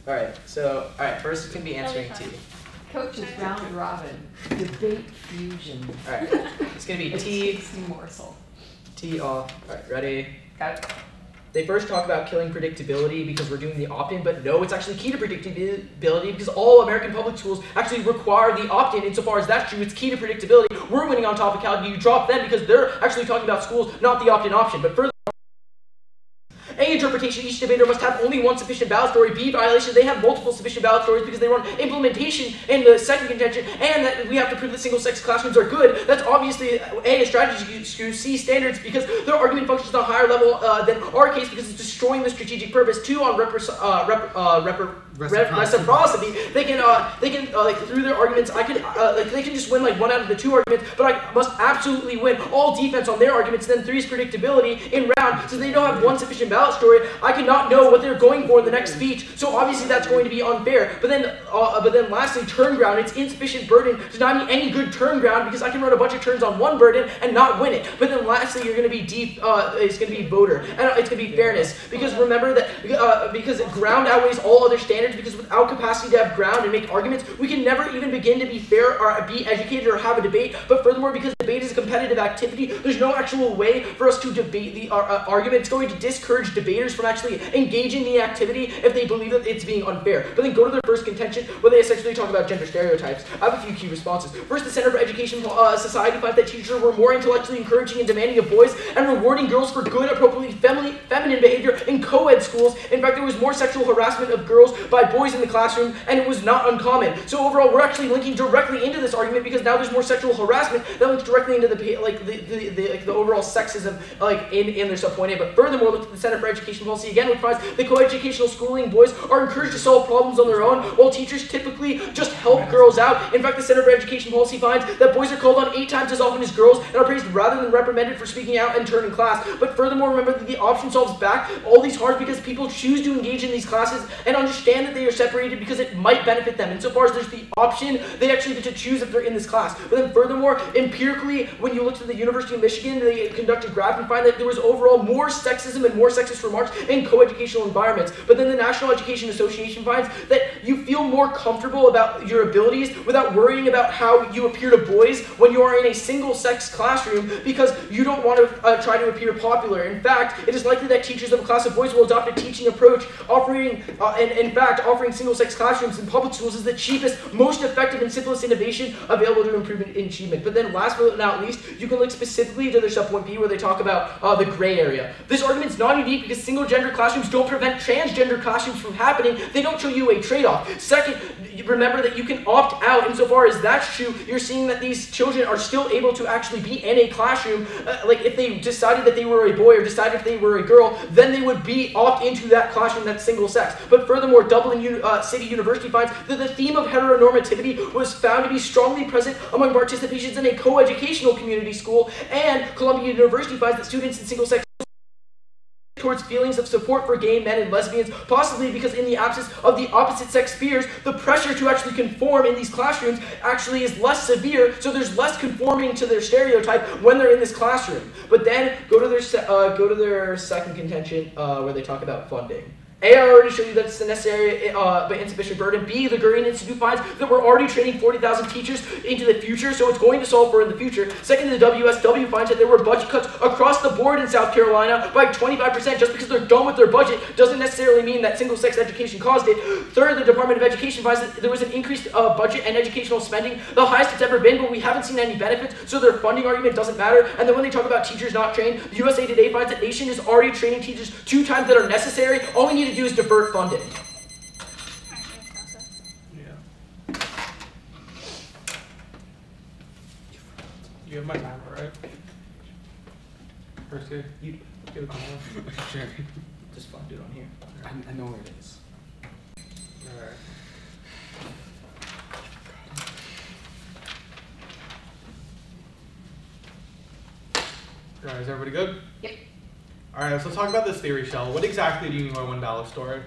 S2: All right. So, all right. First, it's gonna be answering T.
S4: Coach's round robin, debate fusion.
S2: All right. It's gonna be T.
S4: Morsel.
S2: T off. All right. Ready?
S4: Got it.
S2: They first talk about killing predictability because we're doing the opt-in, but no, it's actually key to predictability because all American public schools actually require the opt-in. Insofar as that's true, it's key to predictability. We're winning on topicality. You drop them because they're actually talking about schools, not the opt-in option. But further, A, interpretation, each debater must have only one sufficient ballot story. B, violation, they have multiple sufficient ballot stories because they run implementation in the second contention, and that we have to prove that single-sex classrooms are good. That's obviously A strategy issue, C, standards, because their argument functions on a higher level than our case because it's destroying the strategic purpose. 2, on reciprocity, they can like through their arguments, they can just win like 1 out of the 2 arguments, but I must absolutely win all defense on their arguments. Then 3 is predictability in round, since they don't have one sufficient ballot story, I cannot know what they're going for in the next speech, so obviously that's going to be unfair. But then lastly, turn ground, it's insufficient burden does not mean any good turn ground because I can run a bunch of turns on one burden and not win it. But then lastly, you're going to be it's going to be voter, and it's going to be fairness, because remember that because ground outweighs all other standards, because without capacity to have ground and make arguments, we can never even begin to be fair or be educated or have a debate. But furthermore, because debate is a competitive activity, there's no actual way for us to debate the argument. It's going to discourage debaters from actually engaging the activity if they believe that it's being unfair. But then go to their first contention, where they essentially talk about gender stereotypes. I have a few key responses. First, the Center for Education Society finds that teachers were more intellectually encouraging and demanding of boys and rewarding girls for good, appropriately feminine behavior in co-ed schools. In fact, there was more sexual harassment of girls by boys in the classroom, and it was not uncommon. So overall, we're actually linking directly into this argument because now there's more sexual harassment that links directly into the overall sexism in their subpoint A. But furthermore, look at the Center for Education Policy again, which finds that co-educational schooling boys are encouraged to solve problems on their own, while teachers typically just help girls out. In fact, the Center for Education Policy finds that boys are called on 8 times as often as girls and are praised rather than reprimanded for speaking out in turn in class. But furthermore, remember that the option solves back all these harms because people choose to engage in these classes and understand that they are separated because it might benefit them. Insofar as there's the option, they actually get to choose if they're in this class. But then furthermore, empirically, when you look to the University of Michigan, they conducted a graph and find that there was overall more sexism and more sexist remarks in co-educational environments. But then the National Education Association finds that you feel more comfortable about your abilities without worrying about how you appear to boys when you are in a single-sex classroom because you don't want to try to appear popular. In fact, it is likely that teachers of a class of boys will adopt a teaching approach offering single-sex classrooms in public schools is the cheapest, most effective, and simplest innovation available to improve in achievement. But then last but not least, you can look specifically to their subpoint B where they talk about the gray area. This argument's not unique because single-gender classrooms don't prevent transgender classrooms from happening. They don't show you a trade-off. Second, remember that you can opt out. Insofar as that's true, you're seeing that these children are still able to actually be in a classroom. Like if they decided that they were a boy or decided if they were a girl, then they would opt into that classroom that's single sex. But furthermore, Dublin City University finds that the theme of heteronormativity was found to be strongly present among participations in a co-educational community school, and Columbia University finds that students in single sex towards feelings of support for gay men and lesbians, possibly because in the absence of the opposite sex peers, the pressure to actually conform in these classrooms actually is less severe, so there's less conforming to their stereotype when they're in this classroom. But then go to their second contention where they talk about funding. A, I already showed you that it's a necessary but insufficient burden. B, the Gurrian Institute finds that we're already training 40,000 teachers into the future, so it's going to solve for in the future. Second, the WSW finds that there were budget cuts across the board in South Carolina by 25%. Just because they're done with their budget doesn't necessarily mean that single-sex education caused it. Third, the Department of Education finds that there was an increased budget and educational spending, the highest it's ever been, but we haven't seen any benefits, so their funding argument doesn't matter. And then when they talk about teachers not trained, USA Today finds that Nation is already training teachers 2 times that are necessary. All we need to could do is divert funding.
S15: Yeah. You have my timer, right? Percy, you give it to me.
S1: Sure.
S2: Just fun, do it on here.
S1: I know where it is.
S15: Alright. Alright, is everybody good?
S4: Yep.
S15: Alright, so let's talk about this theory shell. What exactly do you mean by $1 story?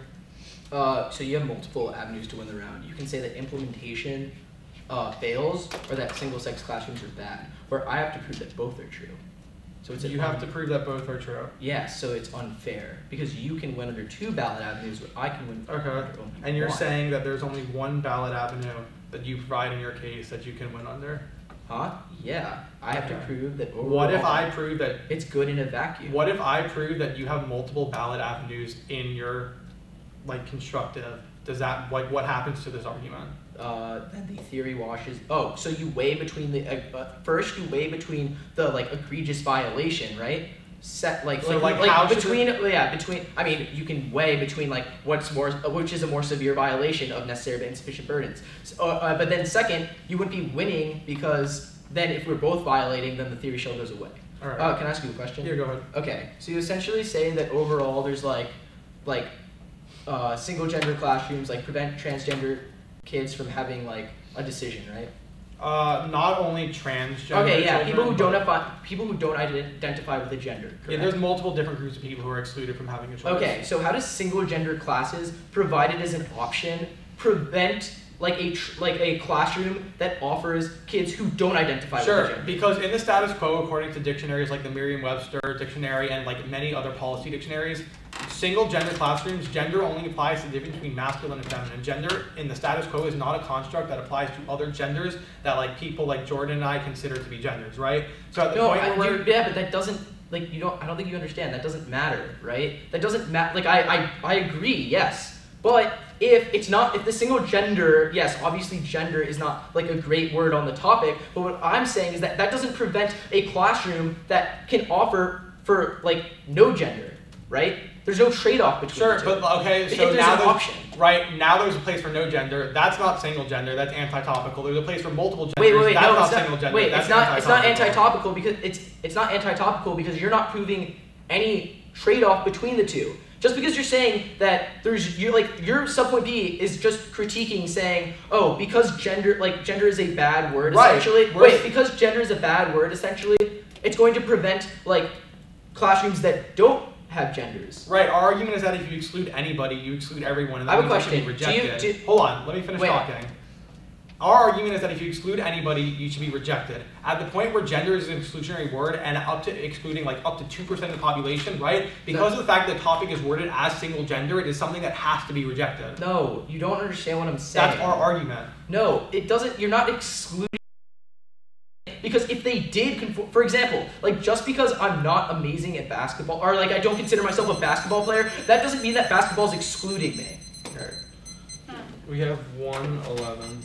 S2: So you have multiple avenues to win the round. You can say that implementation fails, or that single-sex classrooms are bad. Or I have to prove that both are true. So it's
S15: You have to prove that both are true.
S2: Yeah, so it's unfair because you can win under 2 ballot avenues, but I can win under only
S15: And you're
S2: 1.
S15: saying that there's only one ballot avenue that you provide in your case that you can win under?
S2: Huh? Yeah. I have to prove that overall.
S15: What if I prove that
S2: it's good in a vacuum?
S15: What if I prove that you have multiple ballot avenues in your constructive? Does that what happens to this argument?
S2: Then the theory washes. Oh, so you weigh between the first you weigh between the egregious violation, right? Between. I mean, you can weigh between which is a more severe violation of necessary but insufficient burdens. So, but then second, you wouldn't be winning because then if we're both violating, then the theory shell goes away.
S15: All right.
S2: Can I ask you a question?
S15: Yeah, go ahead.
S2: Okay, so you essentially say that overall there's single gender classrooms prevent transgender kids from having a decision, right?
S15: Not only transgender.
S2: Okay, yeah,
S15: children,
S2: people who don't identify with a gender. Correct?
S15: Yeah, there's multiple different groups of people who are excluded from having a choice.
S2: Okay, so how does single gender classes, provided as an option, prevent a classroom that offers kids who don't identify with a gender?
S15: Sure, because in the status quo, according to dictionaries like the Merriam-Webster dictionary and many other policy dictionaries, single gender classrooms, gender only applies to the difference between masculine and feminine. Gender in the status quo is not a construct that applies to other genders that people like Jordan and I consider to be genders, right? So at the point where
S2: but that doesn't I don't think you understand. That doesn't matter, right? That doesn't matter. I agree, yes, but if the single gender, yes, obviously gender is not a great word on the topic, but what I'm saying is that doesn't prevent a classroom that can offer for no gender, right? There's no trade-off between the two.
S15: But okay, so
S2: if
S15: now
S2: there's an option.
S15: Right, now there's a place for no gender. That's not single gender, that's anti-topical. There's a place for multiple genders. That's not single gender.
S2: Wait,
S15: that's
S2: it's not anti-topical because it's not anti-topical because you're not proving any trade-off between the two. Just because you're saying that your sub-point B is just critiquing saying, oh, because gender is a bad word, essentially. Wait, because gender is a bad word, essentially, it's going to prevent classrooms that don't have genders.
S15: Right, our argument is that if you exclude anybody, you exclude everyone, and that
S2: I have a
S15: means you
S2: question.
S15: should be rejected. Hold on, let me finish talking. Our argument is that if you exclude anybody, you should be rejected. At the point where gender is an exclusionary word and up to excluding up to 2% of the population, right? Because of the fact that the topic is worded as single gender, it is something that has to be rejected.
S2: No, you don't understand what I'm saying.
S15: That's our argument.
S2: No, it doesn't. You're not excluding. Because if they did conform, for example, just because I'm not amazing at basketball, or I don't consider myself a basketball player, that doesn't mean that basketball is excluding me.
S15: Okay. We have 111.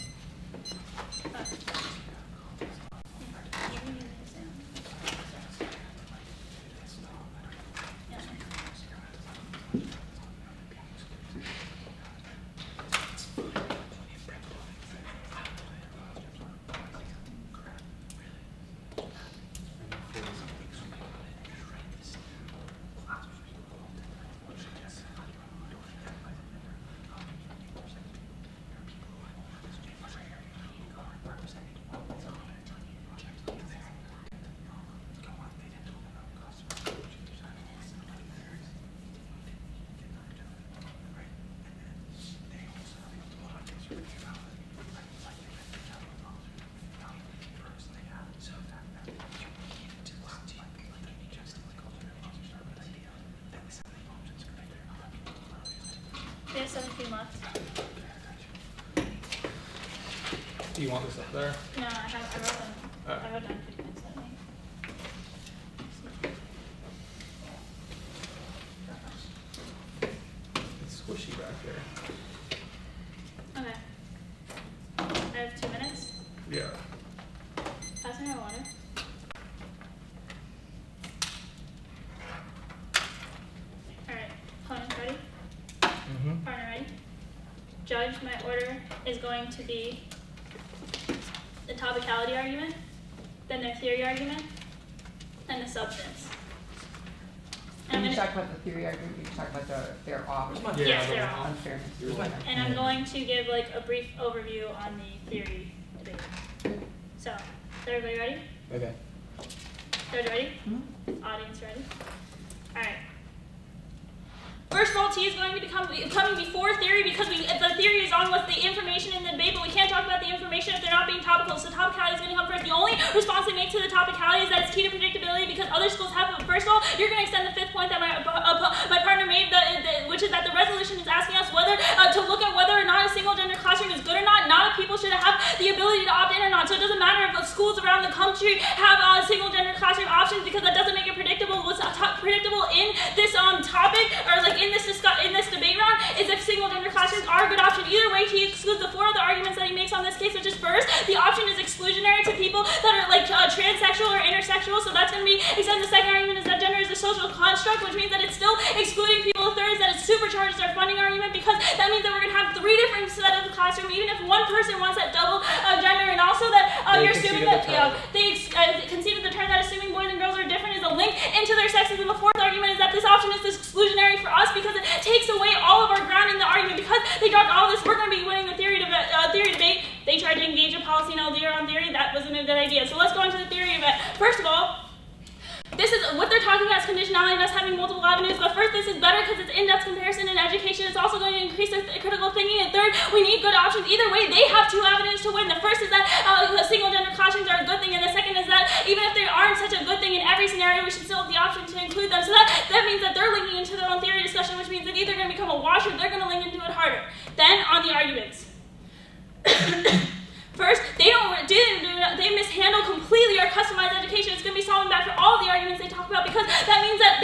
S14: We have 17 left.
S15: Do you want this up there?
S14: No, I wrote them. I wrote down 50 minutes, I think.
S15: It's squishy back there.
S14: Okay. I have 2 minutes.
S15: Yeah.
S14: Pass me my water. Alright, opponents ready? judge, my order is going to be the topicality argument, then their theory argument, and the substance.
S4: When you talk about the theory argument, you talk about their off.
S14: Yes, they're off.
S4: Unfairness.
S14: And I'm going to give like a brief overview on the theory debate. So, is everybody ready?
S2: Okay.
S14: Everybody ready? Audience ready? Alright. First of all, T is going to be coming before theory because the theory is on with the information in the debate, but we can't talk about the information if they're not being topical. So topicality is going to come first. The only response they make to the topicality is that it's key to predictability because other schools have it. First of all, you're going to extend the fifth point that my partner made, which is that the resolution is asking us whether to look at whether or not a single gender classroom is good or not. Not if people should have the ability to opt in or not. So it doesn't matter if schools around the country have single gender classroom options because that doesn't make it predictable. What's predictable in this topic or like in this debate round is if single gender classrooms are a good option. Either way, he excludes the four other arguments that he makes on this case, which is first, the option is exclusionary to people that are like transsexual or intersexual, so that's going to be extended. The second argument is that gender is a social construct, which means that it's still excluding people. The third is that it supercharges our funding argument because that means that we're going to have three different sets of the classroom, even if one person wants that double gender, and also that you're assuming that they conceded the term that assuming boys and girls are different is a link into their sexes. And the fourth argument is that this option is exclusionary for us because it takes away all of our ground in the argument. Because they dropped all this, we're going to be winning the theory debate. They tried to engage a policy and LDR on theory. That wasn't a good idea. So let's go into the theory of it. First of all, this is what they're talking about is conditionality and us having multiple avenues. But first, this is better because it's in-depth comparison in education. It's also going to increase their critical thinking. And third, we need good options. Either way, they have two avenues to win. The first is that single gender classrooms are a good thing, and the second is that even if they aren't such a good thing in every scenario, we should still have the option to include them. So that means that they're linking into their own theory discussion, which means that either going to become a wash or they're going to link into it harder. Then on the arguments. First, they mishandle completely our customized education. It's going to be solving back for all the arguments they talk about because that means that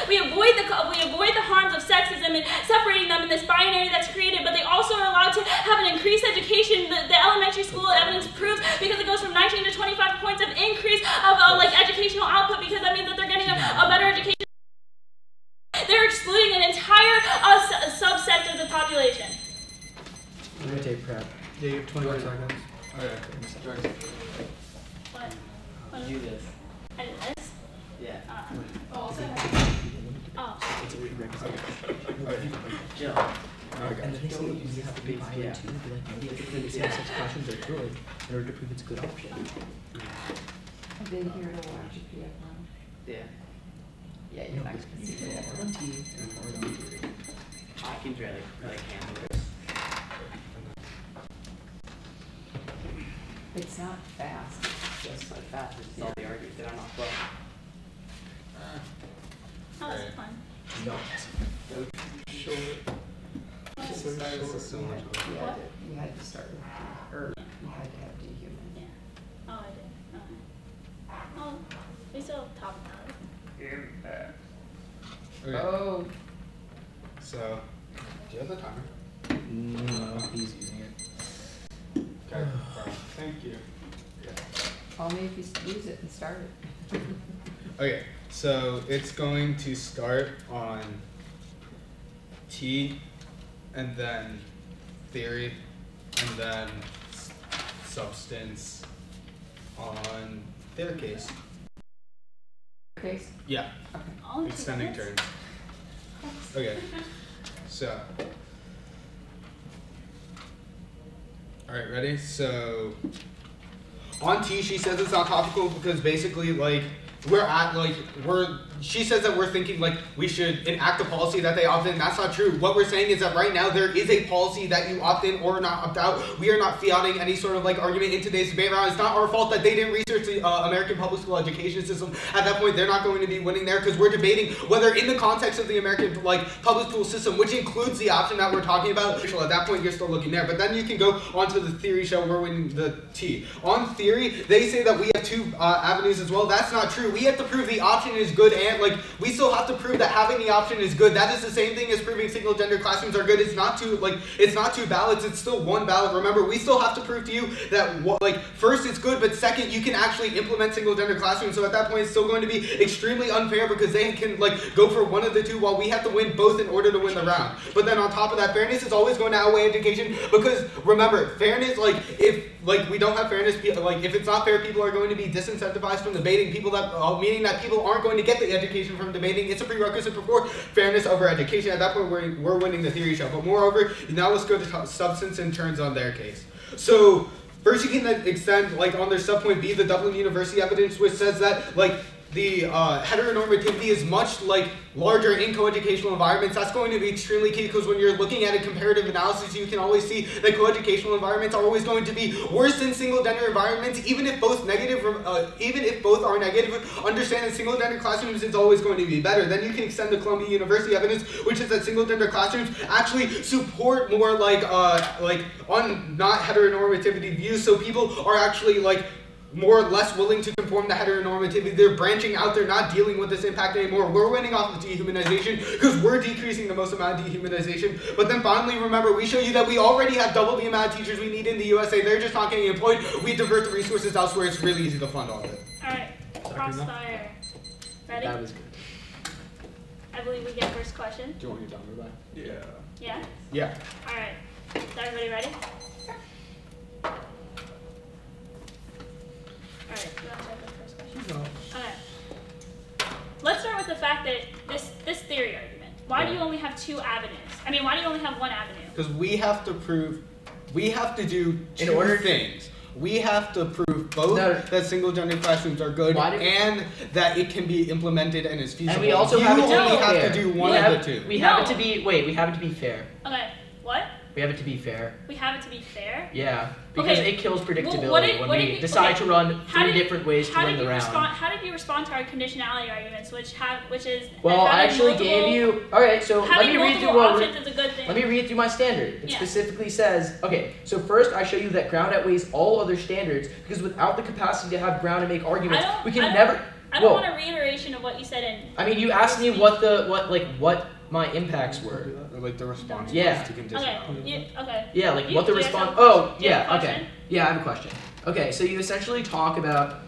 S14: we avoid the harms of sexism and separating them in this binary that's created. But they also are allowed to have an increased education. The elementary school evidence proves because it goes from 19 to 25 points of increase of educational output because that means that they're getting a better education. They're excluding an entire subset of the population.
S2: I'm gonna take prep.
S15: Yeah, you have 21 seconds.
S3: Okay.
S14: What?
S3: Do this.
S14: I did this?
S3: Yeah.
S14: Oh.
S2: It's a prerequisite.
S3: Jill.
S2: And the next thing you have to be buy into to be like, maybe if same-sex classrooms are good in order to prove it's a good option.
S4: I did hear it on GPF round.
S3: Yeah.
S4: Yeah, you're not going to see that.
S3: I can really handle this.
S4: It's not fast.
S3: It's just like fast. It's all the arguments that are not slow.
S14: That was fun.
S2: No.
S1: Short.
S4: You had to start with, or you had to have dehuman.
S14: Yeah. Oh, I did. Okay. Oh, we still have top now.
S1: Okay.
S4: Oh.
S1: So, do you have the timer?
S2: No, he's using it.
S1: Okay. Thank you.
S4: Only if you use it and start it.
S1: Okay, so it's going to start on T, and then theory, and then substance on their case.
S4: Case?
S1: Yeah.
S14: Okay.
S1: Extending terms. Okay. So. Alright, ready? So on T, she says it's not topical because basically, she says that we're thinking, we should enact a policy that they opt in. That's not true. What we're saying is that right now there is a policy that you opt in or not opt out. We are not fiating any sort of, argument in today's debate round. It's not our fault that they didn't research the American public school education system. At that point, they're not going to be winning there because we're debating whether in the context of the American, public school system, which includes the option that we're talking about, at that point, you're still looking there. But then you can go onto the theory show. We're winning the T. On theory, they say that we have two avenues as well. That's not true. We have to prove the option is good and we still have to prove that having the option is good. That is the same thing as proving single gender classrooms are good. It's not two ballots. It's still one ballot. Remember, we still have to prove to you that first it's good, but second you can actually implement single gender classrooms. So at that point, it's still going to be extremely unfair because they can go for one of the two while we have to win both in order to win the round. But then on top of that, fairness is always going to outweigh education because remember, fairness if we don't have fairness, if it's not fair, people are going to be disincentivized from debating. Meaning that people aren't going to get the education from debating. It's a prerequisite for fairness over education. At that point, we're winning the theory show. But moreover, now let's go to substance and terms on their case. So first, you can extend on their subpoint B the Dublin University evidence, which says that the heteronormativity is much larger in coeducational environments. That's going to be extremely key because when you're looking at a comparative analysis, you can always see that coeducational environments are always going to be worse than single gender environments, even if both are negative. Understand that single gender classrooms is always going to be better. Then you can extend the Columbia University evidence, which is that single gender classrooms actually support more on not heteronormativity views. So people are actually more or less willing to conform to heteronormativity. They're branching out. They're not dealing with this impact anymore. We're winning off of dehumanization because we're decreasing the most amount of dehumanization. But then finally, remember, we show you that we already have double the amount of teachers we need in the USA. They're just not getting employed. We divert the resources elsewhere. It's really easy to fund all of it.
S14: All right, crossfire. Ready?
S2: That was good.
S14: I believe we get first question.
S2: Do you want your timer back?
S1: Yeah.
S14: Yeah?
S1: Yeah.
S14: All right. Is everybody ready? Alright, you want to start with the first question?
S1: No.
S14: Okay. Let's start with the fact that this theory argument. Why do you only have two avenues? I mean, why do you only have one avenue?
S1: Because we have to do two things. We have to prove both that single gender classrooms are good and that it can be implemented and is feasible.
S2: And we also have
S1: to do one of the two.
S2: We have it to be fair.
S14: Okay, what?
S2: We have it to be fair.
S14: We have it to be fair?
S2: Yeah, because it kills predictability when we
S14: decide
S2: to run three different ways to win the round.
S14: How did you respond to our conditionality arguments, which is?
S2: Well, I actually gave you. All right, so let me read through
S14: options is a good thing.
S2: Let me read through my standard. It specifically says, okay, so first I show you that ground outweighs all other standards because without the capacity to have ground and make arguments, we can never.
S14: I don't want a reiteration of what you said in.
S2: I mean, you asked me what my impacts were.
S1: Or the response
S2: to
S14: conditionality. Okay.
S2: Yeah, what the response. Oh, yeah. Okay. Yeah, I have a question. Okay, so you essentially talk about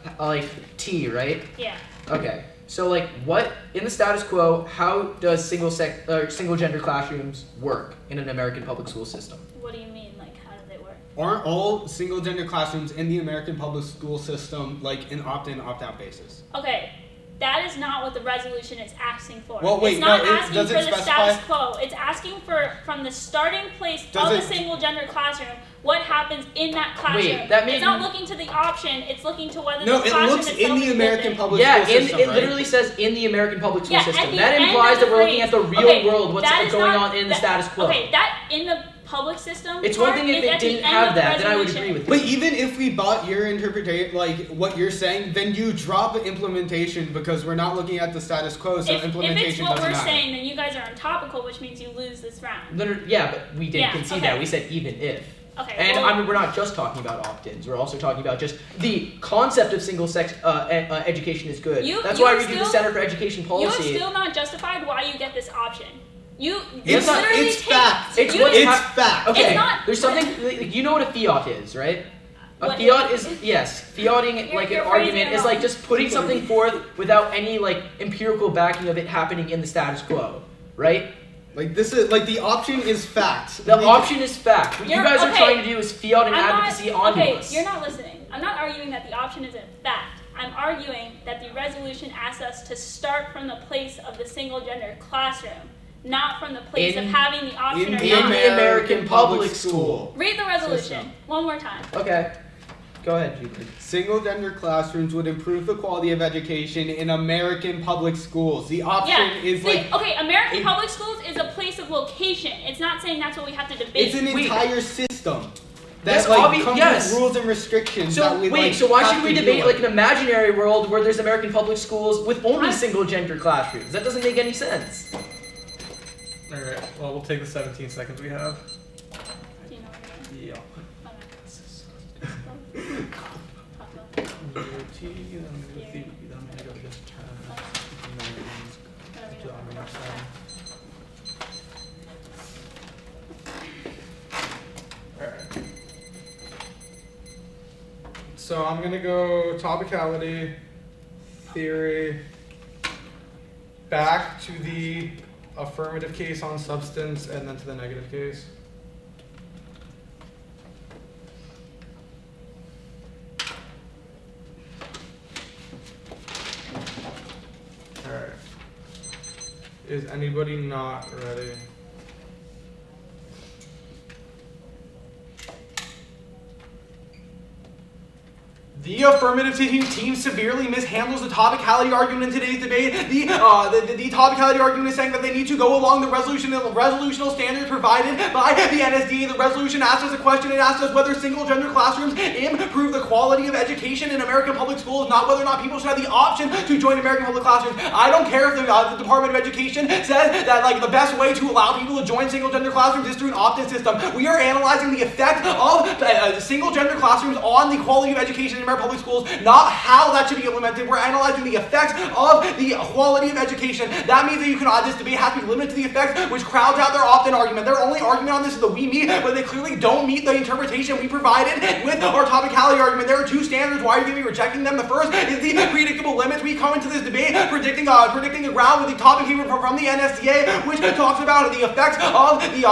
S2: T, right?
S14: Yeah.
S2: Okay. So what in the status quo? How does single gender classrooms work in an American public school system?
S14: What do you mean? How do they work?
S1: Aren't all single gender classrooms in the American public school system an opt-in, opt-out basis?
S14: Okay. That is not what the resolution is asking for.
S1: Well, wait,
S14: it's not asking
S1: does
S14: for
S1: it
S14: the
S1: specify?
S14: status quo. It's asking for from the starting place of the single gender classroom, what happens in that classroom.
S2: Wait, that
S14: it's not looking to the option, it's looking to whether the classroom
S1: it looks
S14: itself
S1: in the
S14: is
S1: American public school system,
S2: it literally says in the American public school system. That
S14: end
S2: implies
S14: of
S2: that
S14: the
S2: we're looking at the real world, what's going on in the status quo.
S14: Okay, that in the public system.
S2: It's one thing if it didn't have that, then I would agree with you.
S1: But even if we bought your interpretation, what you're saying, then you drop implementation because we're not looking at the status quo, so implementation
S14: if it's what
S1: doesn't
S14: we're
S1: matter.
S14: saying, then you guys are untopical, which means you lose this round.
S2: Yeah, but we didn't concede that. We said even if.
S14: Okay.
S2: And we're not just talking about opt-ins. We're also talking about just the concept of single-sex education is good. That's why we do the Center for Education Policy.
S14: You're still not justified why you get this option.
S1: It's fact.
S2: It's
S1: fact.
S2: Okay,
S14: it's not,
S2: there's something, you know what a fiat is, right? A fiat is, yes, fiating an argument is just putting something forth without any empirical backing of it happening in the status quo, right?
S1: This is the option is fact.
S2: The option is fact. What you guys are trying to do is fiat and advocacy onto us.
S14: Okay, you're not listening. I'm not arguing that the option isn't fact. I'm arguing that the resolution asks us to start from the place of the single gender classroom, not from the place of having the option
S2: in the American public school.
S14: Read the resolution one more time.
S2: Okay. Go ahead, Julie.
S1: Single gender classrooms would improve the quality of education in American public schools. The option is
S14: okay, American public schools is a place of location. It's not saying that's what we have to debate.
S1: It's an entire system.
S2: That's
S1: comes with rules and restrictions.
S2: So so why should we debate an imaginary world where there's American public schools with only single gender classrooms? That doesn't make any sense.
S15: All right. Well, we'll take the 17 seconds we have.
S14: Do you know what you're doing?
S15: Yeah.
S14: Okay.
S15: T, then I'm going to go just turn. So I'm gonna go topicality, theory, back to the affirmative case on substance, and then to the negative case. Alright. Is anybody not ready? The affirmative team severely mishandles the topicality argument in today's debate. The topicality argument is saying that they need to go along the resolutional standards provided by the NSD. The resolution asks us a question. It asks us whether single-gender classrooms improve the quality of education in American public schools, not whether or not people should have the option to join American public classrooms. I don't care if the Department of Education says that like the best way to allow people to join single-gender classrooms is through an opt-in system. We are analyzing the effect of single-gender classrooms on the quality of education in American public schools, not how that should be implemented. We're analyzing the effects of the quality of education. That means that you cannot, this debate has to be limited to the effects, which crowds out their opt-in argument. Their only argument on this is the we meet, but they clearly don't meet the interpretation we provided with our topicality argument. There are two standards. Why are you going to be rejecting them? The first is the predictable limits. We come into this debate predicting the ground with the topic paper from the NSDA, which talks about the effects of the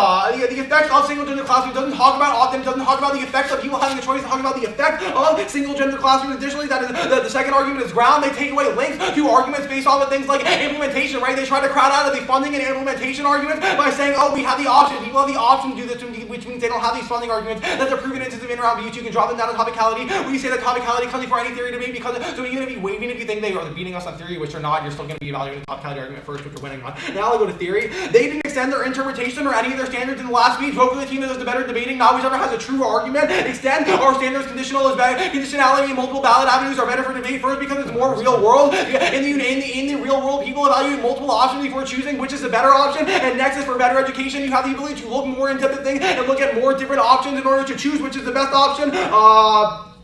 S15: effects of single-gender classrooms. It doesn't talk about opt-in. It doesn't talk about the effects of people having a choice. It talks about the effect of single-gender classrooms. Additionally, that is the second argument is ground. They take away links to arguments based off of things like implementation, right? They try to crowd out of the funding and implementation arguments by saying, oh, we have the option. People have the option to do this, which means they don't have these funding arguments that they're proven instances of in around but you can drop them down to topicality. We say that topicality comes before any theory debate because so even if you think they are beating us on theory, which they're not, you're still going to be evaluating the topicality argument first, which we're winning on. Now I'll go to theory. They didn't extend their interpretation or any of their standards in the last speech. Vote for the team that does the better debating, not whichever has a true argument. Extend our standards conditionality and multiple ballot avenues are better for debate first because it's more real world. In the real world, people evaluate multiple options before choosing which is the better option. And next is for better education. You have the ability to look more into the thing and look at more different options in order to choose which is the best option.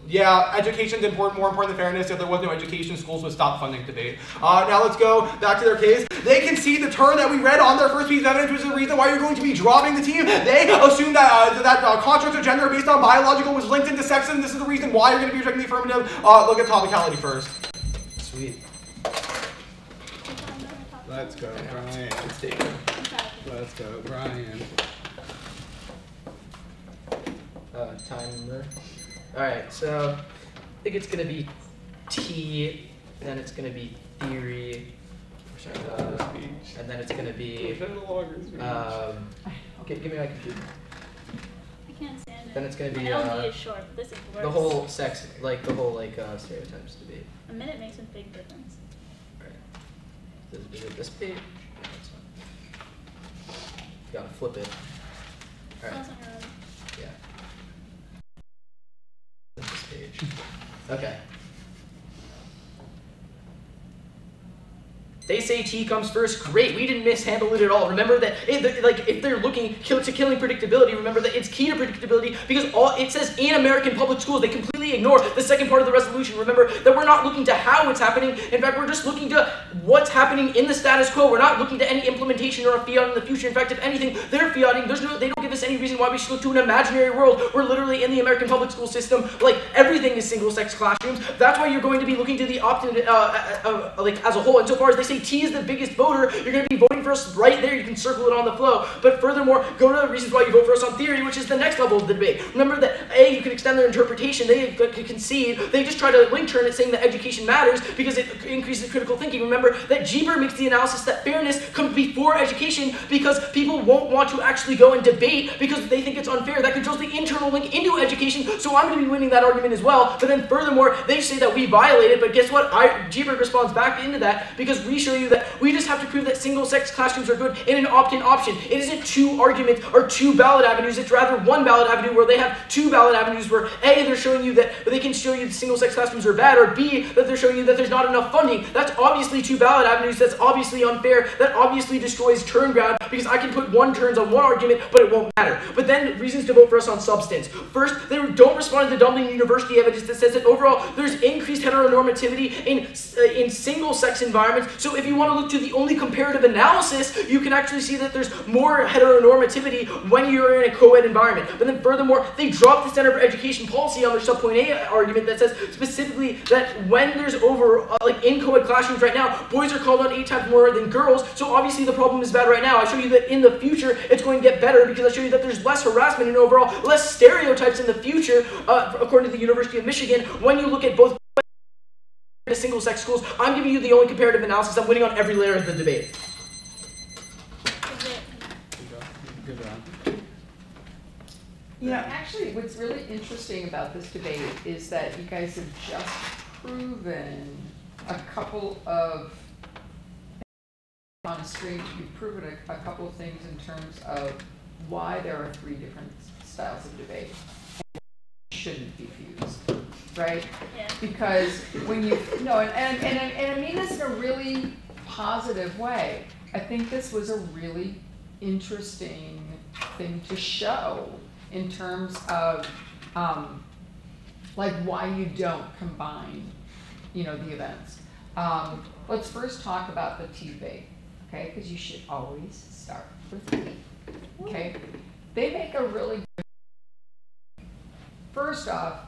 S15: Yeah, education's more important than fairness. If there was no education, schools would stop funding debate. Now let's go back to their case. They concede the term that we read on their first piece of evidence, which is the reason why you're going to be dropping the team. They assume that constructs of gender based on biological was linked into sexism. This is the reason why you're going to be rejecting the affirmative. Look at topicality first. Sweet.
S1: Let's go, Brian. Let's go, Brian.
S2: Timer. Alright, so I think it's going to be T, then it's going to be theory, and then it's going to be, give me my computer.
S14: I can't stand it.
S2: Then it's going to be,
S14: LD is short, but this is worse.
S2: the whole sex, stereotypes debate.
S14: A minute makes a big difference.
S2: Alright, this page, no, it's not. You gotta flip it. Alright. Yeah. This page. Okay. They say T comes first. Great, we didn't mishandle it at all. Remember that, if they're looking to killing predictability, remember that it's key to predictability because it says in American public schools. They completely ignore the second part of the resolution. Remember that we're not looking to how it's happening. In fact, we're just looking to what's happening in the status quo. We're not looking to any implementation or a fiat in the future. In fact, if anything, they're fiating. They don't give us any reason why we should look to an imaginary world. We're literally in the American public school system. Like everything is single-sex classrooms. That's why you're going to be looking to the opt-in as a whole. And so far as they say T is the biggest voter, you're going to be voting for us right there. You can circle it on the flow. But furthermore, go to the reasons why you vote for us on theory, which is the next level of the debate. Remember that A, you can extend their interpretation. They can concede. They just try to link turn it saying that education matters because it increases critical thinking. Remember that Jeeber makes the analysis that fairness comes before education because people won't want to actually go and debate because they think it's unfair. That controls the internal link into education. So I'm going to be winning that argument as well. But then furthermore, they say that we violated. But guess what? Jeeber responds back into that because we show you that we just have to prove that single-sex classrooms are good in an opt-in option. It isn't two arguments or two ballot avenues. It's rather one ballot avenue where they have two ballot avenues where A, they're showing you that they can show you that single-sex classrooms are bad, or B, that they're showing you that there's not enough funding. That's obviously two ballot avenues. That's obviously unfair. That obviously destroys turn ground because I can put one turns on one argument, but it won't matter. But then reasons to vote for us on substance. First, they don't respond to the Dublin University evidence that says that overall there's increased heteronormativity in single-sex environments. So if you want to look to the only comparative analysis, you can actually see that there's more heteronormativity when you're in a co-ed environment. But then furthermore, they dropped the Center for Education Policy on their subpoint A argument that says specifically that when there's like in co-ed classrooms right now, boys are called on 8 times more than girls, so obviously the problem is bad right now. I show you that in the future, it's going to get better because I show you that there's less harassment and overall less stereotypes in the future, according to the University of Michigan, when you look at both single-sex schools. I'm giving you the only comparative analysis. I'm winning on every layer of the debate.
S8: Good job.
S4: You know, actually, what's really interesting about this debate is that you guys have just proven a couple of, on a stream, you've proven a couple of things in terms of why there are 3 different styles of debate and shouldn't be fused, right?
S14: Yeah.
S4: Because when you, no, and I mean this in a really positive way. I think this was a really interesting thing to show in terms of like why you don't combine, you know, the events. Let's first talk about the tea debate, okay? Because you should always start with tea, okay? They make a really good. First off,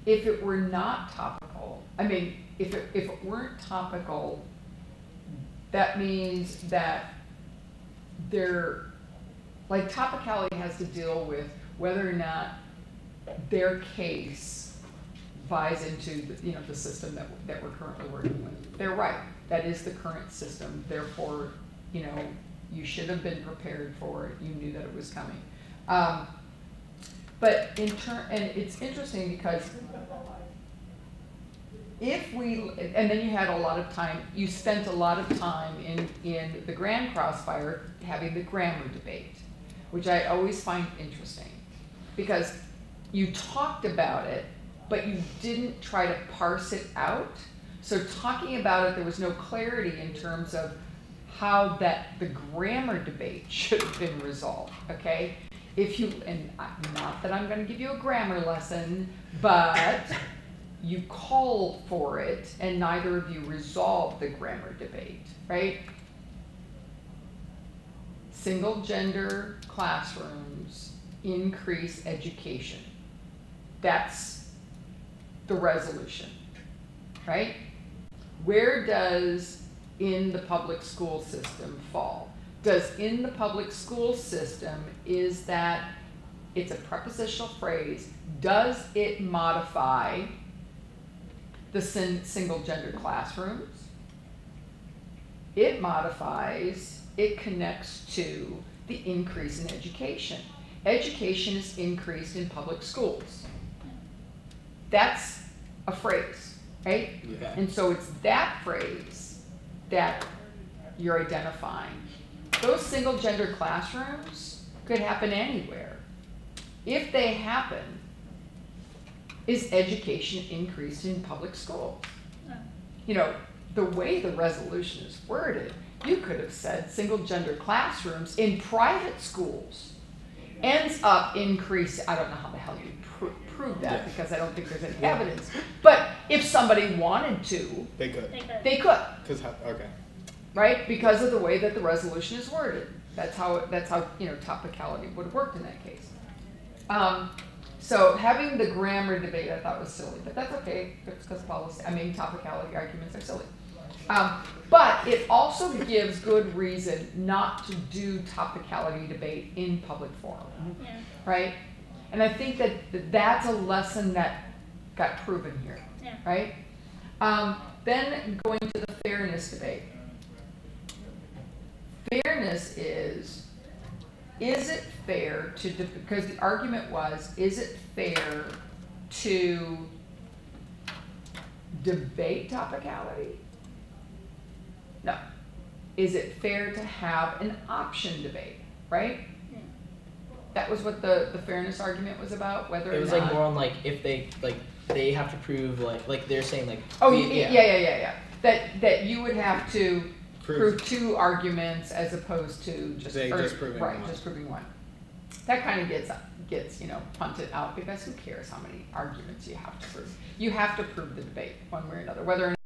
S4: if it were not topical, I mean, if it weren't topical, that means that like topicality has to deal with whether or not their case buys into the, you know, the system that we're currently working with. They're right. That is the current system. Therefore, you know, you should have been prepared for it. You knew that it was coming. But and it's interesting because if we, and then you had a lot of time, you spent a lot of time in the Grand Crossfire having the grammar debate, which I always find interesting because you talked about it, but you didn't try to parse it out. So talking about it, there was no clarity in terms of how the grammar debate should have been resolved, okay? If you, and not that I'm going to give you a grammar lesson, but you called for it and neither of you resolved the grammar debate, right? Single gender classrooms increase education. That's the resolution, right? Where does in the public school system fall? Does in the public school system, is that, it's a prepositional phrase, does it modify the single gender classrooms? It modifies, it connects to the increase in education. Education is increased in public schools. That's a phrase, right?
S2: Okay.
S4: And so it's that phrase that you're identifying. Those single gender classrooms could happen anywhere. If they happen, is education increased in public schools?
S14: No.
S4: You know, the way the resolution is worded, you could have said single gender classrooms in private schools ends up increasing. I don't know how the hell you prove that because I don't think there's any evidence. But if somebody wanted to,
S1: They could.
S4: they could.
S1: Okay.
S4: Right? Because of the way that the resolution is worded. That's how you know, topicality would have worked in that case. So having the grammar debate I thought was silly, but that's okay. It's because policy, I mean, topicality arguments are silly. But it also gives good reason not to do topicality debate in public forum, right? And I think that that's a lesson that got proven here, right? Then going to the fairness debate. Fairness is it fair to, because the argument was, is it fair to debate topicality? No. Is it fair to have an option debate, right? That was what the fairness argument was about, whether
S2: It was
S4: or not.
S2: like more on like if they have to prove like they're saying like.
S4: Oh yeah. That you would have to prove 2 arguments as opposed to just
S1: proving
S4: right,
S1: one.
S4: just proving one. That kind of gets you know, punted out because who cares how many arguments you have to prove? You have to prove the debate one way or another, whether or not,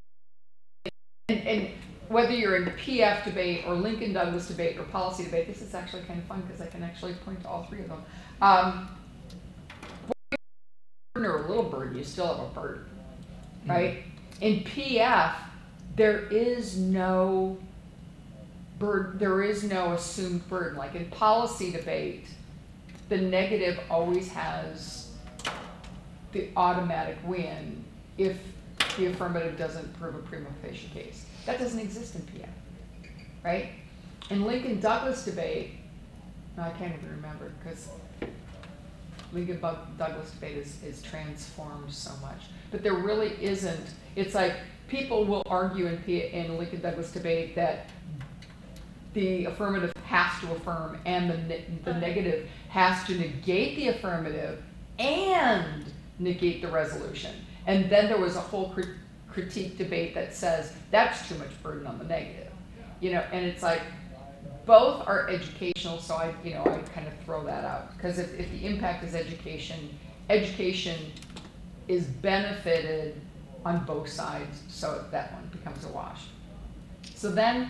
S4: and whether you're in PF debate or Lincoln Douglas debate or policy debate, this is actually kind of fun because I can actually point to all three of them. Or a little bird, you still have a bird, right? In PF, there is no assumed burden. Like in policy debate, the negative always has the automatic win if the affirmative doesn't prove a prima facie case. That doesn't exist in PF, right? In Lincoln Douglas debate, no, I can't even remember because Lincoln Douglas debate is transformed so much. But there really isn't. It's like people will argue in Lincoln Douglas debate that the affirmative has to affirm and the negative has to negate the affirmative and negate the resolution. And then there was a whole critique debate that says that's too much burden on the negative. You know, and it's like both are educational, so I kind of throw that out. Because if the impact is education is benefited on both sides, so that one becomes a wash. So then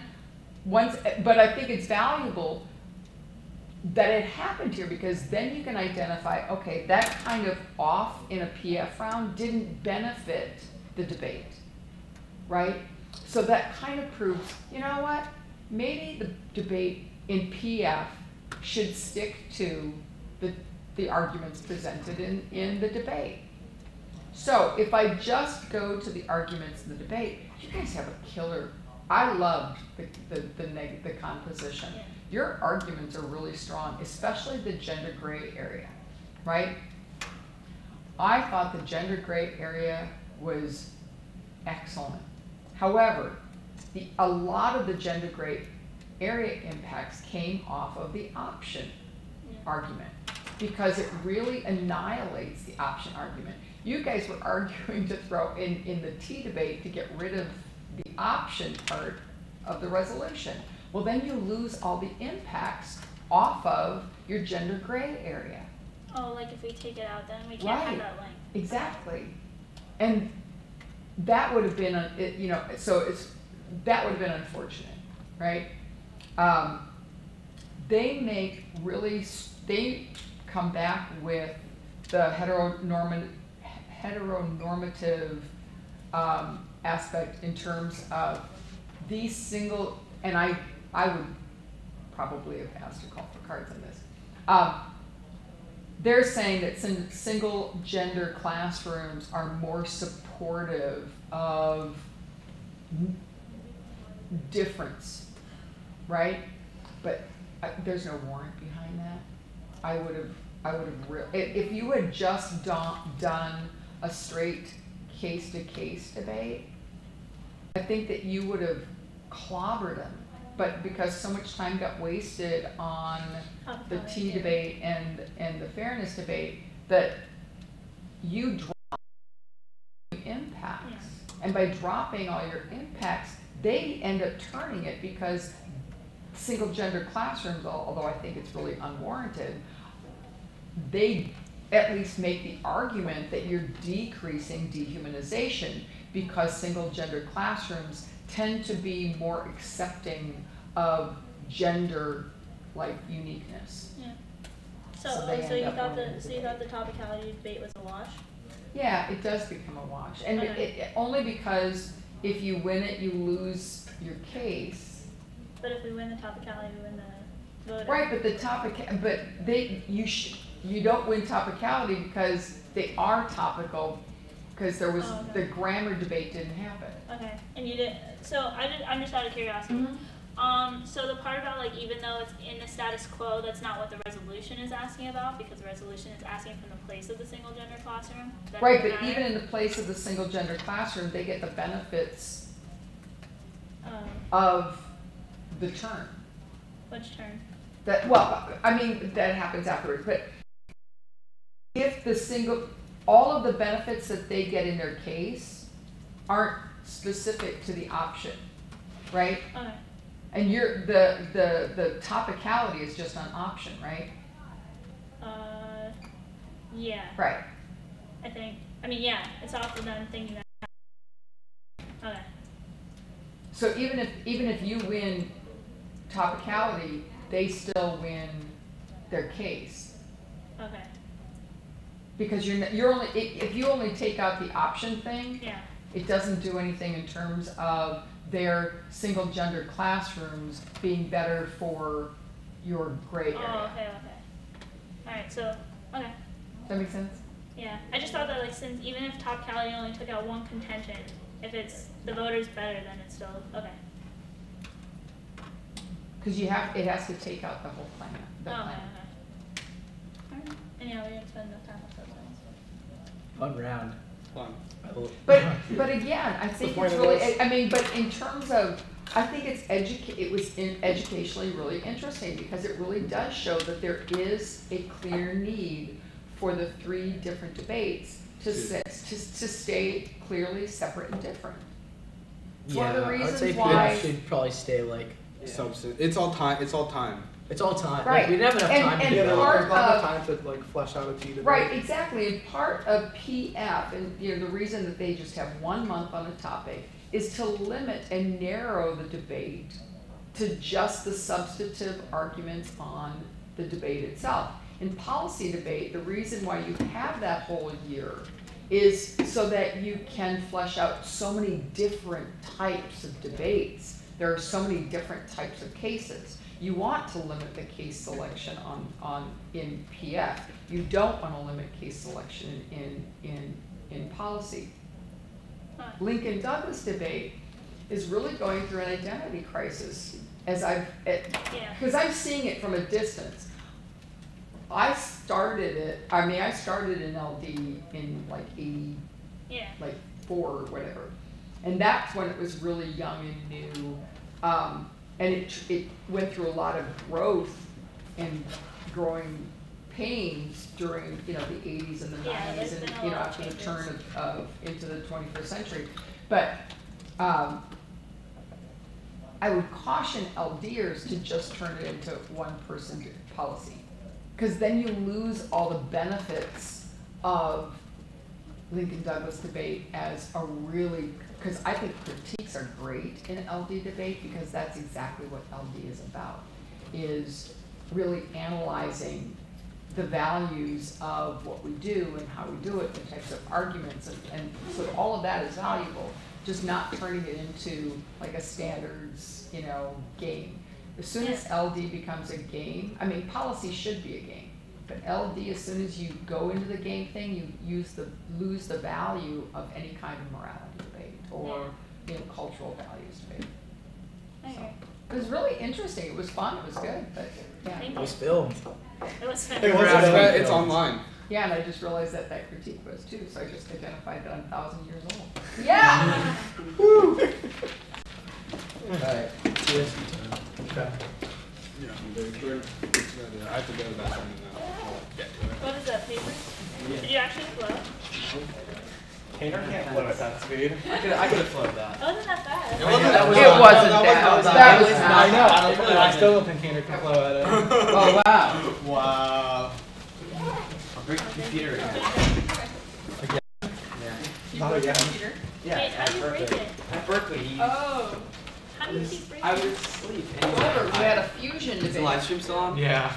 S4: but I think it's valuable that it happened here because then you can identify, okay, that kind of off in a PF round didn't benefit the debate, right? So that kind of proves, you know what? Maybe the debate in PF should stick to the arguments presented in the debate. So if I just go to the arguments in the debate, you guys have a killer. I loved the composition. Yeah. Your arguments are really strong, especially the gender gray area, right? I thought the gender gray area was excellent. However, a lot of the gender gray area impacts came off of the option argument because it really annihilates the option argument. You guys were arguing to throw in the T debate to get rid of the option part of the resolution. Well, then you lose all the impacts off of your gender gray area.
S14: Oh, like if we take it out, then we can't have that link.
S4: Exactly. And that would have been, that would have been unfortunate, right? They come back with the heteronormative aspect in terms of these single, and I would probably have asked to call for cards on this. They're saying that single gender classrooms are more supportive of difference, right? But there's no warrant behind that. I would have if you had just done a straight case-to-case debate, I think that you would have clobbered them. But because so much time got wasted on the T debate and the fairness debate, that you dropped impacts. Yeah. And by dropping all your impacts, they end up turning it because single gender classrooms, although I think it's really unwarranted, they at least make the argument that you're decreasing dehumanization because single gender classrooms tend to be more accepting of gender like uniqueness.
S14: Yeah. So you thought the topicality debate was a wash?
S4: Yeah, it does become a wash. And it only because if you win it, you lose your case.
S14: But if we win the topicality, we win the vote.
S4: Right, but you don't win topicality because they are topical because there was the grammar debate didn't happen.
S14: Okay, and you did. So I'm just out of curiosity.
S4: Mm-hmm.
S14: So the part about like even though it's in the status quo, that's not what the resolution is asking about because the resolution is asking from the place of the single gender classroom.
S4: Right, but even in the place of the single gender classroom, they get the benefits of the term.
S14: Which term?
S4: That happens afterwards. But if all of the benefits that they get in their case aren't specific to the option, right?
S14: Okay.
S4: And the topicality is just on option, right?
S14: Yeah.
S4: Right.
S14: I think. I mean, yeah. It's also done thinking that. Okay.
S4: So even if you win topicality, they still win their case.
S14: Okay.
S4: Because you're only, if you only take out the option thing,
S14: Yeah.
S4: it doesn't do anything in terms of their single gender classrooms being better for your gray area.
S14: Oh, okay. Alright, so, okay.
S4: Does that make sense?
S14: Yeah. I just thought that, like, since even if topicality only took out one contention, if it's the voters better, then it's still, okay.
S4: Because it has to take out the whole plan. The
S14: Oh,
S4: plan.
S14: okay. Alright. And yeah, we didn't spend enough time with that.
S2: Fun round.
S1: Fun.
S4: But again, I think
S15: point
S4: it's
S15: of
S4: really,
S15: this?
S4: I mean, but in terms of, I think it was educationally really interesting because it really does show that there is a clear need for the 3 different debates to stay clearly separate and different. It's one of the
S2: I would say
S4: reasons why.
S2: should probably stay like
S1: Substance. It's all time. It's all time.
S2: it's all time.
S4: Right.
S2: Like, we didn't have enough
S4: And-
S2: time
S4: and
S2: to
S15: Yeah,
S2: do
S4: part
S15: there's not enough
S4: of-
S15: time to like flesh out a T debate.
S4: Right, exactly. And part of PF, and the reason that they just have 1 month on a topic is to limit and narrow the debate to just the substantive arguments on the debate itself. In policy debate, the reason why you have that whole year is so that you can flesh out so many different types of debates. There are so many different types of cases. You want to limit the case selection in PF. You don't want to limit case selection in policy. Lincoln Douglas debate is really going through an identity crisis because I'm seeing it from a distance. I started in LD in like 80, like 4 or whatever. And that's when it was really young and new. And it went through a lot of growth and growing pains during, the 80s and the 90s and, after the turn of into the 21st century. But I would caution LDers to just turn it into one-person policy. Because then you lose all the benefits of Lincoln Douglas debate as a really, because I think critiques are great in LD debate because that's exactly what LD is about, is really analyzing the values of what we do and how we do it, the types of arguments, and so all of that is valuable, just not turning it into like a standards, game. As soon as LD becomes a game, I mean, policy should be a game, but LD, as soon as you go into the game thing, you lose the value of any kind of morality debate or cultural values debate. So, it was really interesting. It was fun. It was good. But yeah,
S2: It was filmed.
S14: It was fun.
S1: It's online.
S4: yeah, and I just realized that critique was too. So I just identified that I'm 1,000 years old. Yeah. Woo.
S2: Alright. Okay.
S1: Yeah, I have to go to that one now. I'll get to it.
S14: What is that, paper? Did you actually flow?
S8: Tanner can't flow at that speed.
S2: I could have flowed that.
S14: It wasn't that bad.
S4: It wasn't
S15: I know. I still don't think Tanner can flow at it.
S4: Oh wow.
S1: Wow.
S3: I'll break the computer again.
S15: Not again.
S3: Yeah,
S14: Wait, how do you break it?
S3: At Berkeley,
S14: Oh. How do you keep breaking
S3: I
S14: it?
S3: was asleep. And
S4: Whatever, we had a fusion
S3: Is the
S4: debate.
S3: live stream still on?
S15: Yeah.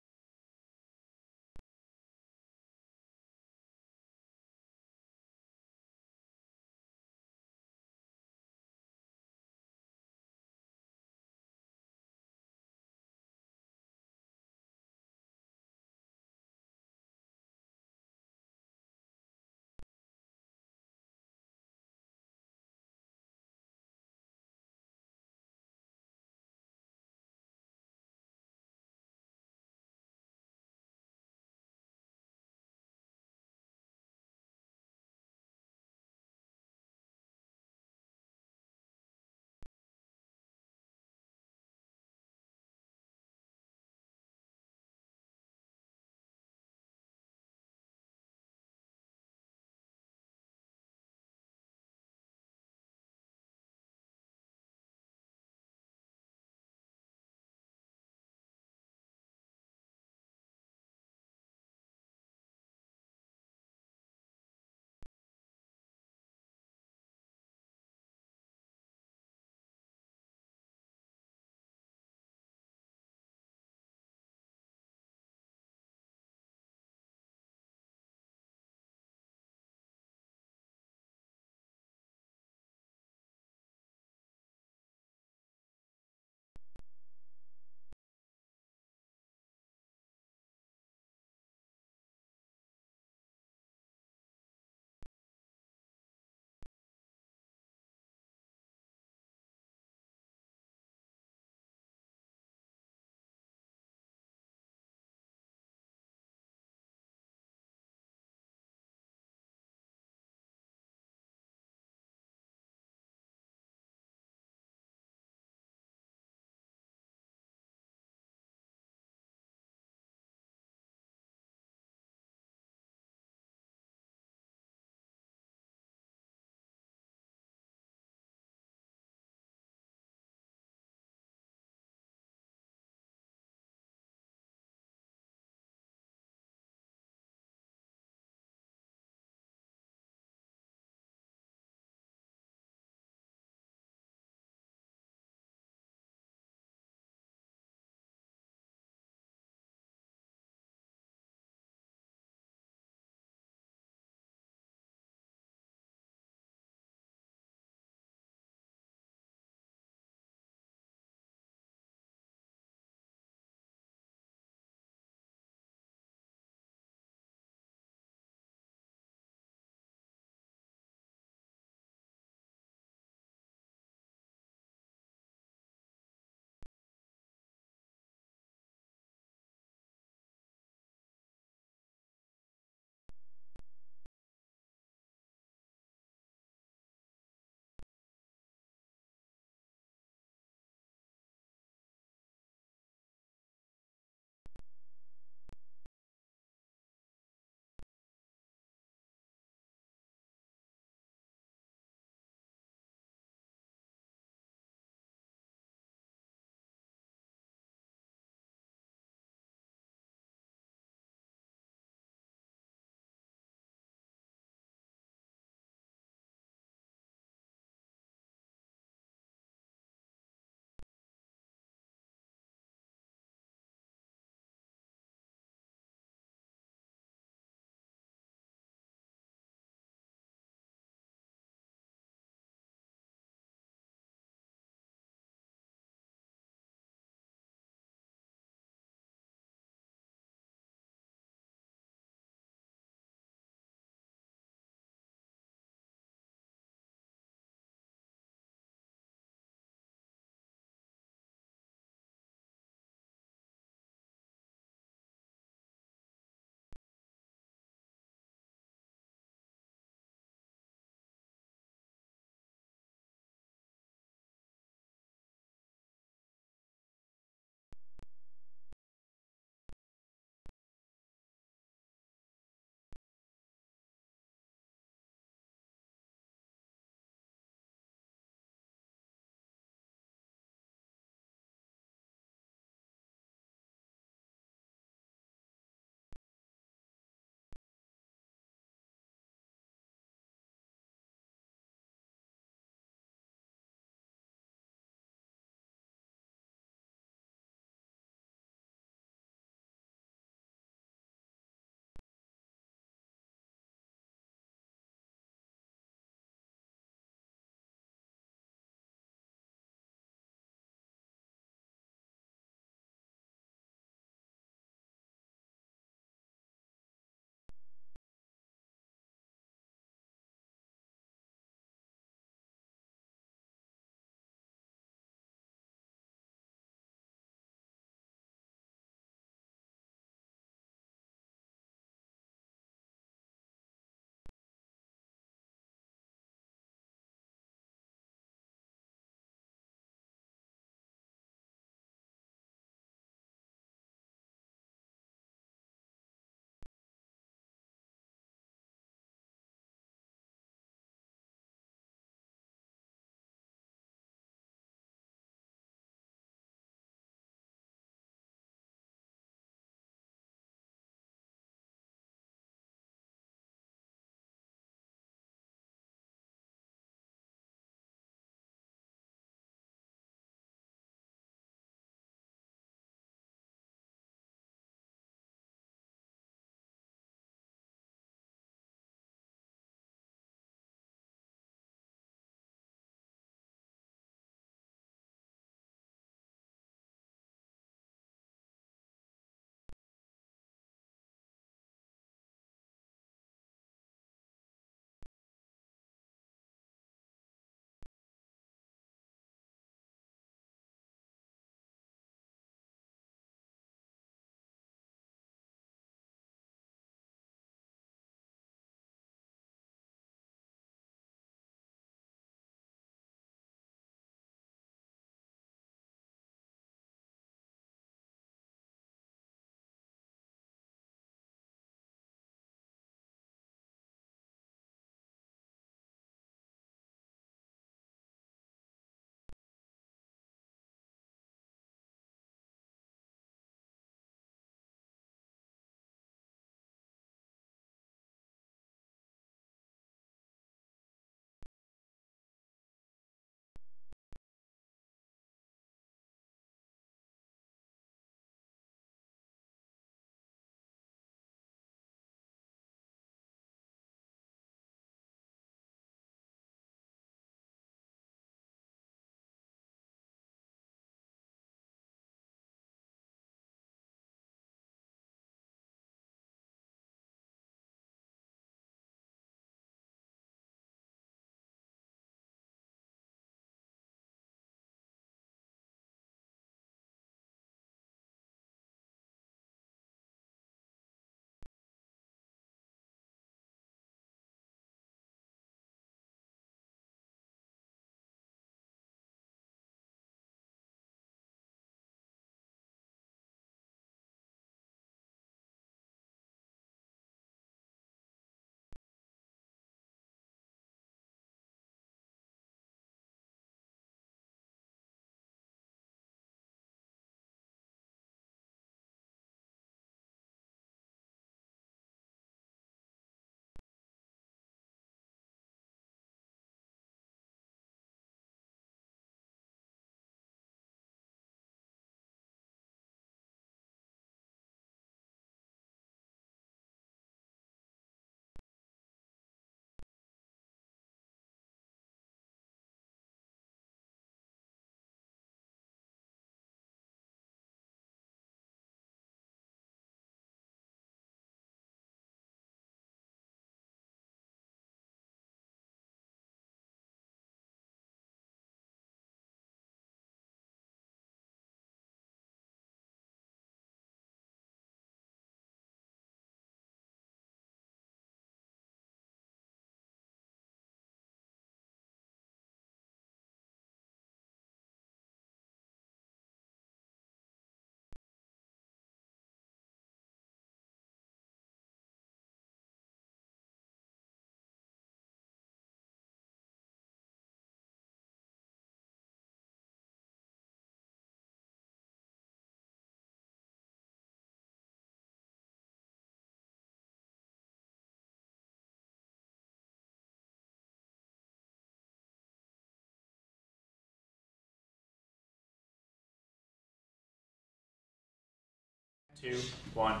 S16: 2, 1.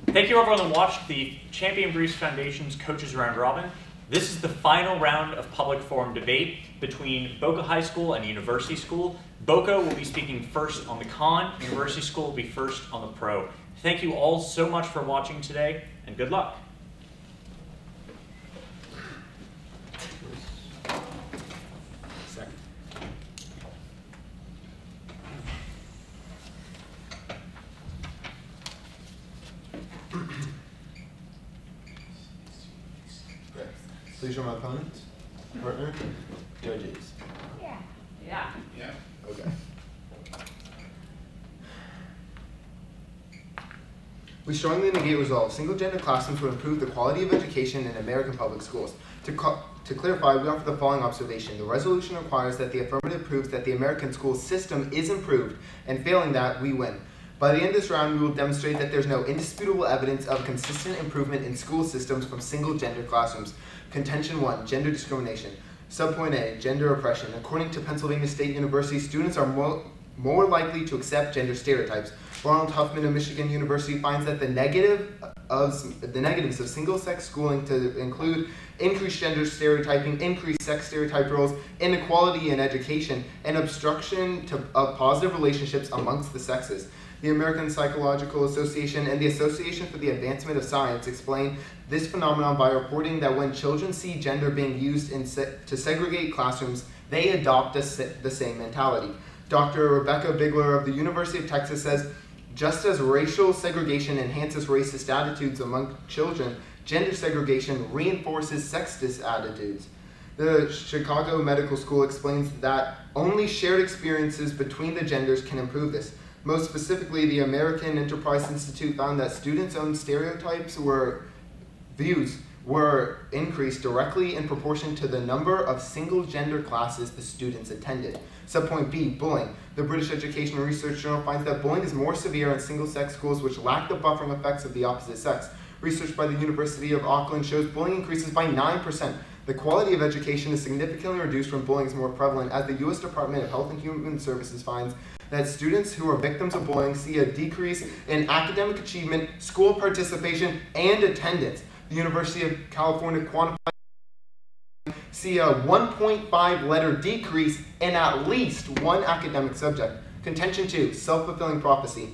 S16: Thank you everyone that watched the Champion Briefs Foundation's Coaches Round Robin. This is the final round of public forum debate between Boca High School and University School. Boca will be speaking first on the con, University School will be first on the pro. Thank you all so much for watching today, and good luck.
S5: Please show my opponent, partner, judges.
S4: Yeah. Yeah.
S5: Yeah. Okay. We strongly negate resolve. Single-gender classrooms would improve the quality of education in American public schools. To clarify, we offer the following observation. The resolution requires that the affirmative proves that the American school system is improved, and failing that, we win. By the end of this round, we will demonstrate that there's no indisputable evidence of consistent improvement in school systems from single-gender classrooms. Contention 1, gender discrimination. Subpoint A, gender oppression. According to Pennsylvania State University, students are more likely to accept gender stereotypes. Ronald Huffman of Michigan University finds that the negatives of single-sex schooling to include increased gender stereotyping, increased sex stereotype roles, inequality in education, and obstruction of positive relationships amongst the sexes. The American Psychological Association and the Association for the Advancement of Science explain this phenomenon by reporting that when children see gender being used to segregate classrooms, they adopt the same mentality. Dr. Rebecca Bigler of the University of Texas says, just as racial segregation enhances racist attitudes among children, gender segregation reinforces sexist attitudes. The Chicago Medical School explains that only shared experiences between the genders can improve this. Most specifically, the American Enterprise Institute found that students' own stereotypes views were increased directly in proportion to the number of single-gender classes the students attended. Subpoint B, bullying. The British Education Research Journal finds that bullying is more severe in single-sex schools which lack the buffering effects of the opposite sex. Research by the University of Auckland shows bullying increases by 9%. The quality of education is significantly reduced when bullying is more prevalent, as the U.S. Department of Health and Human Services finds that students who are victims of bullying see a decrease in academic achievement, school participation, and attendance. The University of California quantified see a 1.5 letter decrease in at least one academic subject. Contention 2, self-fulfilling prophecy.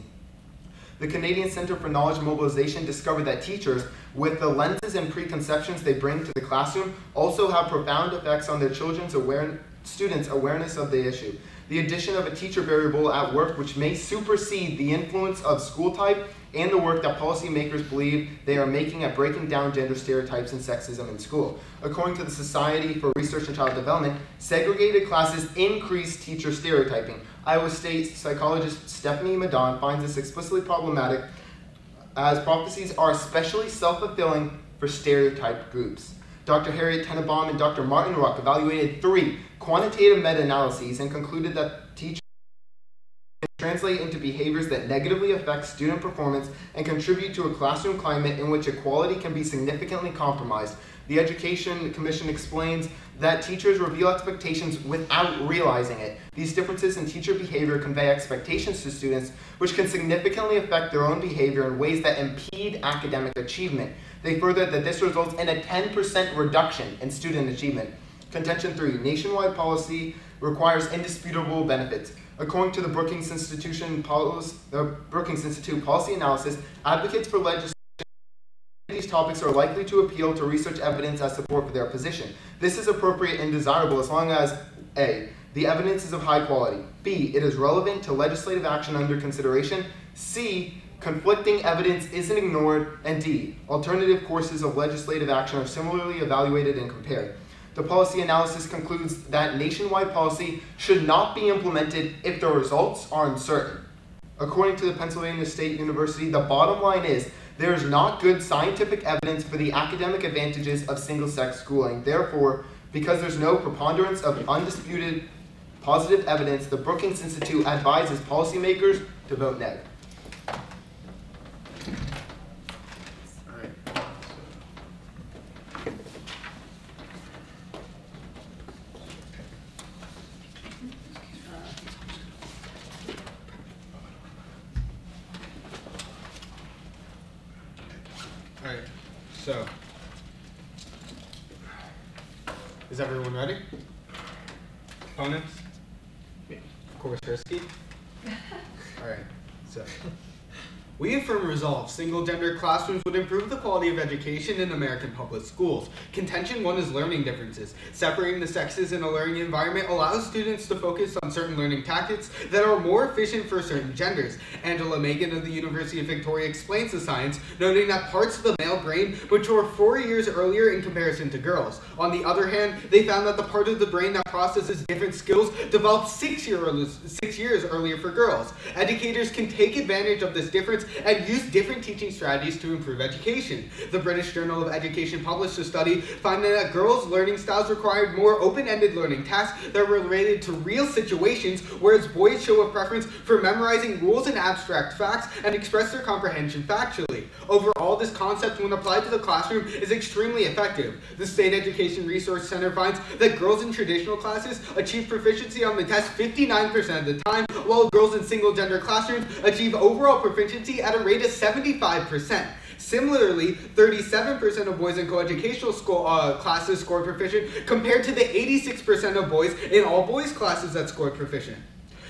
S5: The Canadian Centre for Knowledge Mobilization discovered that teachers, with the lenses and preconceptions they bring to the classroom, also have profound effects on their students' awareness of the issue. The addition of a teacher variable at work which may supersede the influence of school type and the work that policymakers believe they are making at breaking down gender stereotypes and sexism in school. According to the Society for Research and Child Development, segregated classes increase teacher stereotyping. Iowa State psychologist Stephanie Madon finds this explicitly problematic as prophecies are especially self-fulfilling for stereotyped groups. Dr. Harriet Tenenbaum and Dr. Martin Ruck evaluated 3 quantitative meta-analyses and concluded that teachers translate into behaviors that negatively affect student performance and contribute to a classroom climate in which equality can be significantly compromised. The Education Commission explains that teachers reveal expectations without realizing it. These differences in teacher behavior convey expectations to students, which can significantly affect their own behavior in ways that impede academic achievement. They furthered that this results in a 10% reduction in student achievement. Contention 3, nationwide policy requires indisputable benefits. According to the Brookings Institute policy analysis, advocates for legislation these topics are likely to appeal to research evidence as support for their position. This is appropriate and desirable as long as A, the evidence is of high quality, B, it is relevant to legislative action under consideration, C, conflicting evidence isn't ignored, and D, alternative courses of legislative action are similarly evaluated and compared. The policy analysis concludes that nationwide policy should not be implemented if the results are uncertain. According to the Pennsylvania State University, the bottom line is there is not good scientific evidence for the academic advantages of single-sex schooling. Therefore, because there's no preponderance of undisputed positive evidence, the Brookings Institute advises policymakers to vote no.
S1: So, is everyone ready? Opponents? Kowarski? Alright, so. We affirm resolve. Single-gender classrooms would improve the quality of education in American public schools. Contention 1 is learning differences. Separating the sexes in a learning environment allows students to focus on certain learning tactics that are more efficient for certain genders. Angela Megan of the University of Victoria explains the science, noting that parts of the male brain mature 4 years earlier in comparison to girls. On the other hand, they found that the part of the brain that processes different skills develops 6 years earlier for girls. Educators can take advantage of this difference and use different teaching strategies to improve education. The British Journal of Education published a study finding that girls' learning styles required more open-ended learning tasks that were related to real situations, whereas boys show a preference for memorizing rules and abstract facts and express their comprehension factually. Overall, this concept, when applied to the classroom, is extremely effective. The State Education Resource Center finds that girls in traditional classes achieve proficiency on the test 59% of the time, while girls in single-gender classrooms achieve overall proficiency at a rate of 75%. Similarly, 37% of boys in coeducational classes scored proficient, compared to the 86% of boys in all boys classes that scored proficient.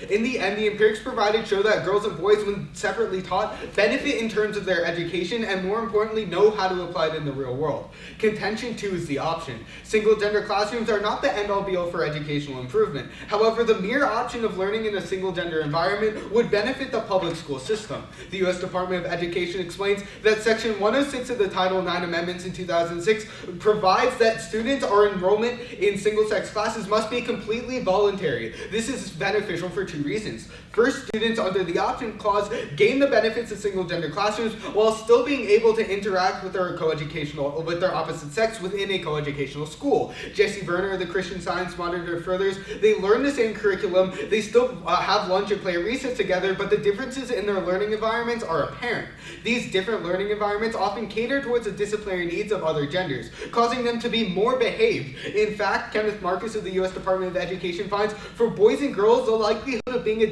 S1: In the end, the empirics provided show that girls and boys, when separately taught, benefit in terms of their education and, more importantly, know how to apply it in the real world. Contention 2 is the option. Single-gender classrooms are not the end-all be-all for educational improvement. However, the mere option of learning in a single-gender environment would benefit the public school system. The U.S. Department of Education explains that Section 106 of the Title IX Amendments in 2006 provides that students' enrollment in single-sex classes must be completely voluntary. This is beneficial for 2 reasons. First, students under the option clause gain the benefits of single-gender classrooms while still being able to interact with their opposite sex within a coeducational school. Jesse Verner of the Christian Science Monitor furthers, they learn the same curriculum, they still have lunch and play recess together, but the differences in their learning environments are apparent. These different learning environments often cater towards the disciplinary needs of other genders, causing them to be more behaved. In fact, Kenneth Marcus of the U.S. Department of Education finds for boys and girls, the likelihood of being a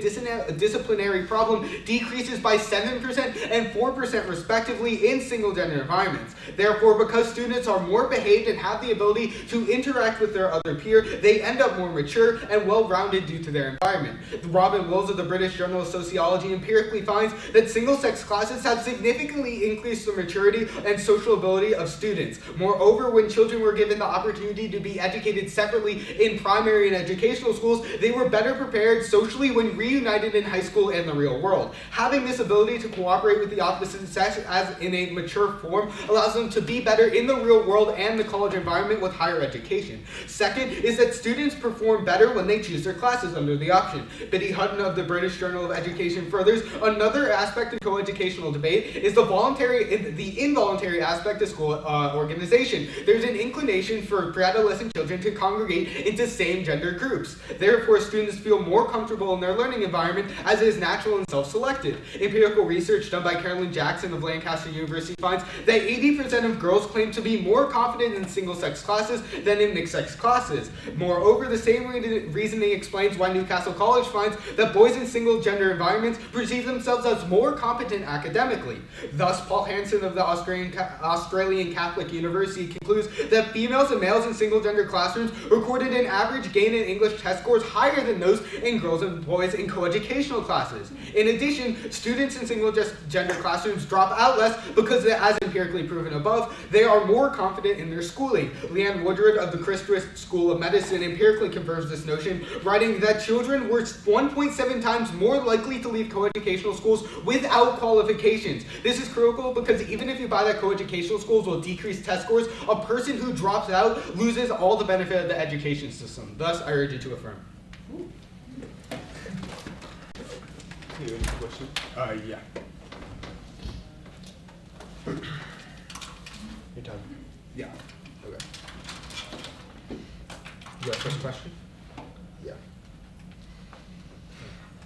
S1: disciplinary problem decreases by 7% and 4% respectively in single-gender environments. Therefore, because students are more behaved and have the ability to interact with their other peer, they end up more mature and well-rounded due to their environment. Robin Wills of the British Journal of Sociology empirically finds that single-sex classes have significantly increased the maturity and social ability of students. Moreover, when children were given the opportunity to be educated separately in primary and educational schools, they were better prepared socially when reunited in high school and the real world. Having this ability to cooperate with the opposite sex as in a mature form allows them to be better in the real world and the college environment with higher education. Second is that students perform better when they choose their classes under the option. Biddy Hutton of the British Journal of Education furthers, another aspect of coeducational debate is the involuntary aspect of school organization. There's an inclination for pre-adolescent children to congregate into same-gender groups. Therefore, students feel more comfortable in their learning environment as it is natural and self-selected. Empirical research done by Carolyn Jackson of Lancaster University finds that 80% of girls claim to be more confident in single-sex classes than in mixed-sex classes. Moreover, the same reasoning explains why Newcastle College finds that boys in single-gender environments perceive themselves as more competent academically. Thus, Paul Hansen of the Australian Catholic University concludes that females and males in single-gender classrooms recorded an average gain in English test scores higher than those in girls and boys in coeducational classes. In addition, students in single-gender classrooms drop out less because, as empirically proven above, they are more confident in their schooling. Leanne Woodruff of the Christ Risk School of Medicine empirically confirms this notion, writing that children were 1.7 times more likely to leave coeducational schools without qualifications. This is critical because even if you buy that coeducational schools will decrease test scores, a person who drops out loses all the benefit of the education system. Thus, I urge you to affirm. Any question? Yeah. Your time. Yeah. Okay. You got a first question?
S5: Yeah.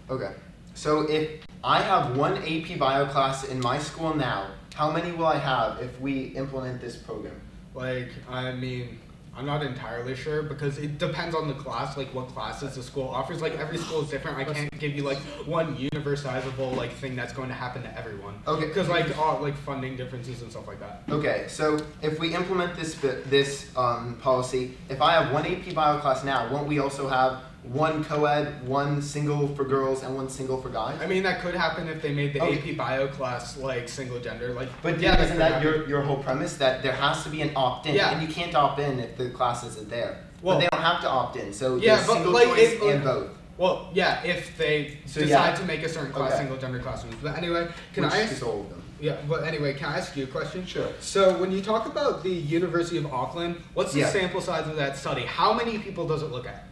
S5: Okay. So if I have one AP Bio class in my school now, how many will I have if we implement this program?
S1: Like, I mean, I'm not entirely sure because it depends on the class, like what classes the school offers. Like every school is different. I can't give you like one universalizable like thing that's going to happen to everyone.
S5: Okay.
S1: Because like all like funding differences and stuff like that.
S5: Okay, so if we implement this policy, if I have one AP bio class now, won't we also have one co-ed, one single for girls, and one single for guys?
S1: I mean, that could happen if they made the AP bio class like single gender. Like,
S5: but
S1: yeah,
S5: isn't that your whole premise that there has to be an opt-in,
S1: Yeah.
S5: and you can't opt in if the class isn't there?
S1: Well,
S5: but they don't have to opt in, so
S1: yeah,
S5: there's
S1: but
S5: single
S1: like,
S5: choice and both.
S1: Well, yeah, if they
S5: So,
S1: decide
S5: yeah.
S1: to make a certain class
S5: Okay.
S1: single gender classrooms. But anyway, can
S5: Which
S1: I ask?
S5: is all of them.
S1: Yeah, but anyway, can I ask you a question?
S5: Sure.
S1: So when you talk about the University of Auckland, what's the
S5: Yeah.
S1: sample size of that study? How many people does it look at?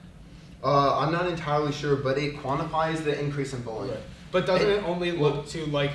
S5: I'm not entirely sure, but it quantifies the increase in bullying.
S1: But doesn't it only look to like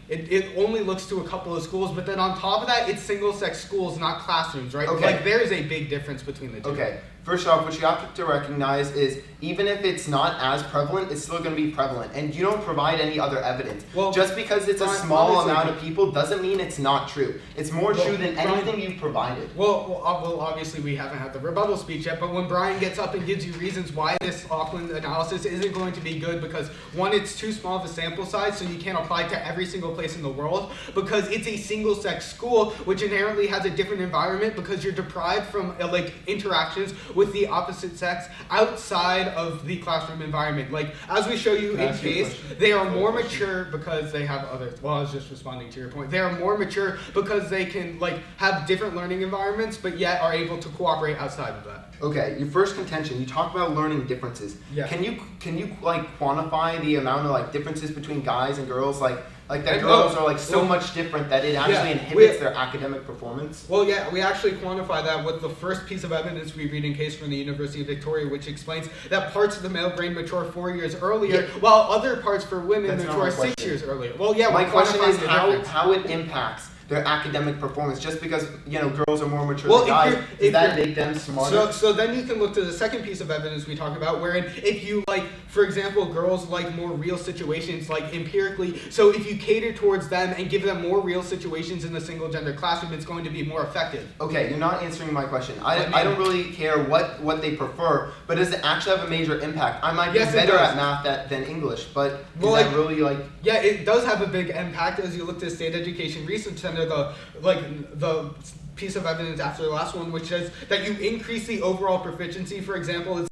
S1: it only looks to a couple of schools, but then on top of that, it's single-sex schools, not classrooms, right?
S5: Okay.
S1: Like there is a big difference between the two.
S5: Okay. First off, what you have to recognize is even if it's not as prevalent, it's still going to be prevalent, and you don't provide any other evidence.
S1: Well,
S5: just because it's a
S1: Brian,
S5: small
S1: obviously-
S5: amount of people doesn't mean it's not true. It's more true than anything you've provided.
S1: Well, obviously we haven't had the rebuttal speech yet, but when Brian gets up and gives you reasons why this Auckland analysis isn't going to be good, because one, it's too small of a sample size, so you can't apply it to every single place in the world, because it's a single-sex school, which inherently has a different environment, because you're deprived from like interactions with the opposite sex outside of the classroom environment. Like, as we show you
S5: Can I
S1: in
S5: ask you a
S1: case,
S5: question?
S1: they are more mature because they have other, well, I was just responding to your point. They are more mature because they can like have different learning environments, but yet are able to cooperate outside of that.
S5: Okay, your first contention, you talk about learning differences.
S1: Yeah.
S5: Can you like quantify the amount of like differences between guys and girls? Like that
S1: And,
S5: girls
S1: oh,
S5: are like so
S1: well,
S5: much different that it actually
S1: yeah,
S5: inhibits their academic performance?
S1: Well, yeah, we actually quantify that with the first piece of evidence we read in case from the University of Victoria, which explains that parts of the male brain mature 4 years earlier,
S5: Yeah.
S1: while other parts for women
S5: That's not
S1: mature
S5: my
S1: 6
S5: question.
S1: years earlier. Well, yeah,
S5: My
S1: we're
S5: question
S1: quantifying
S5: is
S1: the difference.
S5: how it impacts their academic performance just because girls are more mature
S1: Well,
S5: than guys.
S1: if
S5: Does that
S1: you're-
S5: make them smarter?
S1: So then you can look to the second piece of evidence we talk about, wherein if you like, for example, girls like more real situations, like empirically. So if you cater towards them and give them more real situations in the single gender classroom, it's going to be more effective.
S5: Okay, you're not answering my question.
S1: I
S5: I don't really care what they prefer, but does it actually have a major impact? I might be
S1: Yes, it
S5: better
S1: does.
S5: at math than English, but
S1: Well,
S5: is that
S1: like-
S5: really like...
S1: Yeah, it does have a big impact as you look to the State Education Research Center, the piece of evidence after the last one, which says that you increase the overall proficiency. For example, it's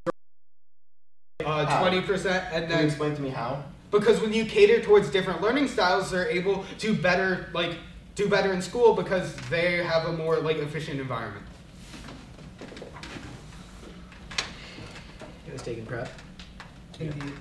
S1: 20%, and
S5: Can
S1: then
S5: you explain to me how?
S1: because when you cater towards different learning styles, they're able to do better in school because they have a more efficient environment.
S2: You guys taking prep?
S6: Indeed.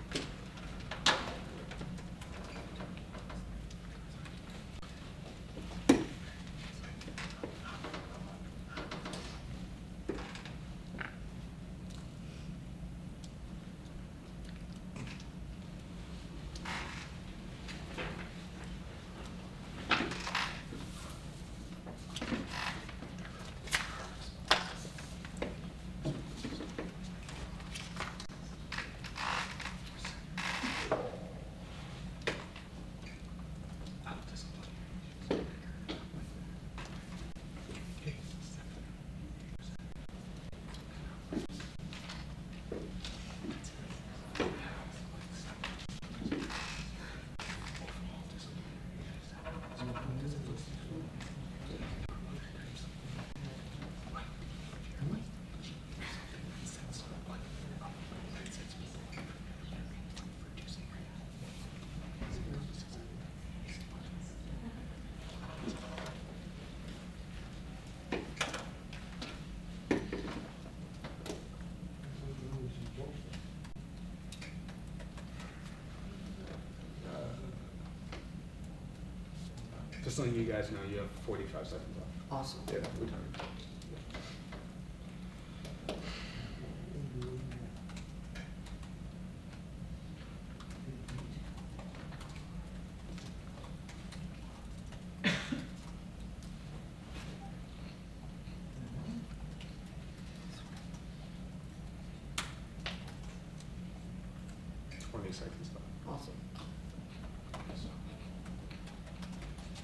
S1: Just letting you guys know, you have 45 seconds left.
S6: Awesome.
S1: Yeah, we're done. Seconds left.
S6: Awesome.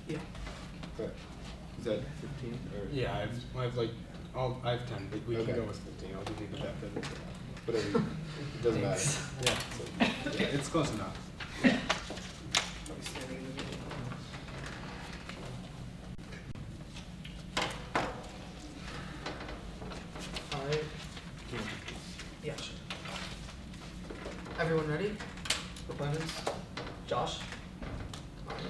S6: Yeah.
S5: Is that 15? Or?
S1: Yeah, I have like I have 10, but we
S5: Okay.
S1: can go with 15. I'll give you the benefit of the doubt. Whatever. It doesn't matter. Yeah, so, yeah, it's close enough.
S6: Alright. Yeah, sure. Everyone ready? Proponents? Josh? Alright.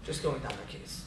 S6: Just going down their case.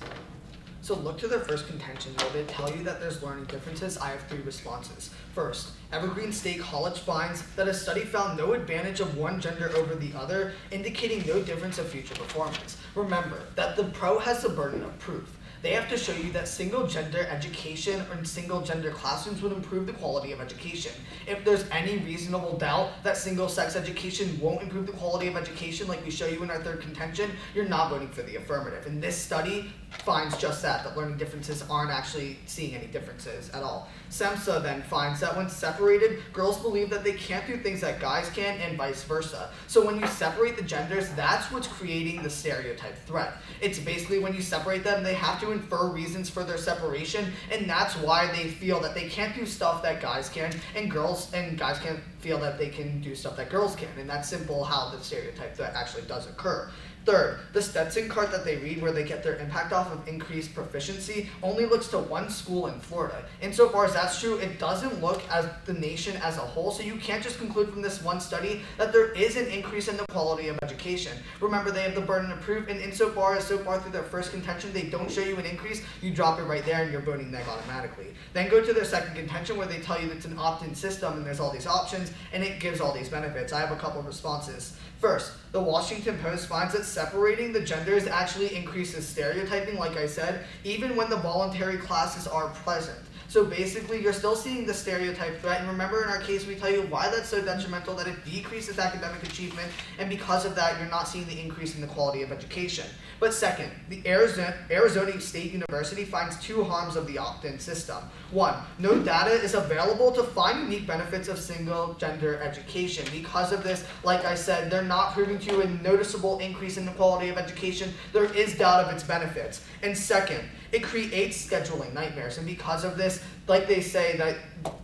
S6: So look to their first contention where they tell you that there's learning differences. I have 3 responses. First, Evergreen State College finds that a study found no advantage of one gender over the other, indicating no difference of future performance. Remember that the pro has the burden of proof. They have to show you that single gender education or single gender classrooms would improve the quality of education. If there's any reasonable doubt that single sex education won't improve the quality of education like we show you in our third contention, you're not voting for the affirmative. And this study finds just that learning differences aren't actually seeing any differences at all. SEMSA then finds that when separated, girls believe that they can't do things that guys can and vice versa. So when you separate the genders, that's what's creating the stereotype threat. It's basically when you separate them, they have to infer reasons for their separation, and that's why they feel that they can't do stuff that guys can, and guys can't feel that they can do stuff that girls can. And that's simple how the stereotype threat actually does occur. Third, the Stetson chart that they read where they get their impact off of increased proficiency only looks to one school in Florida. Insofar as that's true, it doesn't look at the nation as a whole, so you can't just conclude from this one study that there is an increase in the quality of education. Remember, they have the burden of proof, and insofar as so far through their first contention they don't show you an increase, you drop it right there and you're voting neg automatically. Then go to their second contention where they tell you that it's an opt-in system and there's all these options and it gives all these benefits. I have a couple of responses. First, the Washington Post finds that separating the genders actually increases stereotyping, like I said, even when the voluntary classes are present. So basically, you're still seeing the stereotype threat, and remember in our case, we tell you why that's so detrimental, that it decreases academic achievement, and because of that, you're not seeing the increase in the quality of education. But second, the Arizona State University finds 2 harms of the opt-in system. 1, no data is available to find unique benefits of single gender education. Because of this, like I said, they're not proving to you a noticeable increase in the quality of education. There is doubt of its benefits. And second, it creates scheduling nightmares, and because of this, like they say that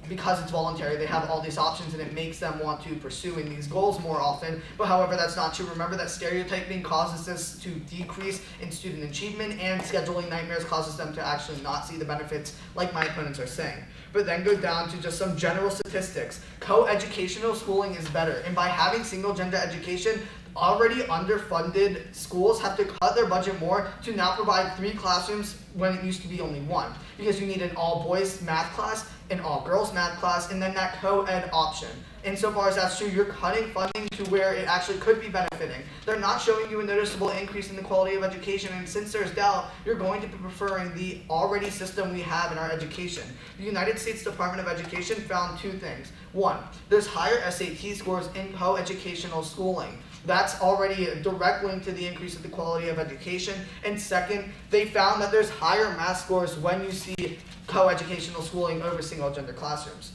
S6: because it's voluntary, they have all these options and it makes them want to pursuing these goals more often. But however, that's not true. Remember that stereotyping causes this to decrease in student achievement, and scheduling nightmares causes them to actually not see the benefits like my opponents are saying. But then go down to just some general statistics. Co-educational schooling is better, and by having single gender education, already underfunded schools have to cut their budget more to now provide 3 classrooms when it used to be only 1. Because you need an all-boys math class, an all-girls math class, and then that co-ed option. Insofar as that's true, you're cutting funding to where it actually could be benefiting. They're not showing you a noticeable increase in the quality of education, and since there's doubt, you're going to be preferring the already system we have in our education. The United States Department of Education found 2 things. 1, there's higher SAT scores in co-educational schooling. That's already a direct link to the increase of the quality of education. And second, they found that there's higher math scores when you see co-educational schooling over single-gender classrooms.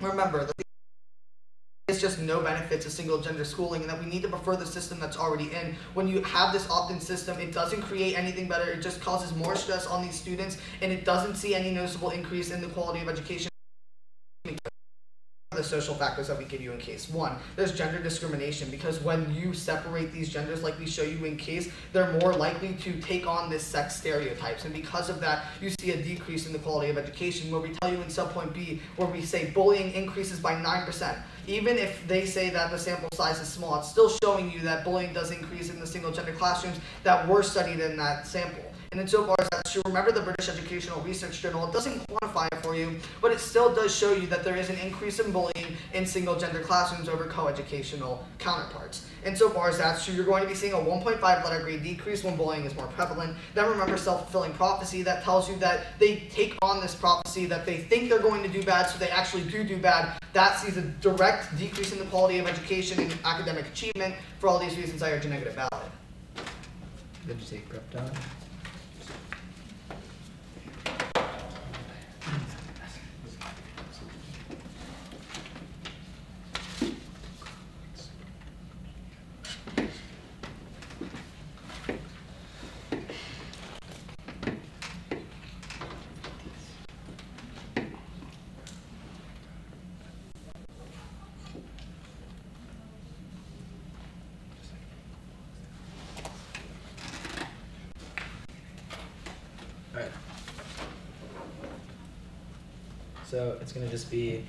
S6: Remember that there's just no benefit to single-gender schooling, and that we need to prefer the system that's already in. When you have this opt-in system, it doesn't create anything better. It just causes more stress on these students, and it doesn't see any noticeable increase in the quality of education. The social factors that we give you in case 1. There's gender discrimination, because when you separate these genders like we show you in case, they're more likely to take on this sex stereotypes, and because of that you see a decrease in the quality of education, where we tell you in subpoint B where we say bullying increases by 9%. Even if they say that the sample size is small, it's still showing you that bullying does increase in the single gender classrooms that were studied in that sample. And insofar as that's true, remember the British Educational Research Journal, it doesn't quantify it for you, but it still does show you that there is an increase in bullying in single-gender classrooms over co-educational counterparts. Insofar as that's true, you're going to be seeing a 1.5 letter grade decrease when bullying is more prevalent. Then remember self-fulfilling prophecy, that tells you that they take on this prophecy that they think they're going to do bad, so they actually do bad. That sees a direct decrease in the quality of education and academic achievement. For all these reasons, I urge a negative ballot.
S2: Did you take prep time? So it's going to just be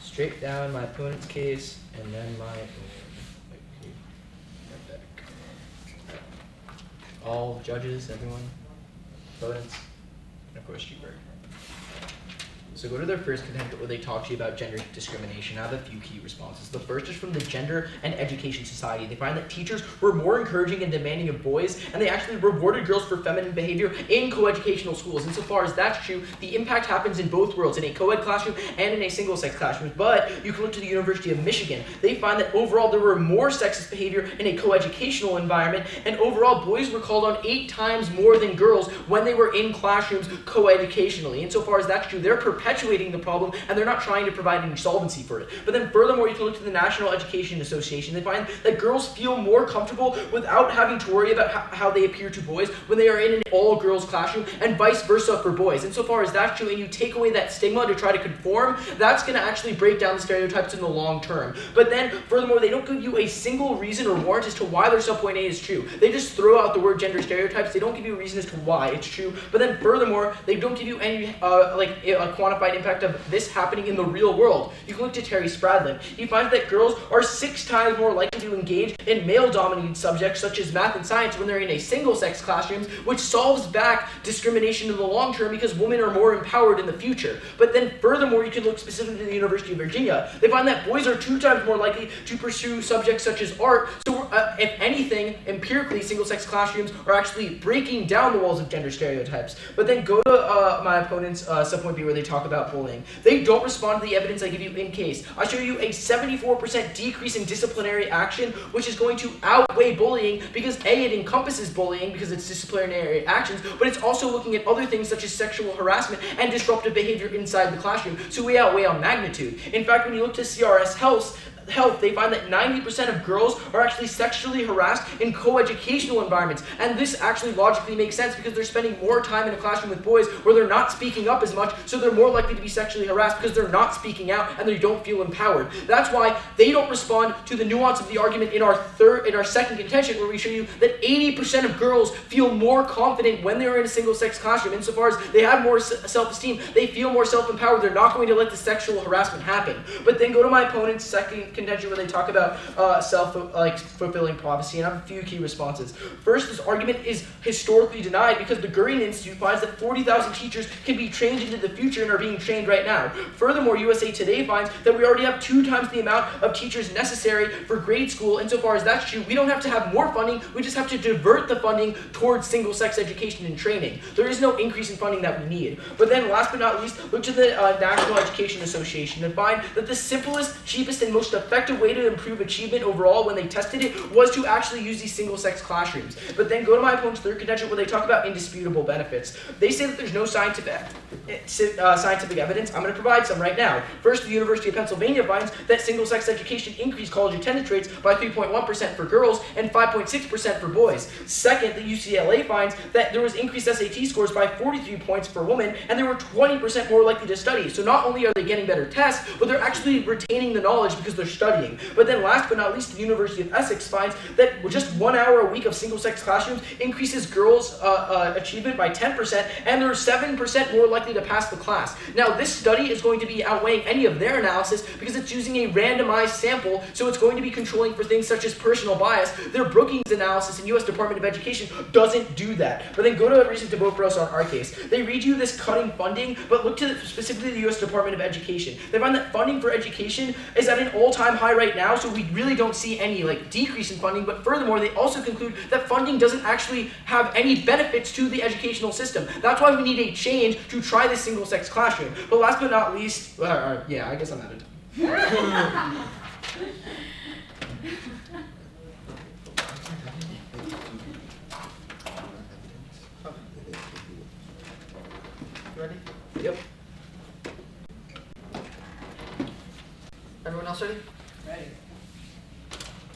S2: straight down my opponent's case, and then my all judges, everyone, opponents, and of course Stuber. So go to their first contention where they talk to you about gender discrimination. I have a few key responses. The first is from the Gender and Education Society. They find that teachers were more encouraging and demanding of boys, and they actually rewarded girls for feminine behavior in coeducational schools. Insofar as that's true, the impact happens in both worlds, in a co-ed classroom and in a single-sex classroom. But you can look to the University of Michigan. They find that overall there were more sexist behavior in a coeducational environment, and overall boys were called on 8 times more than girls when they were in classrooms coeducationally. Insofar as that's true, they're perpetuating the problem, and they're not trying to provide any solvency for it. But then furthermore, you can look to the National Education Association. They find that girls feel more comfortable without having to worry about how they appear to boys when they are in an all-girls classroom, and vice versa for boys. Insofar as that's true, and you take away that stigma to try to conform, that's going to actually break down the stereotypes in the long term. But then furthermore, they don't give you a single reason or warrant as to why their subpoint A is true. They just throw out the word gender stereotypes. They don't give you a reason as to why it's true. But then furthermore, they don't give you any a quantified impact of this happening in the real world. You can look to Terry Spradlin. He finds that girls are 6 times more likely to engage in male-dominated subjects such as math and science when they're in a single-sex classroom, which solves back discrimination in the long term because women are more empowered in the future. But then furthermore, you can look specifically to the University of Virginia. They find that boys are 2 times more likely to pursue subjects such as art. So if anything, empirically, single-sex classrooms are actually breaking down the walls of gender stereotypes. But then go to my opponent's subpoint B where they talk about bullying. They don't respond to the evidence I give you in case. I show you a 74% decrease in disciplinary action, which is going to outweigh bullying because A, it encompasses bullying because it's disciplinary actions, but it's also looking at other things such as sexual harassment and disruptive behavior inside the classroom. So we outweigh on magnitude. In fact, when you look to CRS Health, they find that 90% of girls are actually sexually harassed in coeducational environments. And this actually logically makes sense because they're spending more time in a classroom with boys where they're not speaking up as much, so they're more likely to be sexually harassed because they're not speaking out and they don't feel empowered. That's why they don't respond to the nuance of the argument in our second contention, where we show you that 80% of girls feel more confident when they're in a single-sex classroom. Insofar as they have more self-esteem, they feel more self-empowered, they're not going to let the sexual harassment happen. But then go to my opponent's second contention where they talk about self-fulfilling prophecy, and I have a few key responses. First, this argument is historically denied because the Gurian Institute finds that 40,000 teachers can be trained into the future and are being trained right now. Furthermore, USA Today finds that we already have 2 times the amount of teachers necessary for grade school. Insofar as that's true, we don't have to have more funding, we just have to divert the funding towards single-sex education and training. There is no increase in funding that we need. But then last but not least, look to the National Education Association and find that the simplest, cheapest, and most effective way to improve achievement overall when they tested it was to actually use these single-sex classrooms. But then go to my opponent's third contention where they talk about indisputable benefits. They say that there's no scientific evidence. I'm going to provide some right now. First, the University of Pennsylvania finds that single-sex education increased college attendance rates by 3.1% for girls and 5.6% for boys. Second, the UCLA finds that there was increased SAT scores by 43 points for women, and they were 20% more likely to study. So not only are they getting better tests, but they're actually retaining the knowledge because they're studying. But then last but not least, the University of Essex finds that just 1 hour a week of single-sex classrooms increases girls' achievement by 10%, and they're 7% more likely to pass the class. Now, this study is going to be outweighing any of their analysis because it's using a randomized sample, so it's going to be controlling for things such as personal bias. Their Brookings analysis in U.S. Department of Education doesn't do that. But then go to a recent debate for us on our case. They read you this cutting funding, but look to specifically the U.S. Department of Education. They find that funding for education is at an all-time high right now, so we really don't see any decrease in funding. But furthermore, they also conclude that funding doesn't actually have any benefits to the educational system. That's why we need a change to try this single-sex classroom. But last but not least, yeah, I guess I'm at it.
S6: Ready?
S2: Yep.
S6: Everyone else ready?
S2: Ready.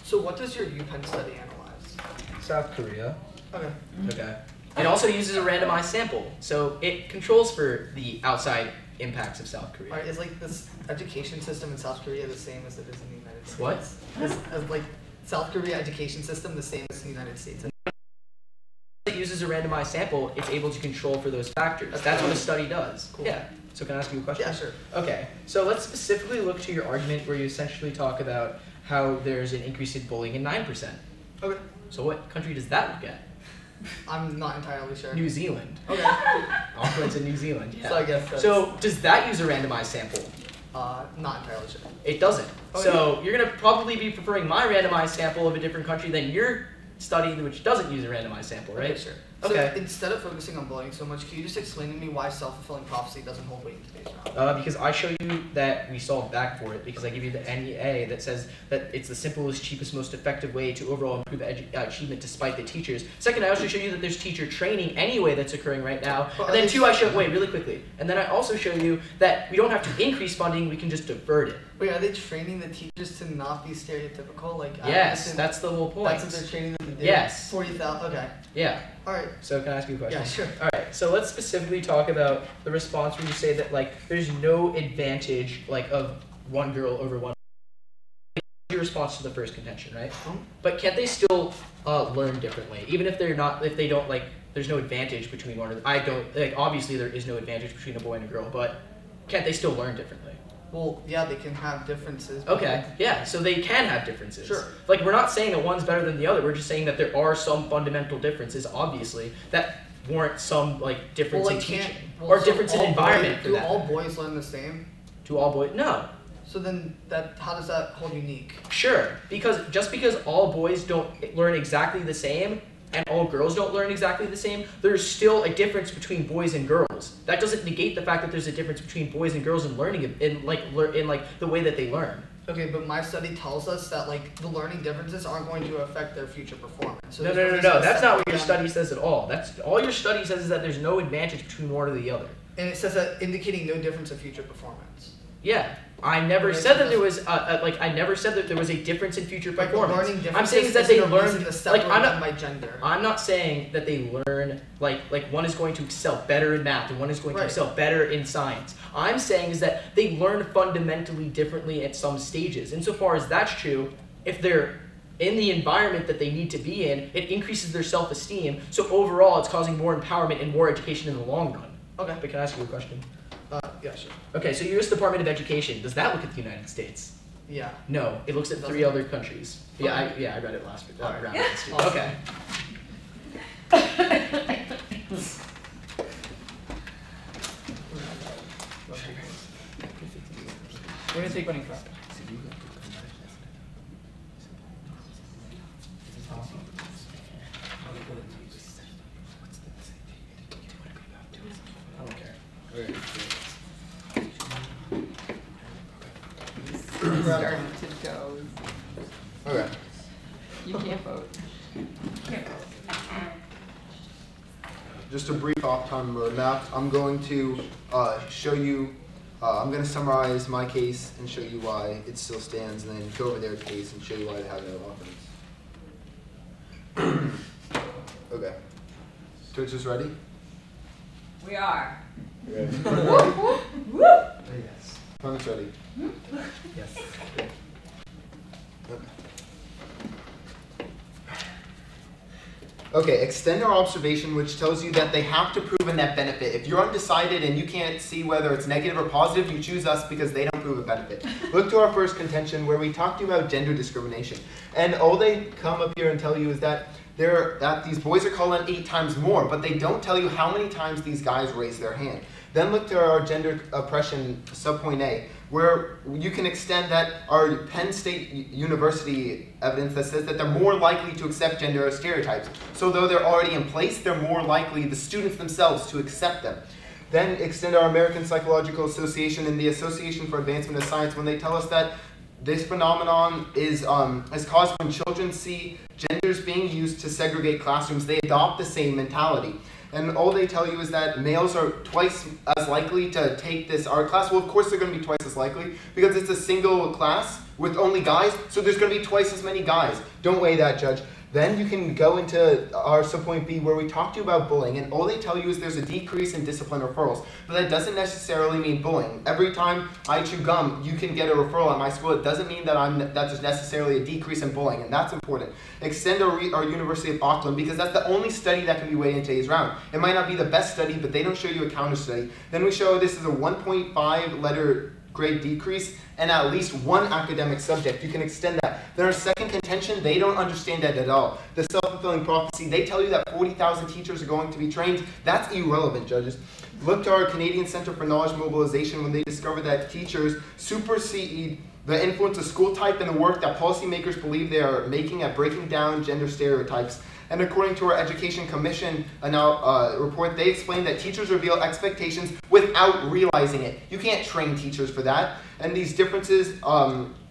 S6: So what does your UPenn study analyze?
S2: South Korea.
S6: Okay.
S2: Okay. It also uses a randomized sample, so it controls for the outside impacts of South Korea.
S6: Alright, is this education system in South Korea the same as it is in the United States?
S2: What?
S6: Is South Korea education system the same as the United States?
S2: It uses a randomized sample, it's able to control for those factors. That's what a study does.
S6: Cool.
S2: Yeah. So can I ask you a question?
S6: Yeah, sure.
S2: Okay, so let's specifically look to your argument where you essentially talk about how there's an increase in bullying in 9%.
S6: Okay.
S2: So what country does that look at?
S6: I'm not entirely sure.
S2: New Zealand.
S6: Okay.
S2: Also, it's in New Zealand. Yeah.
S6: So I guess that's...
S2: So does that use a randomized sample?
S6: Not entirely sure.
S2: It doesn't.
S6: Oh,
S2: So you're gonna probably be preferring my randomized sample of a different country than your study, which doesn't use a randomized sample, right?
S6: Okay, sure.
S2: Okay.
S6: So instead of focusing on bullying so much, can you just explain to me why self-fulfilling prophecy doesn't hold weight in today's round?
S2: Because I show you that we solve back for it, because I give you the NEA that says that it's the simplest, cheapest, most effective way to overall improve achievement despite the teachers. Second, I also show you that there's teacher training anyway that's occurring right now.
S6: But
S2: And then two, I show, wait, really quickly. And then I also show you that we don't have to increase funding, we can just divert it.
S6: Wait, are they training the teachers to not be stereotypical? Like,
S2: Yes, that's the whole point.
S6: That's what they're training them to do?
S2: Yes.
S6: 40,000, okay.
S2: Yeah.
S6: Alright.
S2: So can I ask you a question?
S6: Yeah, sure.
S2: Alright, so let's specifically talk about the response where you say that, like, there's no advantage, like, of one girl over one. Your response to the first contention, right? But can't they still learn differently? Even if they're not, if they don't, like, there's no advantage between one or I don't, like, obviously there is no advantage between a boy and a girl, but can't they still learn differently?
S6: Well, yeah, they can have differences.
S2: Okay, yeah, so they can have differences.
S6: Sure.
S2: Like, we're not saying that one's better than the other, we're just saying that there are some fundamental differences, obviously, that warrant some, like, difference in teaching. Or
S6: so
S2: difference in
S6: all
S2: environment
S6: boys,
S2: for that.
S6: Do all boys learn the same?
S2: Do all boys? No.
S6: So then, how does that hold unique?
S2: Sure, because just because all boys don't learn exactly the same, and all girls don't learn exactly the same, there's still a difference between boys and girls. That doesn't negate the fact that there's a difference between boys and girls in learning, in the way that they learn.
S6: Okay, but my study tells us that, like, the learning differences aren't going to affect their future performance. So
S2: No, that's not what your study says at all. That's all your study says is that there's no advantage between one or the other.
S6: And it says that indicating no difference of future performance.
S2: Yeah, I never said that there was I never said that there was a difference in future performance. I'm saying is that they learn
S6: by gender.
S2: I'm not saying that they learn like one is going to excel better in math and one is going to excel better in science. I'm saying is that they learn fundamentally differently at some stages. Insofar as that's true, if they're in the environment that they need to be in, it increases their self-esteem. So overall, it's causing more empowerment and more education in the long run.
S6: Okay.
S2: But can I ask you a question?
S6: Yeah, sure.
S2: Okay, so U.S. Department of Education, does that look at the United States?
S6: Yeah.
S2: No, it looks at 3 other countries. Yeah, I read it last round.
S6: Awesome.
S2: Okay.
S6: We're gonna take one in front.
S4: Starting to go.
S5: Okay.
S4: You can't vote.
S5: Just a brief off-time roadmap. I'm going to show you, I'm going to summarize my case and show you why it still stands, and then go over their case and show you why they have no offense. Okay. Coaches ready?
S17: We are.
S5: Okay.
S13: Yes.
S5: Opponents ready?
S2: Yes.
S5: Okay, extend our observation, which tells you that they have to prove a net benefit. If you're undecided and you can't see whether it's negative or positive, you choose us because they don't prove a benefit. Look to our first contention where we talked to you about gender discrimination. And all they come up here and tell you is that these boys are called on 8 times more, but they don't tell you how many times these guys raise their hand. Then look to our gender oppression subpoint A, where you can extend that our Penn State University evidence that says that they're more likely to accept gender stereotypes. So though they're already in place, they're more likely, the students themselves, to accept them. Then extend our American Psychological Association and the Association for Advancement of Science when they tell us that this phenomenon is caused when children see genders being used to segregate classrooms, they adopt the same mentality. And all they tell you is that males are twice as likely to take this art class. Well, of course they're going to be twice as likely because it's a single class with only guys, so there's going to be twice as many guys. Don't weigh that, Judge. Then you can go into our subpoint B where we talk to you about bullying, and all they tell you is there's a decrease in discipline referrals. But that doesn't necessarily mean bullying. Every time I chew gum, you can get a referral at my school. It doesn't mean that that's necessarily a decrease in bullying, and that's important. Extend our University of Auckland, because that's the only study that can be weighed in today's round. It might not be the best study, but they don't show you a counter study. Then we show this is a 1.5 letter grade decrease and at least one academic subject. You can extend that. Then our second contention, they don't understand that at all. The self-fulfilling prophecy, they tell you that 40,000 teachers are going to be trained. That's irrelevant, judges. Look to our Canadian Centre for Knowledge Mobilization when they discovered that teachers supersede the influence of school type and the work that policymakers believe they are making at breaking down gender stereotypes. And according to our Education Commission report, they explain that teachers reveal expectations without realizing it. You can't train teachers for that. And these differences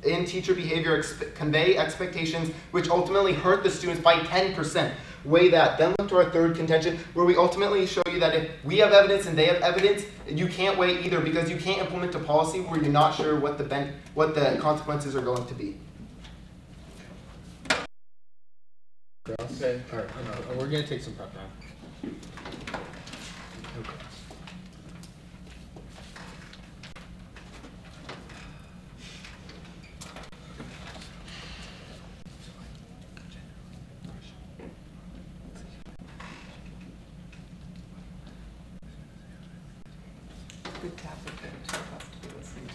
S5: in teacher behavior convey expectations which ultimately hurt the students by 10%. Weigh that. Then look to our third contention, where we ultimately show you that if we have evidence and they have evidence, you can't weigh either, because you can't implement a policy where you're not sure what the consequences are going to be.
S1: Okay. All right. We're gonna take some prep now. Okay.
S4: Good topic and tough to be listening to.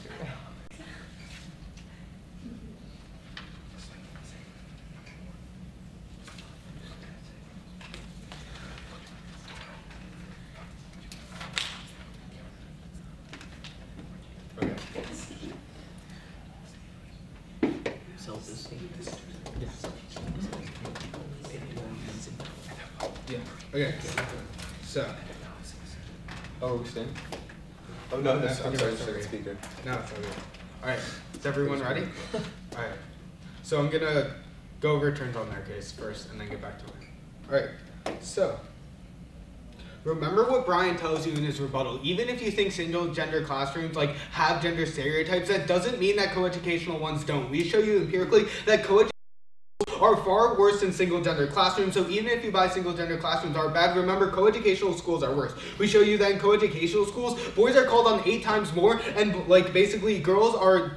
S1: Okay. So. Oh, we're staying? Oh, no, I'm sorry, speaker. No, it's all good. Alright, is everyone ready? Alright. So I'm gonna go over turns on their case first and then get back to it. Alright, so. Remember what Brian tells you in his rebuttal. Even if you think single gender classrooms have gender stereotypes, that doesn't mean that coeducational ones don't. We show you empirically that coeducational are far worse than single gender classrooms. So even if you buy single gender classrooms are bad, remember coeducational schools are worse. We show you that in coeducational schools, boys are called on 8 times more, and basically girls are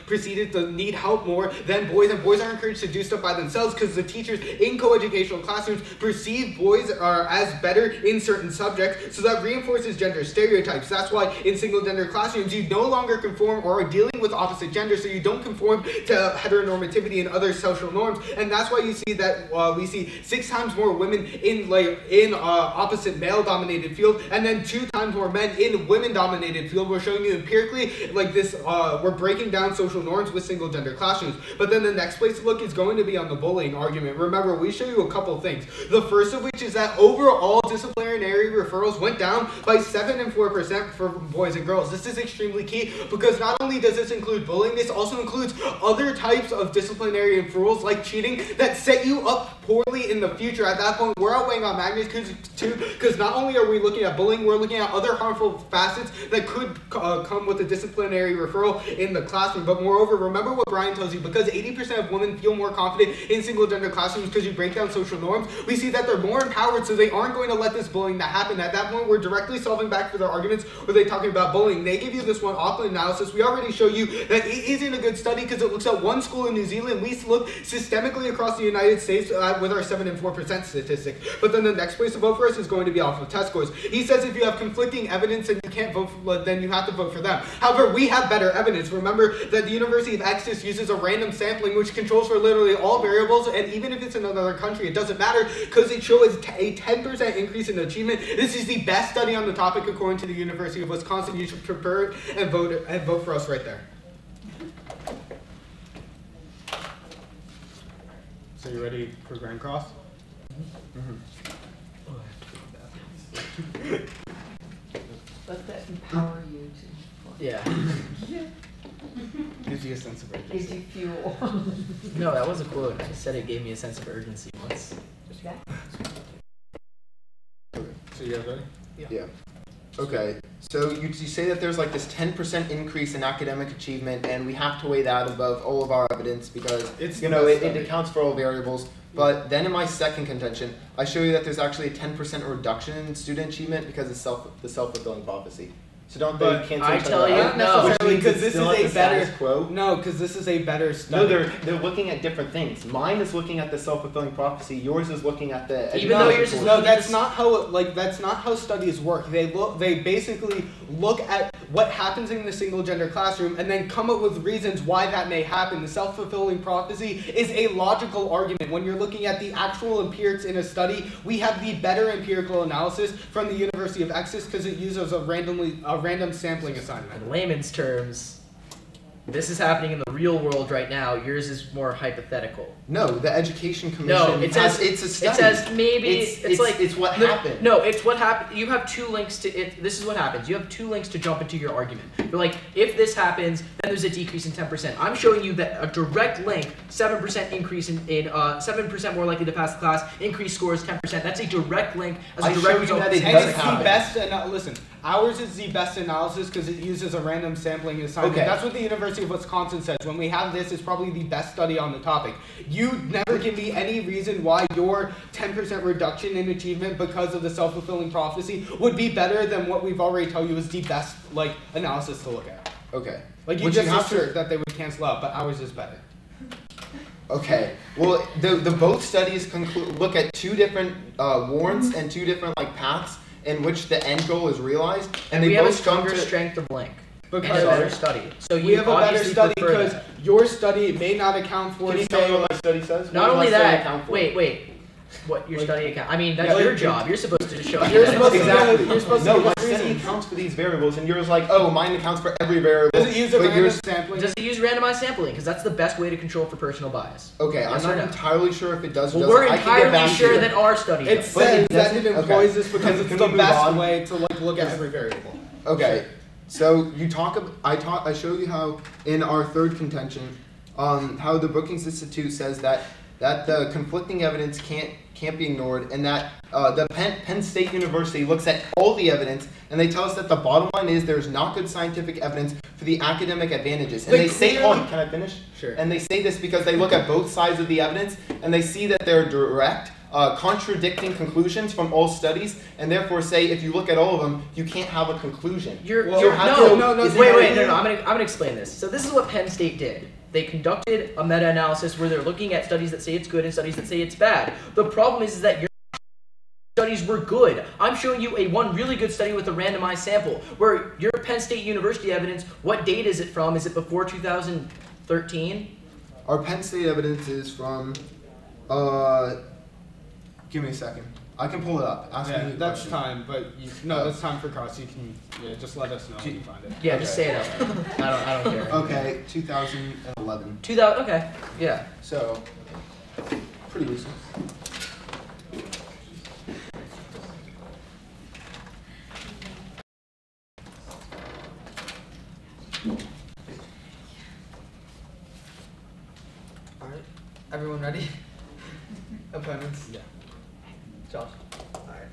S1: preceded to need help more than boys, and boys are encouraged to do stuff by themselves because the teachers in coeducational classrooms perceive boys as better in certain subjects, so that reinforces gender stereotypes. That's why in single gender classrooms you no longer conform or are dealing with opposite gender, so you don't conform to heteronormativity and other social norms. And that's why you see that we see 6 times more women in opposite male-dominated field, and then 2 times more men in women-dominated field. We're showing you empirically we're breaking down social norms with single-gender classrooms. But then the next place to look is going to be on the bullying argument. Remember, we show you a couple things. The first of which is that overall disciplinary referrals went down by 7 and 4% for boys and girls. This is extremely key because not only does this include bullying, this also includes other types of disciplinary referrals like cheating that set you up poorly in the future. At that point, we're outweighing on magnitude too, because not only are we looking at bullying, we're looking at other harmful facets that could come with a disciplinary referral in the classroom. But moreover, remember what Brian tells you, because 80% of women feel more confident in single gender classrooms because you break down social norms, we see that they're more empowered, so they aren't going to let this bullying that happen. At that point, we're directly solving back for their arguments where they're talking about bullying. They give you this one Auckland analysis. We already show you that it isn't a good study because it looks at one school in New Zealand. We look systemically across the United States with our 7 and 4% statistic. But then the next place to vote for us is going to be off of test scores. He says if you have conflicting evidence and you can't vote for, then you have to vote for them. However, we have better evidence. Remember that the University of Exeter uses a random sampling which controls for literally all variables, and even if it's in another country, it doesn't matter because it shows a 10% increase in achievement. This is the best study on the topic according to the University of Wisconsin. You should prepare it and vote for us right there. So you ready for Grand Cross?
S4: Let that empower you to.
S2: Yeah.
S1: Gives you a sense of urgency.
S4: Gives you fuel.
S2: No, that was a quote. I said it gave me a sense of urgency once.
S4: Yeah.
S1: So you guys ready?
S5: Yeah. Okay, so you say that there's like this 10% increase in academic achievement, and we have to weigh that above all of our evidence because it accounts for all variables. But then in my second contention, I show you that there's actually a 10% reduction in student achievement because of the self-fulfilling prophecy. So don't they cancel each other out?
S1: Not necessarily, because this is
S5: a
S1: better quo. No, because this is a better study.
S5: No, they're looking at different things. Mine is looking at the self-fulfilling prophecy. Yours is looking at the
S1: even though yours is that's not how studies work. They basically look at what happens in the single gender classroom and then come up with reasons why that may happen. The self-fulfilling prophecy is a logical argument. When you're looking at the actual empirics in a study, we have the better empirical analysis from the University of Exeter because it uses a random sampling assignment.
S2: In layman's terms, this is happening in the real world right now. Yours is more hypothetical.
S5: No, the Education Commission.
S2: No, it's a study. It says maybe
S5: it's what happened.
S2: No, it's what happened. You have two links to it. This is what happens. You have two links to jump into your argument. You're like, if this happens, then there's a decrease in 10%. I'm showing you that a direct link, 7% increase in 7% more likely to pass the class, increased scores 10%. That's a direct link. As a direct result.
S1: And it's the best. Listen, ours is the best analysis because it uses a random sampling assignment.
S5: Okay.
S1: That's what the University of Wisconsin says. When we have this, it's probably the best study on the topic. You never give me any reason why your 10% reduction in achievement because of the self-fulfilling prophecy would be better than what we've already told you is the best analysis to look at.
S5: Okay.
S1: You just assert that they would cancel out, but ours is better.
S5: Okay. Well, the both studies look at two different warrants and two different paths in which the end goal is realized, and
S2: we
S5: they
S2: have
S5: both
S2: a stronger strength of link.
S1: Because
S2: and a better study. So
S1: we have a better study because your study may not account for.
S5: Can you tell me what my study says?
S2: Not only that. Wait. What your study account? I mean, that's your job. You're supposed to just show.
S5: You're supposed to. My study accounts for these variables, and yours mine accounts for every variable.
S1: Does it use random sampling?
S2: Does it use randomized sampling? Because that's the best way to control for personal bias.
S5: Okay,
S2: yes,
S5: I'm not entirely sure if it does.
S2: Well, we're entirely sure that our study does.
S1: It says that it employs this because it's the best way to look at every variable.
S5: Okay. So I show you how in our third contention, how the Brookings Institute says that the conflicting evidence can't be ignored, and that the Penn State University looks at all the evidence, and they tell us that the bottom line is there's not good scientific evidence for the academic advantages. And they say, can I finish?
S1: Sure.
S5: And they say this because they look at both sides of the evidence, and they see that they're direct. Contradicting conclusions from all studies, and therefore say if you look at all of them, you can't have a conclusion.
S2: Wait. I'm gonna explain this. So this is what Penn State did. They conducted a meta-analysis where they're looking at studies that say it's good and studies that say it's bad. The problem is that your studies were good. I'm showing you one really good study with a randomized sample. Where your Penn State University evidence, what date is it from? Is it before 2013?
S5: Our Penn State evidence is from. Give me a second. I can pull it up.
S1: That's time, but that's time for Cross. You can just let us know when you find it.
S2: Yeah, just say it out. I don't care.
S5: Okay, 2011.
S2: Okay, yeah.
S5: So, pretty recent.
S6: All right, everyone ready? Opponents?
S2: Yeah.
S6: Josh? Alright.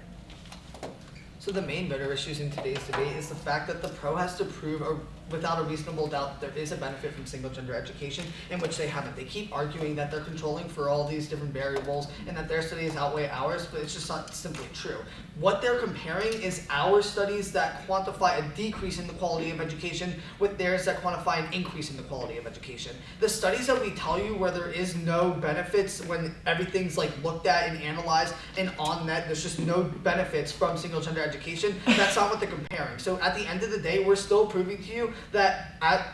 S6: So the main voter issues in today's debate is the fact that the pro has to prove without a reasonable doubt there is a benefit from single gender education, in which they haven't. They keep arguing that they're controlling for all these different variables and that their studies outweigh ours, but it's just not simply true. What they're comparing is our studies that quantify a decrease in the quality of education with theirs that quantify an increase in the quality of education. The studies that we tell you where there is no benefits when everything's looked at and analyzed and on net, there's just no benefits from single gender education, that's not what they're comparing. So at the end of the day, we're still proving to you that at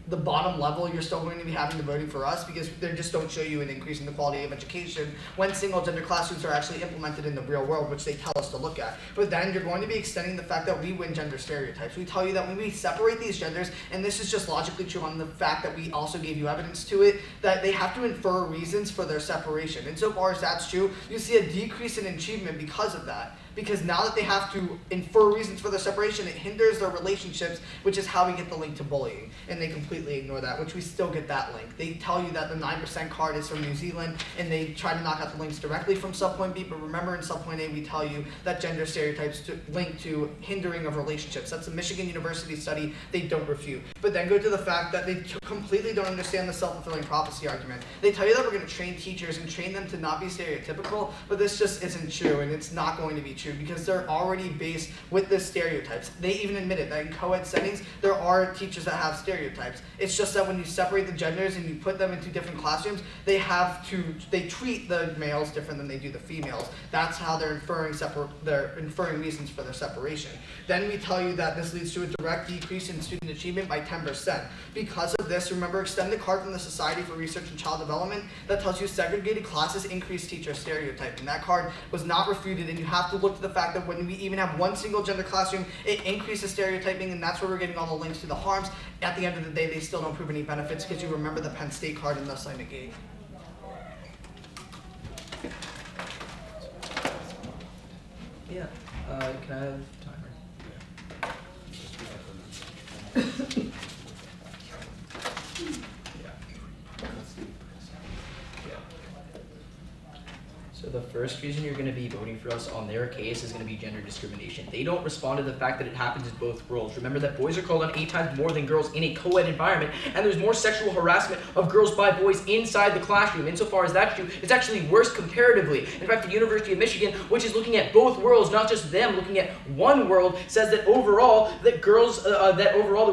S6: the bottom level, you're still going to be having to voting for us because they just don't show you an increase in the quality of education when single gender classrooms are actually implemented in the real world, which they tell us to look at. But then you're going to be extending the fact that we win gender stereotypes. We tell you that when we separate these genders, and this is just logically true on the fact that we also gave you evidence to it, that they have to infer reasons for their separation. And so far as that's true, you see a decrease in achievement because of that. Because now that they have to infer reasons for their separation, it hinders their relationships, which is how we get the link to bullying. And they completely completely ignore that, which we still get that link. They tell you that the 9% card is from New Zealand, and they try to knock out the links directly from subpoint B, but remember in subpoint A, we tell you that gender stereotypes link to hindering of relationships. That's a Michigan University study they don't refute. But then go to the fact that they completely don't understand the self-fulfilling prophecy argument. They tell you that we're going to train teachers and train them to not be stereotypical, but this just isn't true, and it's not going to be true because they're already based with the stereotypes. They even admitted that in co-ed settings, there are teachers that have stereotypes. It's just that when you separate the genders and you put them into different classrooms, they treat the males different than they do the females. That's how they're inferring reasons for their separation. Then we tell you that this leads to a direct decrease in student achievement by 10%. Because of this, remember, extend the card from the Society for Research and Child Development that tells you segregated classes increase teacher stereotyping. That card was not refuted, and you have to look to the fact that when we even have one single gender classroom, it increases stereotyping, and that's where we're getting all the links to the harms. At the end of the day, they still don't prove any benefits because you remember the Penn State card, and thus I negate.
S2: Yeah. Can I have timer? So the first reason you're going to be voting for us on their case is going to be gender discrimination. They don't respond to the fact that it happens in both worlds. Remember that boys are called on 8 times more than girls in a co-ed environment, and there's more sexual harassment of girls by boys inside the classroom. Insofar as that's true, it's actually worse comparatively. In fact, the University of Michigan, which is looking at both worlds, not just them, looking at one world, says that overall, there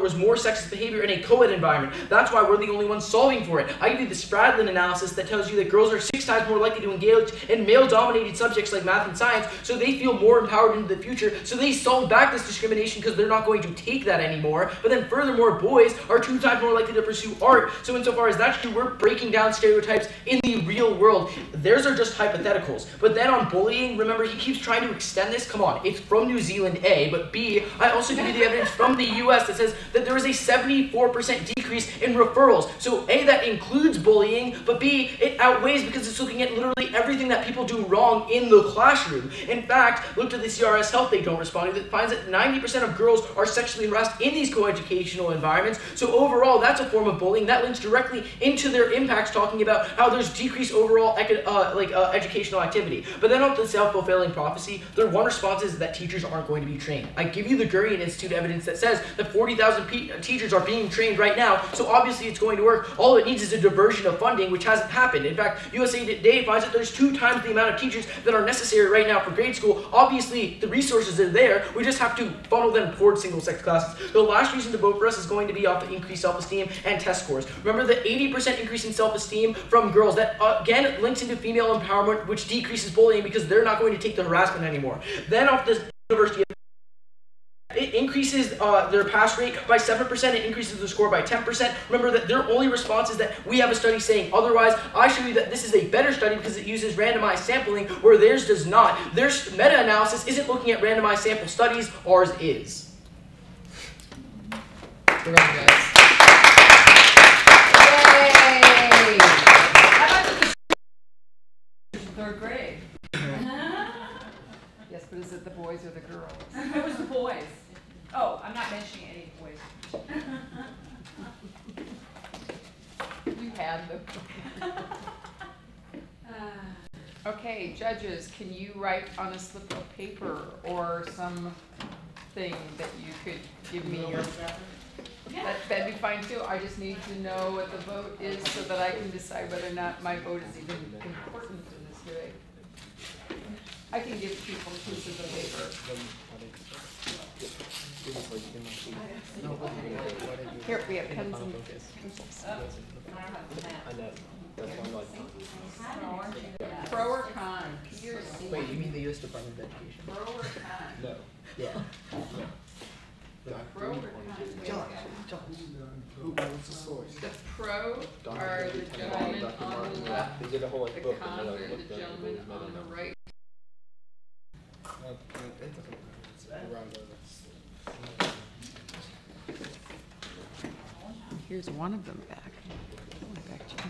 S2: was more sexist behavior in a co-ed environment. That's why we're the only ones solving for it. I give you the Spradlin analysis that tells you that girls are 6 times more likely to engage in male-dominated subjects like math and science, so they feel more empowered into the future, so they solve back this discrimination because they're not going to take that anymore. But then furthermore, boys are 2 times more likely to pursue art, so insofar as that's true, we're breaking down stereotypes in the real world. Theirs are just hypotheticals. But then on bullying, remember, he keeps trying to extend this. Come on, it's from New Zealand, A, but B, I also give you the evidence from the US that says that there is a 74% decrease in referrals. So A, that includes bullying, but B, it outweighs because it's looking at literally everything that people do wrong in the classroom. In fact, look to the CRS Health they don't respond to that finds that 90% of girls are sexually harassed in these coeducational environments. So overall, that's a form of bullying that links directly into their impacts, talking about how there's decreased overall educational activity. But then on the self-fulfilling prophecy, their one response is that teachers aren't going to be trained. I give you the Gurian Institute evidence that says that 40,000 teachers are being trained right now, so obviously it's going to work. All it needs is a diversion of funding, which hasn't happened. In fact, USA Today finds that there's 2 times the amount of teachers that are necessary right now for grade school. Obviously, the resources are there. We just have to funnel them towards single-sex classes. The last reason to vote for us is going to be off the increased self-esteem and test scores. Remember the 80% increase in self-esteem from girls. That, again, links into female empowerment, which decreases bullying because they're not going to take the harassment anymore. Then off the University of it increases their pass rate by 7%. It increases the score by 10%. Remember that their only response is that we have a study saying otherwise. I show you that this is a better study because it uses randomized sampling where theirs does not. Their meta-analysis isn't looking at randomized sample studies. Ours is.
S4: Good on, guys. Yay! How about the 3rd grade? Yes, but is it the boys or the girls?
S17: It was the boys. Oh, I'm not mentioning any boys.
S4: You had them. Okay, judges, can you write on a slip of paper or something that you could give me your... That'd be fine too. I just need to know what the vote is so that I can decide whether or not my vote is even important in this debate. I can give people pieces of paper. Here, we have pens and pencils. Pro or con?
S2: Wait, you mean the U.S. Department of Education?
S4: Pro or con?
S2: No. Yeah.
S4: Pro or con?
S1: What's the source?
S4: The pro are the gentlemen on the left. The con are the gentlemen on the right. Here's one of them back. Back to you.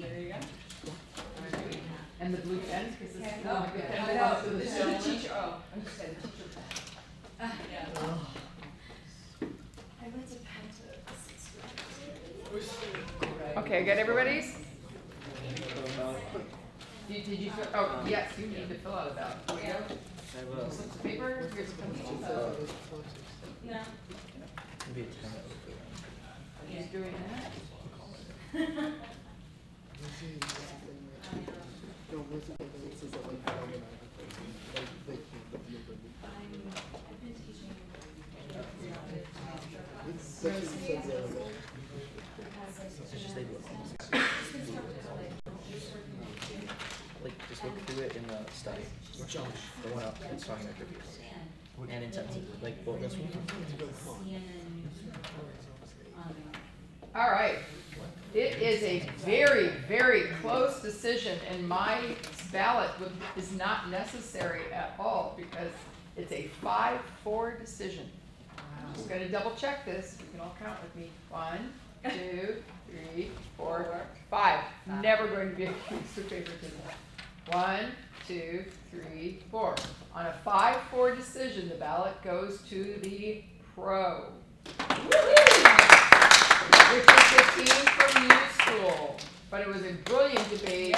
S4: There you go. And the blue pen, because this is the pen belongs to the teacher. Oh.
S17: said teacher pet. Yeah.
S12: I went to Penta.
S4: Okay, got everybody's? Did you fill, oh, yes, you need to fill out a ballot. Here we go. Slips of paper, here's a pencil.
S12: No.
S4: He's doing that.
S2: Just look through it in the study. The one up that's talking about reviews. And intensive. Like, well, that's one.
S4: All right. It is a very, very close decision, and my ballot is not necessary at all because it's a 5-4 decision. I'm just going to double check this. You can all count with me. 1, 2, 3, 4, 5. Never going to be a piece of paper to that. 1, 2, 3, 4. On a 5-4 decision, the ballot goes to the pro. Which is the team from U School. But it was a brilliant debate.